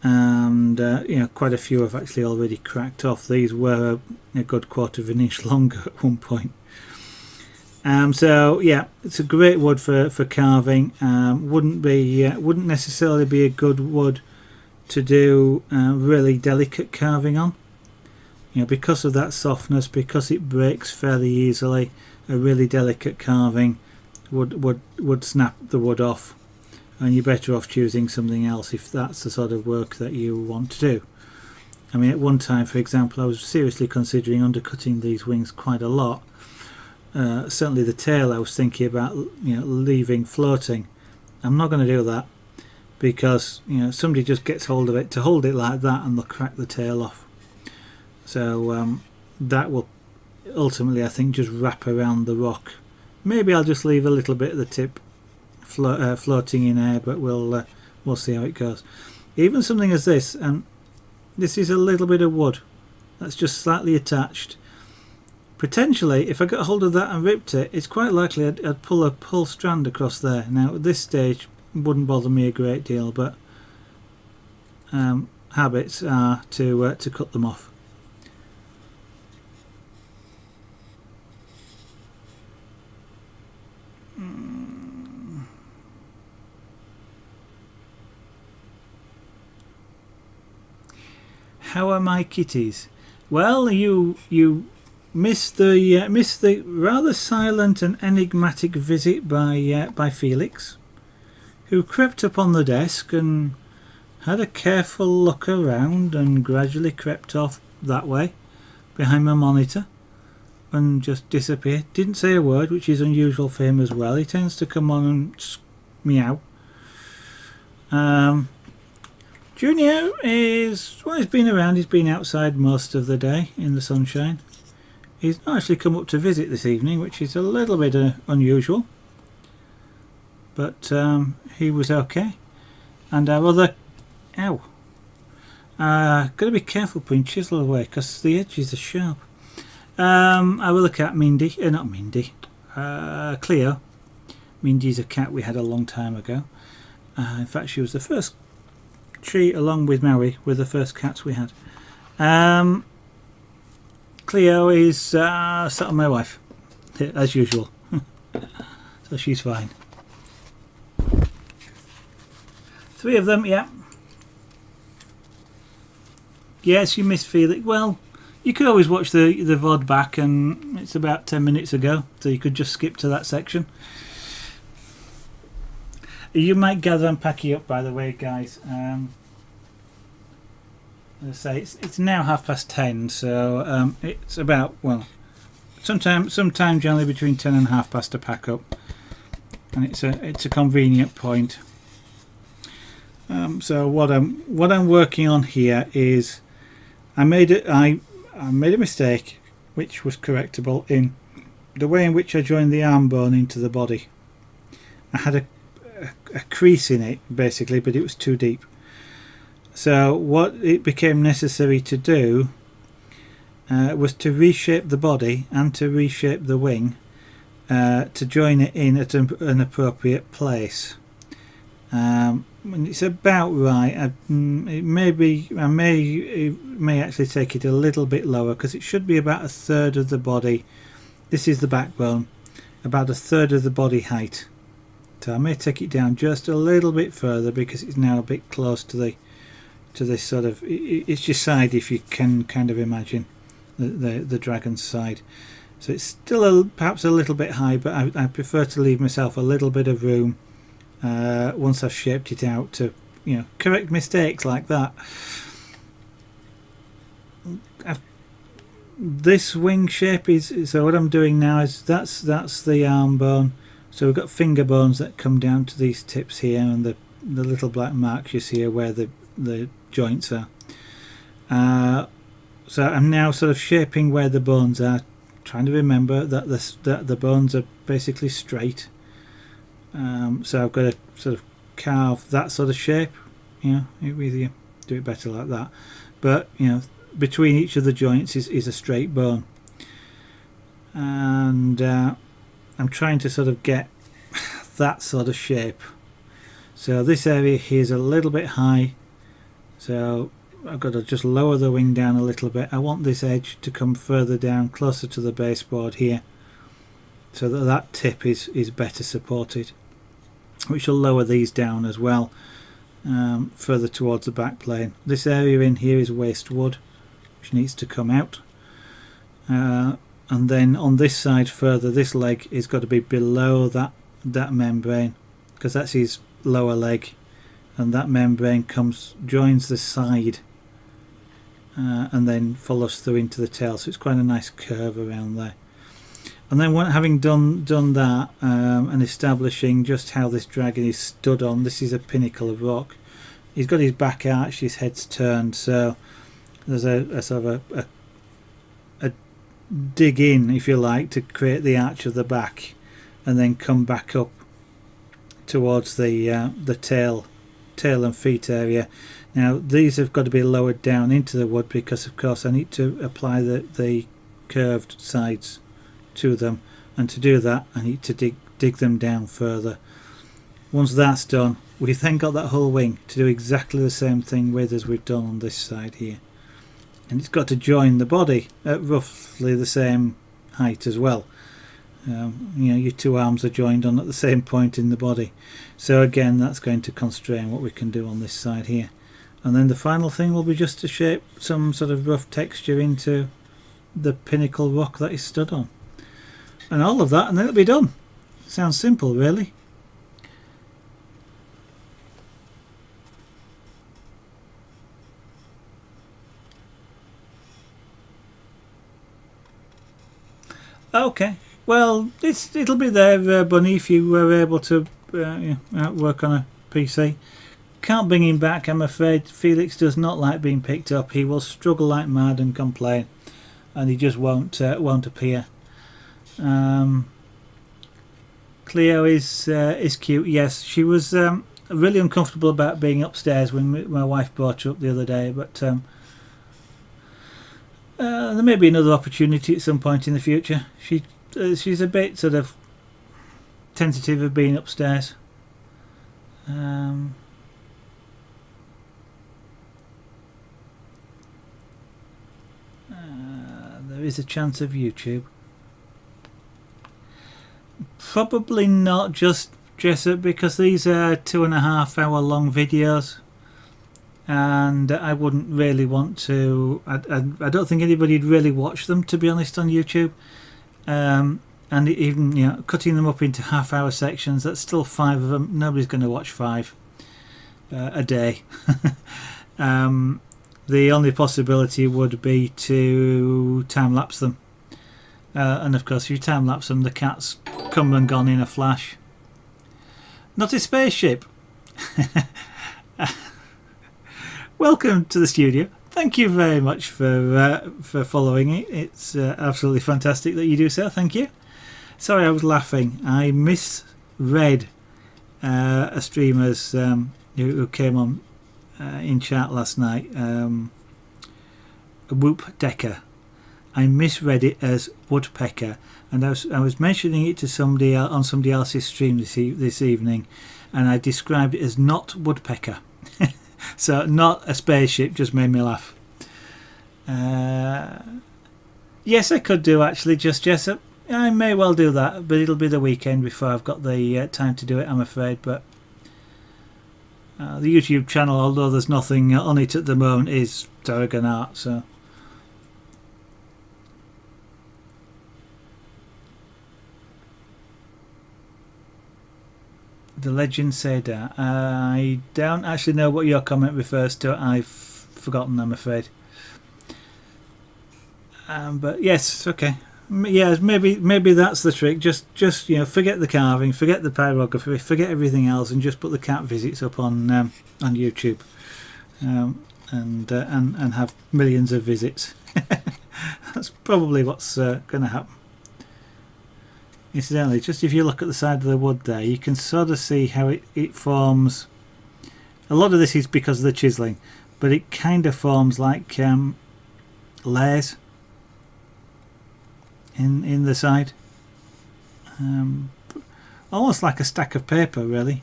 And you know, quite a few have actually already cracked off. These were a good quarter of an inch longer at one point. So yeah, it's a great wood for carving. Wouldn't necessarily be a good wood to do really delicate carving on. You know, because of that softness, because it breaks fairly easily. A really delicate carving would snap the wood off, and you're better off choosing something else if that's the sort of work that you want to do. I mean, at one time, for example, I was seriously considering undercutting these wings quite a lot. Certainly the tail I was thinking about, you know, leaving floating. I'm not going to do that, because, you know, somebody just gets hold of it to hold it like that and they'll crack the tail off. So that will ultimately, I think, just wrap around the rock. Maybe I'll just leave a little bit of the tip floating in air, but we'll see how it goes. Even something as this, and this is a little bit of wood that's just slightly attached. Potentially, if I got hold of that and ripped it, it's quite likely I'd pull a whole strand across there. Now at this stage, it wouldn't bother me a great deal, but habits are to cut them off. How are my kitties? Well, you missed the rather silent and enigmatic visit by Felix, who crept up on the desk and had a careful look around and gradually crept off that way behind my monitor and just disappeared. Didn't say a word, which is unusual for him as well. He tends to come on and meow. Junior is, well, he's been around. He's been outside most of the day in the sunshine. He's not actually come up to visit this evening, which is a little bit unusual, but he was okay. And our other, got to be careful putting chisel away because the edges are sharp. Our other cat, Mindy, not Mindy, Cleo. Mindy's a cat we had a long time ago. In fact, she was the first. She, along with Maui, were the first cats we had. Cleo is sat on my wife, as usual, so she's fine. 3 of them, yeah. Yes, you missed Felix. Well, you could always watch the VOD back, and it's about 10 minutes ago, so you could just skip to that section. You might gather I'm packing up, by the way, guys. As I say, it's now 10:30, so it's about, well, sometime generally between 10 and 10:30 to pack up, and it's a convenient point. So what I'm working on here is I made a mistake, which was correctable, in the way in which I joined the arm bone into the body. I had a crease in it basically, but it was too deep. So what it became necessary to do was to reshape the body and to reshape the wing to join it in at an appropriate place. It's about right. It may actually take it a little bit lower, because it should be about 1/3 of the body. This is the backbone, about 1/3 of the body height. So I may take it down just a little bit further, because it's now a bit close to this sort of. It's your side, if you can kind of imagine the dragon's side. So it's still perhaps a little bit high, but I prefer to leave myself a little bit of room. Once I've shaped it out, to correct mistakes like that. This wing shape is, so what I'm doing now is that's the arm bone. So we've got finger bones that come down to these tips here, and the little black marks you see are where the joints are. So I'm now sort of shaping where the bones are, trying to remember that the bones are basically straight. So I've got to sort of carve that sort of shape. Either you do it better like that, but between each of the joints is a straight bone, and I'm trying to sort of get that sort of shape. So this area here is a little bit high, so I've got to just lower the wing down a little bit. I want this edge to come further down, closer to the baseboard here, so that tip is better supported, which will lower these down as well, further towards the back plane. This area in here is waste wood, which needs to come out, and then on this side further, this leg is got to be below that membrane, because that's his lower leg, and that membrane joins the side and then follows through into the tail, so it's quite a nice curve around there. And then having done that, and establishing just how this dragon is stood on, this is a pinnacle of rock. He's got his back arched, his head's turned, so there's a sort of a dig in, if you like, to create the arch of the back, and then come back up towards the tail and feet area. Now these have got to be lowered down into the wood, because of course I need to apply the curved sides to them, and to do that I need to dig them down further. Once that's done, we've then got that whole wing to do exactly the same thing with as we've done on this side here, and it's got to join the body at roughly the same height as well. Your two arms are joined on at the same point in the body, so again that's going to constrain what we can do on this side here. And then the final thing will be just to shape some sort of rough texture into the pinnacle rock that is stood on, and all of that, and then it'll be done. Sounds simple, really. Okay, well, it'll be there, Bunny, if you were able to work on a PC. Can't bring him back, I'm afraid. Felix does not like being picked up. He will struggle like mad and complain, and he just won't appear. Cleo is cute. Yes, she was really uncomfortable about being upstairs when my wife brought her up the other day, but there may be another opportunity at some point in the future. She's a bit sort of tentative of being upstairs. There is a chance of YouTube. Probably not, just Jessup, because these are 2.5 hour long videos, and I wouldn't really want to. I don't think anybody'd really watch them, to be honest, on YouTube. And even, you know, cutting them up into half-hour sections, that's still 5 of them. Nobody's going to watch 5 a day. The only possibility would be to time-lapse them. And of course, if you time-lapse them, the cat's come and gone in a flash. Not a spaceship. Welcome to the studio. Thank you very much for following it. It's absolutely fantastic that you do so. Thank you. Sorry, I was laughing. I misread a streamer's who came on in chat last night. Whoop Decker. I misread it as woodpecker, and I was mentioning it to somebody on somebody else's stream this evening, and I described it as not woodpecker. So not a spaceship, just made me laugh. Yes, I could do actually, just Jessup. I may well do that, but it'll be the weekend before I've got the time to do it, I'm afraid. But the YouTube channel, although there's nothing on it at the moment, is Tarragon Art, so. The legend Seda. I don't actually know what your comment refers to. I've forgotten, I'm afraid. But yes, okay. Yeah, maybe that's the trick. Just you know, forget the carving, forget the pyrography, forget everything else, and just put the cat visits up on YouTube, and have millions of visits. That's probably what's going to happen. Incidentally, just if you look at the side of the wood there, you can sort of see how it forms. A lot of this is because of the chiselling, but it kind of forms like layers in the side, almost like a stack of paper, really.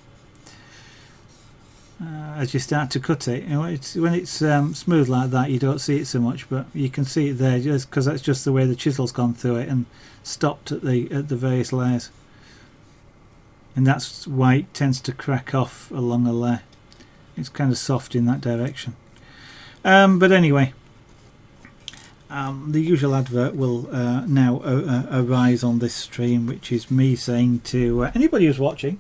As you start to cut it, you know, when it's smooth like that, you don't see it so much, but you can see it there just because that's just the way the chisel's gone through it and stopped at the various layers, and that's why it tends to crack off along a layer. It's kind of soft in that direction. But anyway, the usual advert will now arise on this stream, which is me saying to anybody who's watching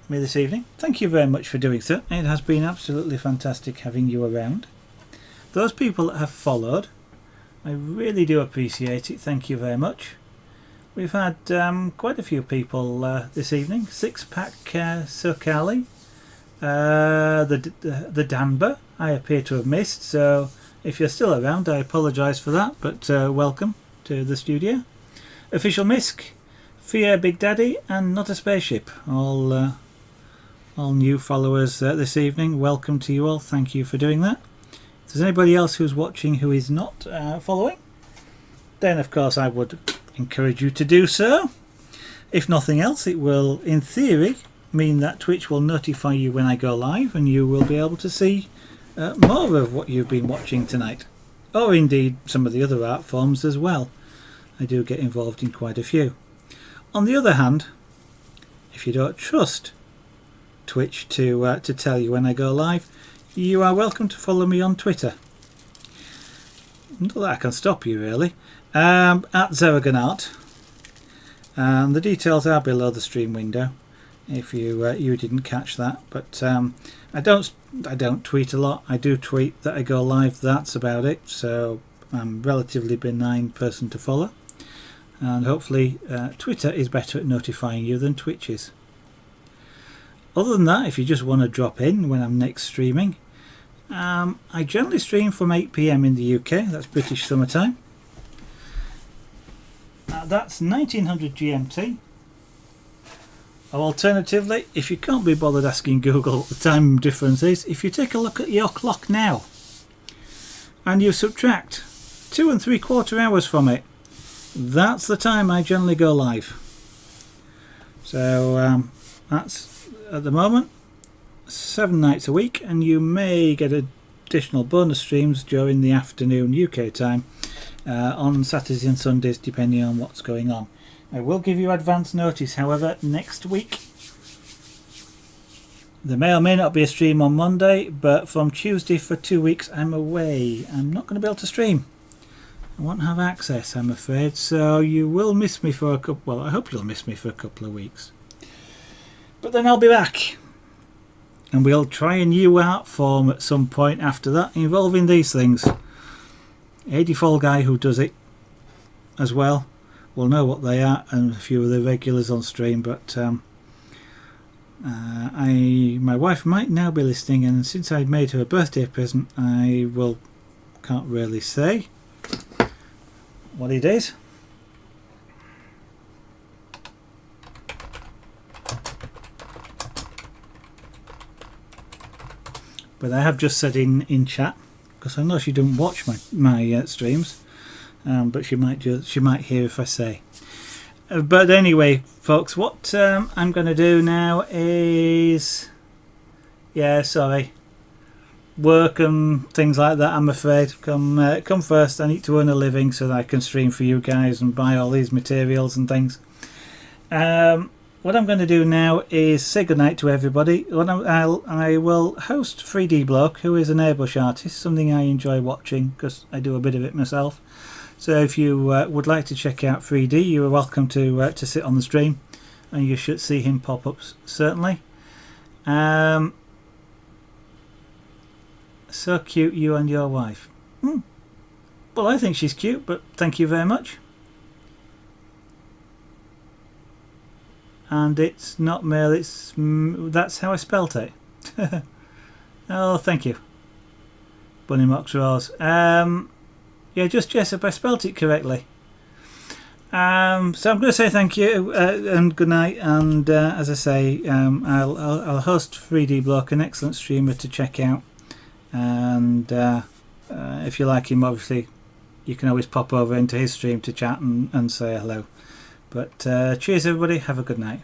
me this evening, thank you very much for doing so. It has been absolutely fantastic having you around. Those people that have followed, I really do appreciate it. Thank you very much. We've had quite a few people this evening. Six-pack Sokali, the Danber I appear to have missed, so if you're still around, I apologise for that, but welcome to the studio. Official Misk, Fear Big Daddy, and Not a Spaceship, all new followers this evening. Welcome to you all. Thank you for doing that. If there's anybody else who's watching who is not following, then of course I would encourage you to do so. If nothing else, it will, in theory, mean that Twitch will notify you when I go live, and you will be able to see more of what you've been watching tonight, or indeed some of the other art forms as well. I do get involved in quite a few. On the other hand, if you don't trust Twitch to tell you when I go live, you are welcome to follow me on Twitter. Not that I can stop you, really. At Zeragonart. The details are below the stream window if you didn't catch that, but I don't tweet a lot. I do tweet that I go live, that's about it, so I'm a relatively benign person to follow, and hopefully Twitter is better at notifying you than Twitch is. Other than that, if you just want to drop in when I'm next streaming, I generally stream from 8 PM in the UK, that's British summertime. That's 1900 GMT. Or alternatively, if you can't be bothered asking Google what the time difference is, if you take a look at your clock now and you subtract 2 3/4 hours from it, that's the time I generally go live. So that's at the moment 7 nights a week, and you may get additional bonus streams during the afternoon UK time on Saturdays and Sundays, depending on what's going on. I will give you advance notice, however, next week. There may or may not be a stream on Monday, but from Tuesday for 2 weeks I'm away. I'm not going to be able to stream. I won't have access, I'm afraid, so you will miss me for a couple... Well, I hope you'll miss me for a couple of weeks. But then I'll be back. And we'll try a new art form at some point after that, involving these things. A default guy who does it as well will know what they are, and a few of the regulars on stream, but my wife might now be listening, and since I made her a birthday present, can't really say what it is. But I have just said in chat, because I know she doesn't watch my streams, but she might hear if I say. But anyway, folks, what I'm going to do now is, work and things like that. I'm afraid come first. I need to earn a living so that I can stream for you guys and buy all these materials and things. What I'm going to do now is say goodnight to everybody. I will host 3D Bloke, who is an airbrush artist, something I enjoy watching because I do a bit of it myself. So if you would like to check out 3D, you are welcome to sit on the stream, and you should see him pop up certainly. So cute, you and your wife. Well, I think she's cute, but thank you very much. And it's not male, that's how I spelt it. Oh, thank you, Bunny Mox Rose. Yeah, just Jessup, I spelt it correctly. So I'm going to say thank you and good night. And as I say, I'll host 3D Bloke, an excellent streamer to check out. And if you like him, obviously, you can always pop over into his stream to chat and say hello. But cheers, everybody. Have a good night.